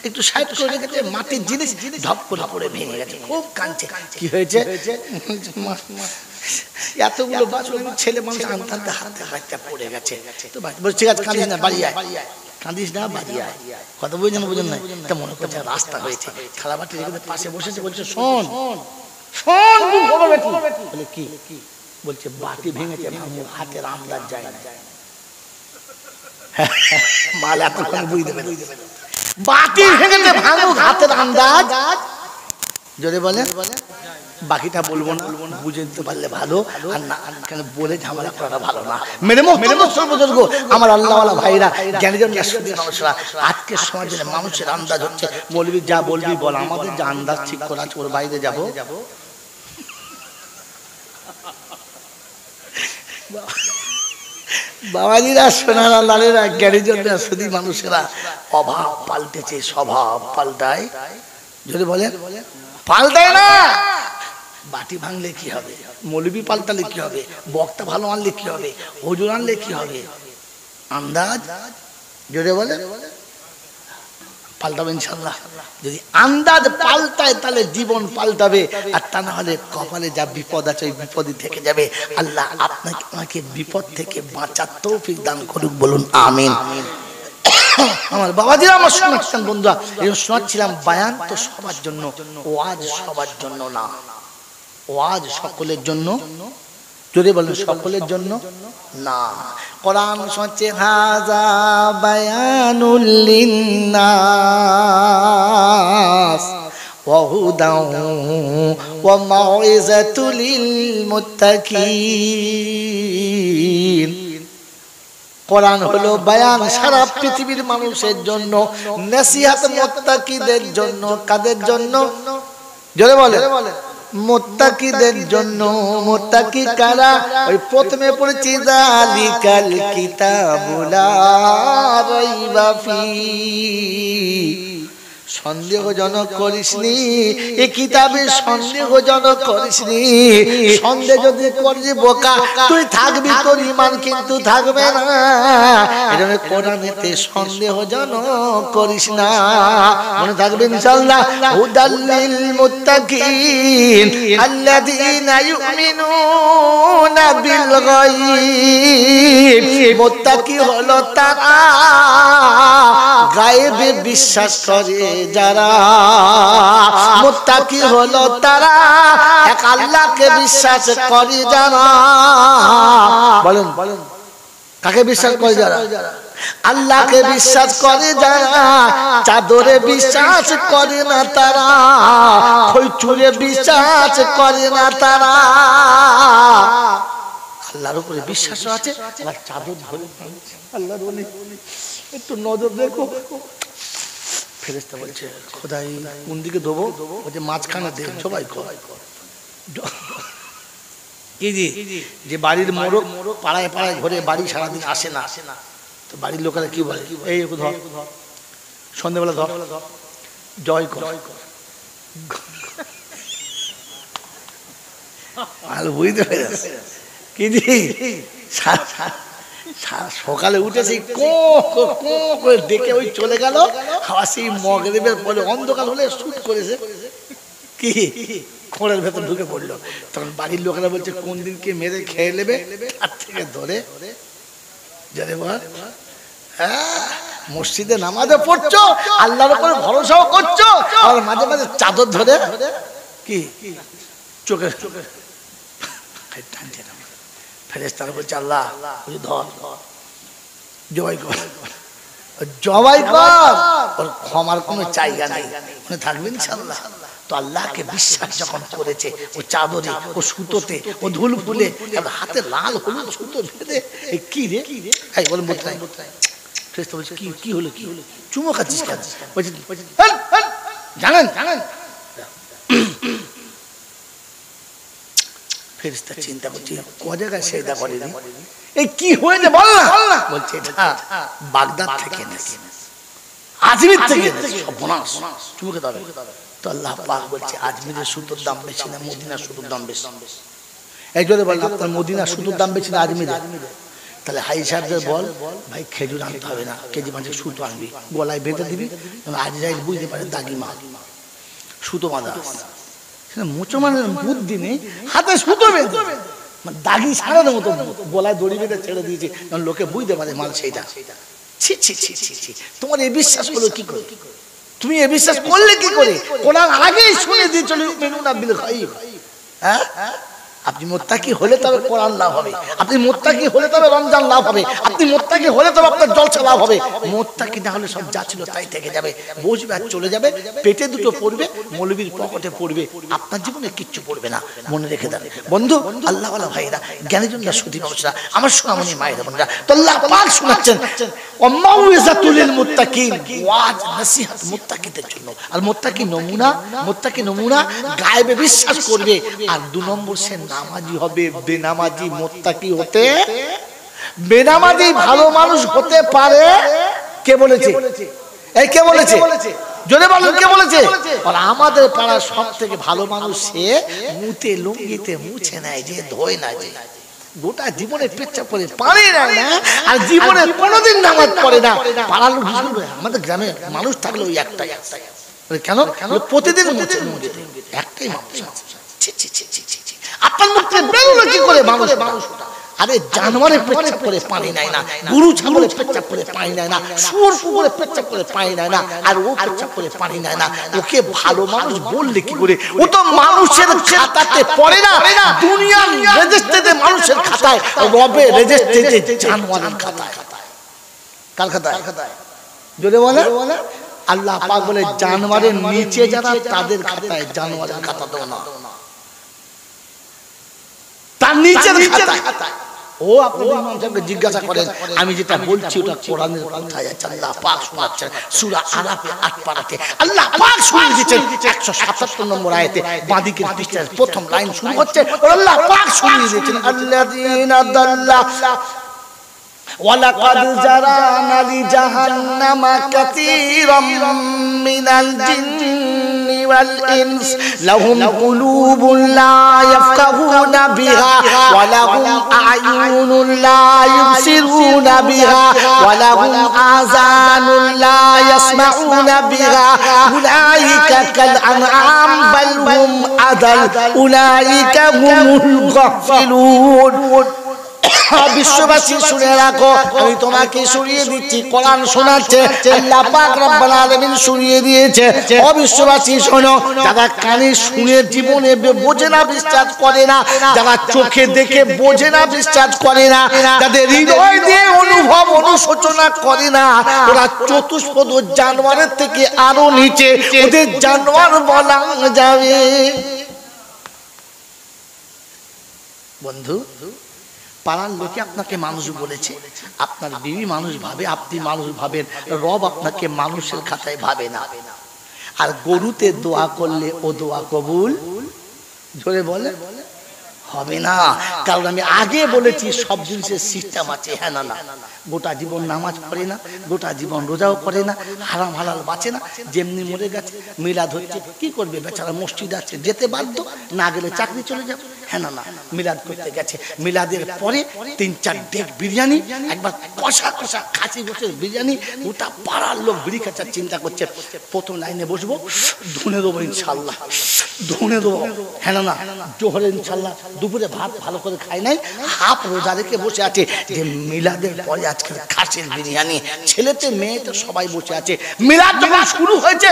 একটু সাইড করে রেখেছে, মাটির জিনিস ধপ করে পড়ে ভেঙে গেছে, খুব কাঁদছে। কি হয়েছে? এতগুলো বাছুর ছেলে মানুষ আনতে আনতে হাতে হাতে পড়ে গেছে। তো বলছে ঠিক আছে কাঁদিস না, বাড়ি আয়, কাঁদিস না, বাড়ি আয়। কথা বুঝেন না? তা মনে করছে রাস্তা হয়েছে, থালা বাটি রেখে পাশে বসেছে, বলছে শোন শোন, বলে কি বলছে বাটি ভেঙেছে, ভাঙো, হাতের আন্দাজ যায় না। মাল এতক্ষণ বুঝতে পেরে, বাটি ভেঙেছে ভাঙো, হাতের আন্দাজ। যদি বলে বাকিটা বলবো না, বুঝে দিতে পারলে ভালো, আর না কেন বলে ঝামেলা করাটা ভালো না। মেরে বুজুর্গ আমার আল্লাহওয়ালা ভাইরা, জ্ঞানীজন মানুষরা, আজকে সমাজের মানুষের আন্দাজ হচ্ছে বলবি যা বলবি বল, আমাদের যে আন্দাজ ঠিক করা আছে ওর বাইরে যাবো। বাবাজিরা, সোনারা, লালেরা, জ্ঞানীজনরা, শুধু মানুষেরা অভাব পাল্টেছে, স্বভাব পাল্টায়। যদি বলে পাল্টায় না, বাটি ভাঙলে কি হবে, মৌলবি পাল্টালে কি হবে, বক্তা ভালো আনলে কি হবে, হুজুর আনলে কি হবে, আন্দাজ যদি বলে পাল্টাবে ইনশাল্লাহ। যদি আন্দাজ পাল্টায় তাহলে জীবন পাল্টাবে, আর তা না হলে কপালে যা বিপদ আছে ওই বিপদই থেকে যাবে। আল্লাহ আপনাকে আমাকে বিপদ থেকে বাঁচার তৌফিক দান করুক, বলুন আমিন। আমার বাবাজিরা, আমার শোনাচ্ছেন বন্ধুরা, এই শোনাচ্ছিলাম বায়ান তো সবার জন্য, ওয়াজ সবার জন্য না, ওয়াজ সকলের জন্য। যদি বলেন সকলের জন্য না। কোরআন শোনাচ্ছে হাযা বায়ানুল লিন্নাস ওয়া হুদাও ওয়া মাউইযাতুল লিল মুত্তাকিন। কোরআন হলো বায়ান সারা পৃথিবীর মানুষের জন্য, নসিহত মুত্তাকিদের জন্য। কাদের জন্য? জোরে বলে মুত্তাকিদের জন্য। মুত্তাকি কারা? ওই প্রথমে পড়েছি যালিকাল কিতাবু লা রাইবা ফি। সন্দেহজনক করিসনি, এই কিতাবে সন্দেহজনক করিসনি। সন্দেহ যদি করিস বোকা, তুই থাকবি, তোর ঈমান কিন্তু থাকবে না। এজন্য কোরআনেতে সন্দেহজনক করিস না, মনে থাকবে ইনশাআল্লাহ। হুদাল লিল মুত্তাকিন আল্লাযীনা ইউমিনুনা বিল গায়ব। মুত্তাকি হলো তারা গায়েবে বিশ্বাস করে যারা। মুত্তাকি হলো তারা এক আল্লাহকে বিশ্বাস করে যারা। বলেন কাকে বিশ্বাস করে যারা? আল্লাহকে বিশ্বাস করে যারা। চাদরে বিশ্বাস করে না তারা, খৈচুরে বিশ্বাস করে না তারা। আল্লাহর উপরে বিশ্বাস আছে, আর চাদর ধরে আল্লাহর বলি একটু নজর দেখো। ফেরেশতা বলছে খোদাই কোন দিকে দেবো? বলছে মাঝখানে দেখ, সবাই যে বাড়ির মোড় পাড়ায় পাড়ায় ঘরে বাড়ি সারাদিন আসে না, তো বাড়ির লোকেরা কি বলে, এই ধর সন্ধ্যেবেলা ধর জয় কর। বুঝতে পেরেছে কি সকালে উঠেছি করে দেখে ওই চলে গেল। আবার সেই মগরিবের পরে অন্ধকার হলে শুট করেছে কি খোঁড়ের ভেতর ঢুকে পড়লো। তখন বাড়ির লোকেরা বলছে কোন দিনকে মেরে খেয়ে নেবে, তার থেকে ধরে যারে বল হ্যাঁ মসজিদে নামাজে পড়ছো, আল্লাহর উপরে ভরসাও করছো, আর মাঝে মাঝে চাদর ধরে কি চোখে টানছে। ফেরেশতারা বলছে আল্লাহ ধর জবাই কর, জবাই কর, ওর ক্ষমার কোনো জায়গা নাই, মনে থাকবে ইনশাআল্লাহ। তো আল্লাহকে বিশ্বাস যখন করেছে, ও চাদরে, ও সুতোতে, ও ধুল ফুলে, হাতে লাল হলুদ সুতো বেঁধে, কি রে এই বলে মোত্রাই। ফেরেশতা বলছে কি হলো, কি হলো, চুমো খাচ্ছিস কেন? বলছে জানেন ফেরেশতা চিন্তা করছে ক জায়গায় সেজদা করেনি, এই কি হয়েছে বল না। বলছে এটা বাগদাদ থেকে এনেছে, আজমির থেকে এনেছে, সর্বনাশ, চুমুকে দাও। তো আল্লাহ পাক বলছে আজমিরের সুতোর দাম বেশি না মদিনার সুতোর দাম বেশি? এই জন্য বল আপনার মদিনার সুতোর দাম বেশি না আজমিরের? তাহলে হাই সাহেবদের বল ভাই খেজুর আনতে হবে না, কেজি মাঝে সুতো আনবি, গলায় বেঁধে দিবি, আজরাইল বুঝতে পারে দাগি মা সুতো বাঁধা। মুসলমানের বুদ্ধি নেই, হাতে সুতো বেঁধে দাগি সারানোর মতো গলায় দড়ি বেঁধে ছেড়ে দিয়েছে, লোকে বুঝতে পারে মাল সেইটা। ছি ছি ছি ছি ছি, তোমার এই বিশ্বাস হলো কি করে? তুমি এই বিশ্বাস করলে কি করে? কোরআন আগেই শুনে দিয়ে চলে মেনুনা বিল গায়ব। হ্যাঁ আপনি মুত্তাকি হলে তবে কোরআন লাভ হবে, আপনি মুত্তাকি হলে তবে রমজান লাভ হবে, আপনি মুত্তাকি হলে তবে আপনার জলসা লাভ হবে। মুত্তাকি না হলে সব যা ছিল তাই থেকে যাবে, বসবে আর চলে যাবে, পেটে দুটো পড়বে, মৌলবীর পকেটে পড়বে, আপনার জীবনে কিচ্ছু পড়বে না। মনে রেখে দেন বন্ধু, আল্লাহ ওয়ালা ভাইরা, জ্ঞানীজনরা, সুধী মানুষরা, আমার সোনামণি মায়েরা বোনেরা, তো আল্লাহ পাক শোনাচ্ছেন ওয়ামাউইযাতুল লিল মুত্তাকিন, ওয়াজ নসিহত মুত্তাকিদের জন্য। আর মুত্তাকি নমুনা গায়েবে বিশ্বাস করবে, আর 2 নম্বর সে নামাজি হবে। বেনামাজি মুত্তাকি হতে, বেনামাজি ভালো মানুষ হতে পারে? কে বলেছে? এই কে বলেছে? জোরে বলুন কে বলেছে? আর আমাদের পাড়ার সবথেকে ভালো মানুষ সে মুতে লুঙ্গিতে মুছে নেয়, যে ধোয় না, যে গোটা জীবনে পেচ্ছাপ করে পারে না, আর জীবনে কোনোদিন নামাজ পড়ে না। পাড়ার লোক, আমাদের গ্রামে মানুষ থাকলে ওই একটাই, কেন প্রতিদিন মুছে লুঙ্গিতে, একটাই মানুষ। আপনার মুখ থেকে বেরোলো কি করে মানুষ? আরে জানোয়ারের পেচ্ছাপ করে পানি নেয় না, গরু ছাগলের পেচ্ছাপ করে পানি নেয় না, শুয়োর কুকুরের পেচ্ছাপ করে পানি নেয় না, আর ও পেচ্ছাপ করে পানি নেয় না। ওকে ভালো মানুষ বললে কি করে? ও তো মানুষের খাতাতে পড়ে না, দুনিয়ার রেজিস্ট্রিতে মানুষের খাতায়, রবে রেজিস্ট্রিতে জানোয়ারের খাতায়। কার খাতায়? জোরে বলে আল্লাহ পাক বলে জানোয়ারের নিচে যারা তাদের খাতায়, জানোয়ারের খাতা দাও না, তার নিচের খাতায়। ও আপনি ইমাম সাহেবকে জিজ্ঞাসা করেন, আমি যেটা বলছি ওটা কোরআনের কথাই আছে। আল্লাহ পাক শোনাচ্ছেন সূরা আরাফে 8 পারাতে, আল্লাহ পাক শুনিয়ে দিয়েছেন 177 নম্বর আয়াতে বাঁদিকের পৃষ্ঠার প্রথম লাইন শুরু হচ্ছে, আল্লাহ পাক শুনিয়ে দিয়েছেন আল্লাযীনা দাল্লা ওয়ালাকাদ জারানা লিজাহান্নামা কাসীরাম মিনাল জিন্নি ওয়াল ইনস লাহুম কুলুবুন লা ইয়াফকাহুনা বিহা ওয়া লাহুম আ'য়ুনুন লা ইউবসিরুনা বিহা ওয়া লাহুম আযানুন লা ইয়াসমাউনা বিহা উলাইকা কাল আনআম বাল হুম আদাল উলাইকা হুমুল গাফিলুন। বিশ্ববাসী শুনে রাখো, আমি তোমাকে শুনিয়ে দিচ্ছি, কোরআন শোনাচ্ছে, আল্লাহ পাক রব্বুল আলামিন শুনিয়ে দিয়েছে। ও বিশ্ববাসী শোনো, যারা কানে শুনে জীবনে বোঝে না, বিশ্বাস করে না, যারা চোখে দেখে বোঝে না, বিশ্বাস করে না, যাদের হৃদয় দিয়ে অনুভব অনুশোচনা করে না, ওরা চতুষ্পদ জানোয়ারের থেকে আরো নিচে, ওদের জানোয়ার বলা যাবে। বন্ধু, পাড়ার লোকে আপনাকে মানুষ বলেছে, আপনার বিবি মানুষ ভাবে, আপনি মানুষ ভাবেন, রব আপনাকে মানুষের খাতায় ভাবে না। আর গরুতে দোয়া করলে ও দোয়া কবুল জোরে বলে হবে না। কারণ আমি আগে বলেছি সব জিনিসের সিস্টেম আছে। হ্যাঁ না, গোটা জীবন নামাজ পড়ে না, গোটা জীবন রোজাও করে না, হারাম হালাল বাঁচে না, যেমনি মরে গেছে। মিলাদ হচ্ছে, কি করবে বেচারা? মসজিদ আছে, যেতে বাধ্য, না গেলে চাকরি চলে যাবে। হ্যাঁ না, মিলাদ করতে গেছে, মিলাদের পরে 3-4 ডেক বিরিয়ানি, একবার কষা কষা খাসি গোছের বিরিয়ানি, গোটা পাড়ার লোক বিড়ি খাচার চিন্তা করছে, প্রথম লাইনে বসবো, ধুনে দেবো ইনশাল্লাহ, ধুনে দেবো। হ্যাঁ না, জোহরে ইনশাল্লাহ, দুপুরে ভাত ভালো করে খাই নাই, হাফ রোজা রেখে বসে আছে, যে মিলাদের পরে আজকে খাসির বিরিয়ানি, ছেলেতে মেয়েতে সবাই বসে আছে। মিলাদ যখন শুরু হয়েছে,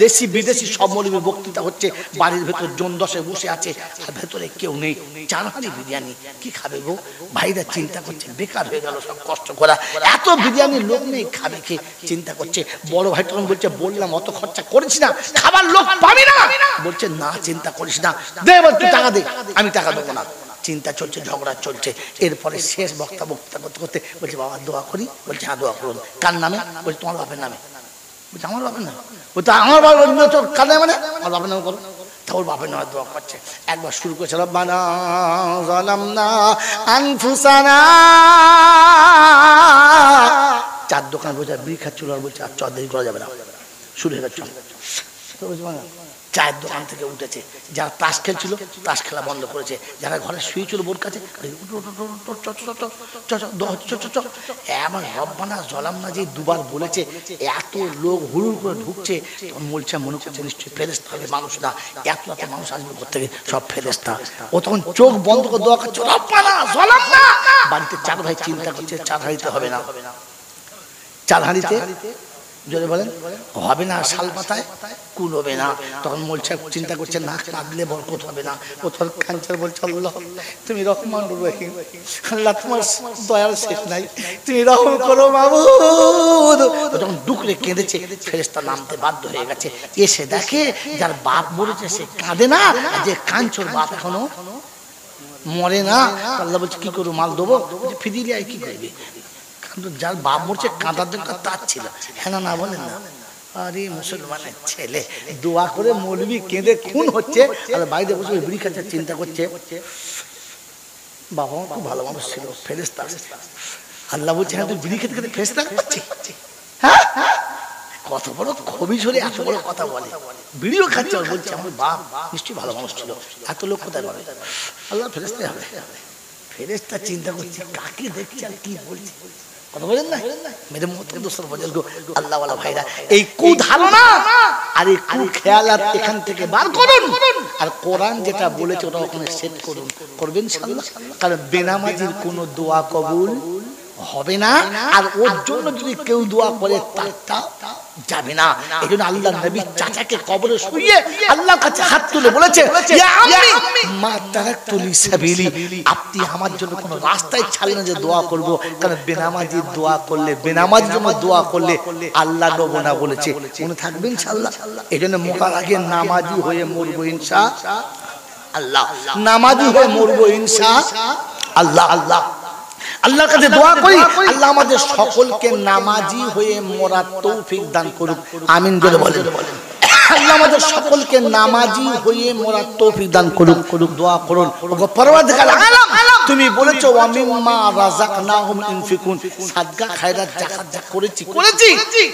দেশি বিদেশি সব মৌলবীর বক্তৃতা হচ্ছে, বাড়ির ভেতর জন 10 বসে আছে, আর ভেতরে কেউ নেই, 4 হাঁড়ি বিরিয়ানি, কি খাবে গো? ভাইরা চিন্তা করছে, বেকার হয়ে গেল সব কষ্ট করা, এত বিরিয়ানি লোক নেই, খাবে কে? চিন্তা করছে। বড় ভাই তখন বলছে, বললাম অত খরচা করেছি না, খাবার লোক পাবি না। বলছে না, চিন্তা করিস না, দে তুই টাকা দে, আমি টাকা দেবো না। চিন্তা চলছে, ঝগড়া চলছে। এরপরে শেষ বক্তৃতা করতে করতে বলছে, বাবা দোয়া করি। বলছে হ্যাঁ দোয়া করুন। কার নামে? বলছে তোমার বাপের নামে। বলছে আমার বাপের নামে? বলছে আমার বাপের কার নামে? মানে আমার বাপের নামে করো। তাও বাপের নামে দোয়া করছে। একবার শুরু করেছে, রব্বানা যালামনা আনফুসানা। 4 দোকান বসে বিড়ি খাচ্ছিল, আর বলছে আর চল দেরি করা যাবে না, শুরু হয়ে গেছে। চায়ের দোকান থেকে উঠেছে, যারা তাস খেলছিল তাস খেলা বন্ধ করেছে, যারা ঘরে শুয়েছিল বোর কাছে, এমন রব্বানা যালামনা যে 2 বার বলেছে, এত লোক হুড়ুড় করে ঢুকছে, তখন বলছে মনে করছে নিশ্চয়ই ফেরেশতা হবে, মানুষ না, এত মানুষ আসবে কোথা থেকে? সব ফেরেশতা। ও তখন চোখ বন্ধ করে দোয়া করছে, রব্বানা যালামনা। বাড়িতে 4 ভাই চিন্তা করছে, 4 হাঁড়িতে হবে না, 4 হাঁড়িতে জোরে বলেন হবে না, শাল পাতায় কুলোবে না। তখন মোল সাহেব চিন্তা করছে না কাঁদলে বরকত হবে না। ও তোর কাঞ্চার বলছে আল্লাহ তুমি রহমান রহিম, আল্লাহ তোমার দয়ার শেষ নাই, তুমি রহম করো মাবুদ। যখন ডুকরে কেঁদেছে ফেরেশতা নামতে বাধ্য হয়ে গেছে। এসে দেখে যার বাপ মরেছে সে কাঁদে না, আর যে কাঞ্চর বাপ এখনো মরে না। আল্লাহ বলছে কি করবো, মাল দেবো? ফিরিয়ে আয় কি করবি? যার বাপ মরছে কাঁদার দরকার তার ছিল। হ্যাঁ না বলেন না? আরে মুসলমানের ছেলে দোয়া করে মৌলবি কেঁদে খুন হচ্ছে, আর বাইরে বসে বিড়ি খাচ্ছে, চিন্তা করছে বাবা খুব ভালো মানুষ ছিল, ফেরেশতা। আল্লাহ বলছে হ্যাঁ তুই বিড়ি খেতে খেতে ফেরেশতা করছিস? হ্যাঁ কত বড় খবি ঝরে এত বড় কথা বলে, বিড়িও খাচ্ছে আর বলছে আমার বাপ নিশ্চয়ই ভালো মানুষ ছিল, এত লোক কোথায় বলে? আল্লাহ ফেরেশতা হবে। ফেরেশতা চিন্তা করছে কাকে দেখছে আর কি বলছে, কথা বলেন না? মেরে মোহতরম দোস্তর বুজুর্গ আল্লাহ ওয়ালা ভাইরা, এই কুধারণা আর এই কুখেয়ালাত এখান থেকে বার করুন, আর কোরআন যেটা বলেছে ওটা ওখানে সেট করুন। করবেন ইনশাআল্লাহ। কারণ বেনামাজির কোনো দোয়া কবুল হবে না, আর ওর জন্য যদি কেউ দোয়া করে তারটা যাবে না। এই জন্য আল্লাহ নবী চাচাকে কবরে শুইয়ে আল্লাহর কাছে হাত তুলে বলেছে ইয়া আম্মি মা তারাকতু লি সাবিলি, আপনি আমার জন্য কোনো রাস্তায় ছাড়লেন যে দোয়া করব। কারণ বেনামাজি দোয়া করলে, বেনামাজির জন্য দোয়া করলে আল্লাহ নেব না বলেছে। মনে থাকবেন ইনশাআল্লাহ। এই জন্য মরার আগে নামাজি হয়ে মরবো ইনশাআল্লাহ, নামাজি হয়ে মরবো ইনশাআল্লাহ। আল্লাহ আল্লাহর কাছে দোয়া করি আল্লাহ আমাদের সকলকে নামাজি হয়ে মরার তৌফিক দান করুক, আমিন বলে বলেন। আল্লাহ আমাদের সকলকে নামাজি হয়ে মরার তৌফিক দান করুক। দোয়া করুন ওগো পরওয়ারদিগার আলাম, তুমি বলেছো ওয়া মিম্মা রাযাকনাহুম ইনফিকুন, সাদকা খায়রাত যাকাত যা করেছি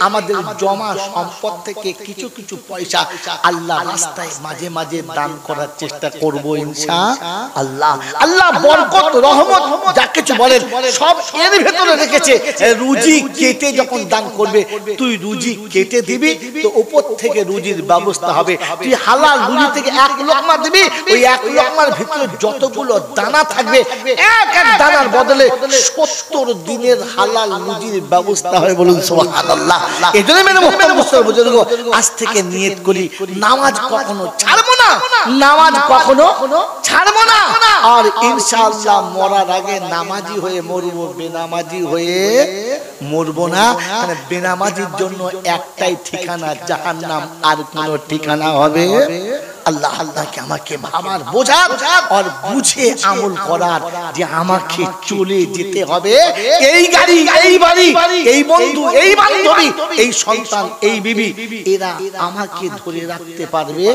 আমাদের জমা সম্পদ থেকে কিছু কিছু পয়সা আল্লাহ রাস্তায় মাঝে মাঝে দান করার চেষ্টা করব ইনশাআল্লাহ। আল্লাহ বরকত রহমত যা কিছু বলেন সব এর ভেতরে রেখেছে। রুজি কেটে যখন দান করবে তুই রুজি কেটে দিবি তো উপর থেকে রুজির ব্যবস্থা হবে। তুই হালাল রুজি থেকে এক লোকমা দিবি, ওই এক লোকমার ভিতরে যতগুলো দানা থাকবে এক এক দানার বদলে 70 দিনের হালাল রুজির ব্যবস্থা হবে। বলুন সুবহানাল্লাহ। এজন্য মেরে মুহতারাম মুসলিম বুজুর্গ আজ থেকে নিয়ত করি নামাজ কখনো ছাড়বো না, নামাজ কখনো ছাড়বো না, আর ইনশাআল্লাহ মরার আগে নামাজি হয়ে মরবো, বেনামাজি হয়ে মরবো না। মানে বেনামাজির জন্য একটাই ঠিকানা জাহান্নাম, আর কোনো ঠিকানা হবে আল্লাহ। আল্লাহকে আমাকে ভাবার বোঝার আর বুঝে আমল করার যে আমাকে চলে যেতে হবে। এই গাড়ি, এই বাড়ি, এই বন্ধু, এই বান্ধবী, এই সন্তান, এই বিবি এরা আমাকে ধরে রাখতে পারবে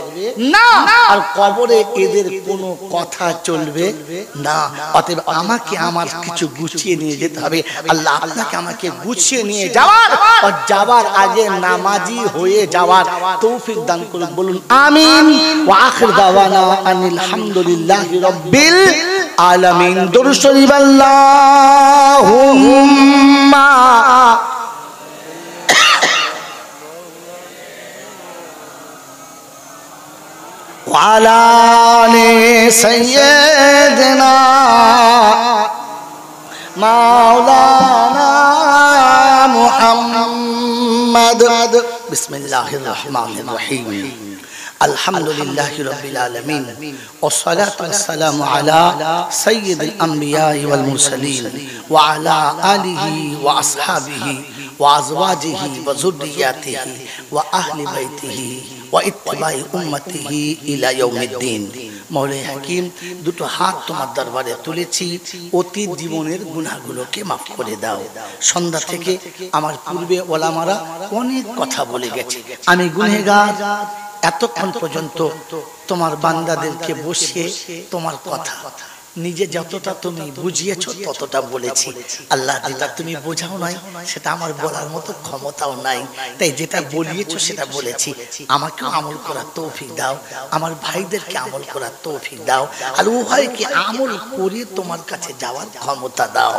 না, আর কবরে এদের কোনো কথা চলবে না। অতএব আমাকে আমার কিছু গুছিয়ে নিয়ে যেতে হবে। আল্লাহ আপনাকে আমাকে গুছিয়ে নিয়ে যাওয়ার আর যাওয়ার আগে নামাজি হয়ে যাওয়ার তৌফিক দান করুন। বলুন আমিন। ওয়া আখির দাওয়ানা আনিল হামদুলিল্লাহি রাব্বিল আলামিন। দরুদ শরীফ আল্লাহুম্মা ওয়া আলা আলি সাইয়্যিদিনা মাওলানা মুহাম্মদ। বিসমিল্লাহির রহমানির রহিম। আলহামদুলিল্লাহি রাব্বিল আলামিন ওয়াসসালাতু ওয়াসসালামু আলা সাইয়্যিদিল আমবিয়াই ওয়াল মুরসালিন ওয়া আলা আলিহি ওয়া আসহাবিহি ওয়া আজওয়াজিহি ওয়া যুররিয়াতিহি ওয়া আহলি বাইতিহি ওয়া ইত্তিবাই উম্মতিহি ইলা ইয়াউমিদ্দিন। মওলাই হাকিম দুটো হাত তোমার দরবারে তুলেছি, অতীত জীবনের গুনাহগুলোকে মাফ করে দাও। সন্ধ্যা থেকে আমার পূর্বে ওলামারা অনেক কথা বলে গেছে, আমি গুনাহগার। এতক্ষণ পর্যন্ত তোমার বান্দাদেরকে বসিয়ে তোমার কথা নিজে যতটা তুমি বুঝিয়েছো ততটা বলেছি। আল্লাহ যেটা তুমি বোঝাও নাই সেটা আমার বলার মতো ক্ষমতাও নাই, তাই যেটা বলিয়েছো সেটা বলেছি। আমাকে আমল করার তৌফিক দাও, আমার ভাইদেরকে আমল করার তৌফিক দাও, আর উভয়কে আমল করে তোমার কাছে যাওয়ার ক্ষমতা দাও।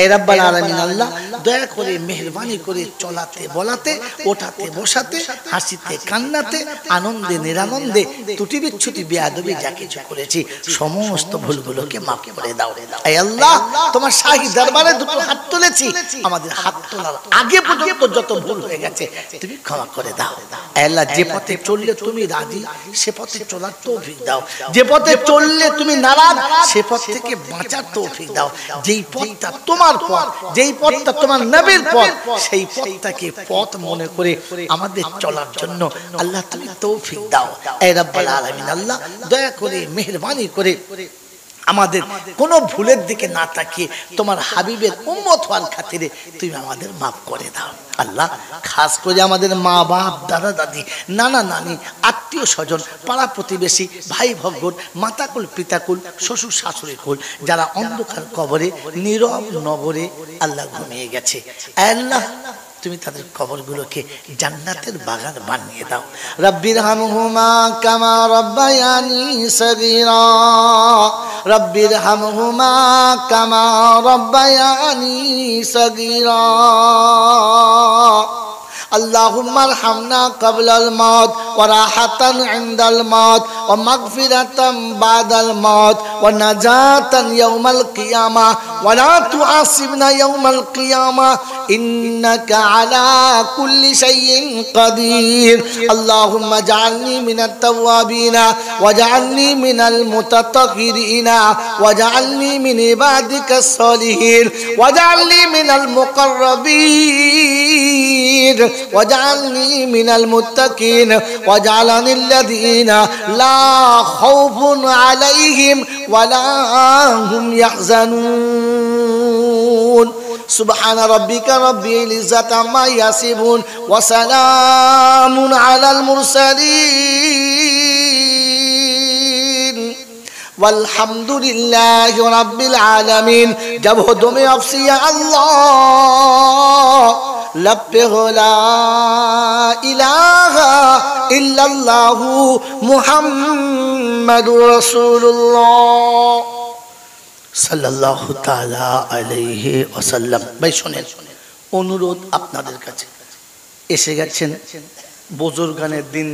এই রাব্বাল আলামিন আল্লাহ দয়া করে মেহেরবানি করে চলাতে বলাতে, ওঠাতে বসাতে, হাসিতে কান্নাতে, আনন্দে নিরানন্দে, ত্রুটি বিচ্ছুতি বেয়াদবি যা কিছু করেছি সমস্ত ভুলগুলোকে মাফ করে দাও। হে আল্লাহ, তোমার শাহী দরবারে দুটো হাত তুলেছি, আমাদের হাত তোলার আগে পর্যন্ত যত ভুল হয়ে গেছে তুমি ক্ষমা করে দাও। হে আল্লাহ, যে পথে চললে তুমি রাজি সে পথে চলার তৌফিক দাও, যে পথে চললে তুমি নারাজ সে পথ থেকে বাঁচার তৌফিক দাও। যেই পথটা তোমার পথ, যেই পথটা তোমার নবীর পথ, সেই পথটাকে পথ মনে করে আমাদের চলার জন্য আল্লাহ তুমি তৌফিক দাও। হে রব্বুল আলামিন, আল্লাহ দয়া করে মেহেরবানি করে আমাদের কোনো ভুলের দিকে না তাকিয়ে তোমার হাবিবের উম্মত হওয়ার খাতিরে তুমি আমাদের মাফ করে দাও। আল্লাহ, খাস করে আমাদের মা বাপ, দাদা দাদি, নানা নানি, আত্মীয় স্বজন, পাড়া প্রতিবেশী, ভাই ভগ্ন, মাতাকুল পিতাকুল, শ্বশুর শাশুড়ি কুল, যারা অন্ধকার কবরে নীরব নগরে আল্লাহ ঘুমিয়ে গেছে, আল্লাহ তুমি তাদের কবরগুলোকে জান্নাতের বাগান বানিয়ে দাও। রব্বির হামহুমা কামা রব্বায়ানি সগীরা, রব্বির হামহুমা কামা রব্বায়ানি সগীরা। اللهم ارحمنا قبل الموت وراحة عند الموت ومغفرة بعد الموت ونجاة يوم القيامة ولا تعصبنا يوم القيامة إنك على كل شيء قدير. اللهم اجعلني من التوابين واجعلني من المتطهرين واجعلني من عبادك الصالحين واجعلني من المقربين واجعلني من المتقين واجعلني الذين لا خوف عليهم ولا هم يحزنون. سبحان ربك رب العزة عما يصفون وسلام على المرسلين والحمد لله رب العالمين. जब हो दो में अफसी अल्लाह लब्बे हो ला इलाहा इल्लल्लाहु मुहम्मदुर रसूलुल्लाह সাল্লাল্লাহু তাআলা আলাইহি ওয়াসাল্লাম। ভাই শুনেন, অনুরোধ আপনাদের কাছে, এসে গেছেন বুজুর্গানের দিন।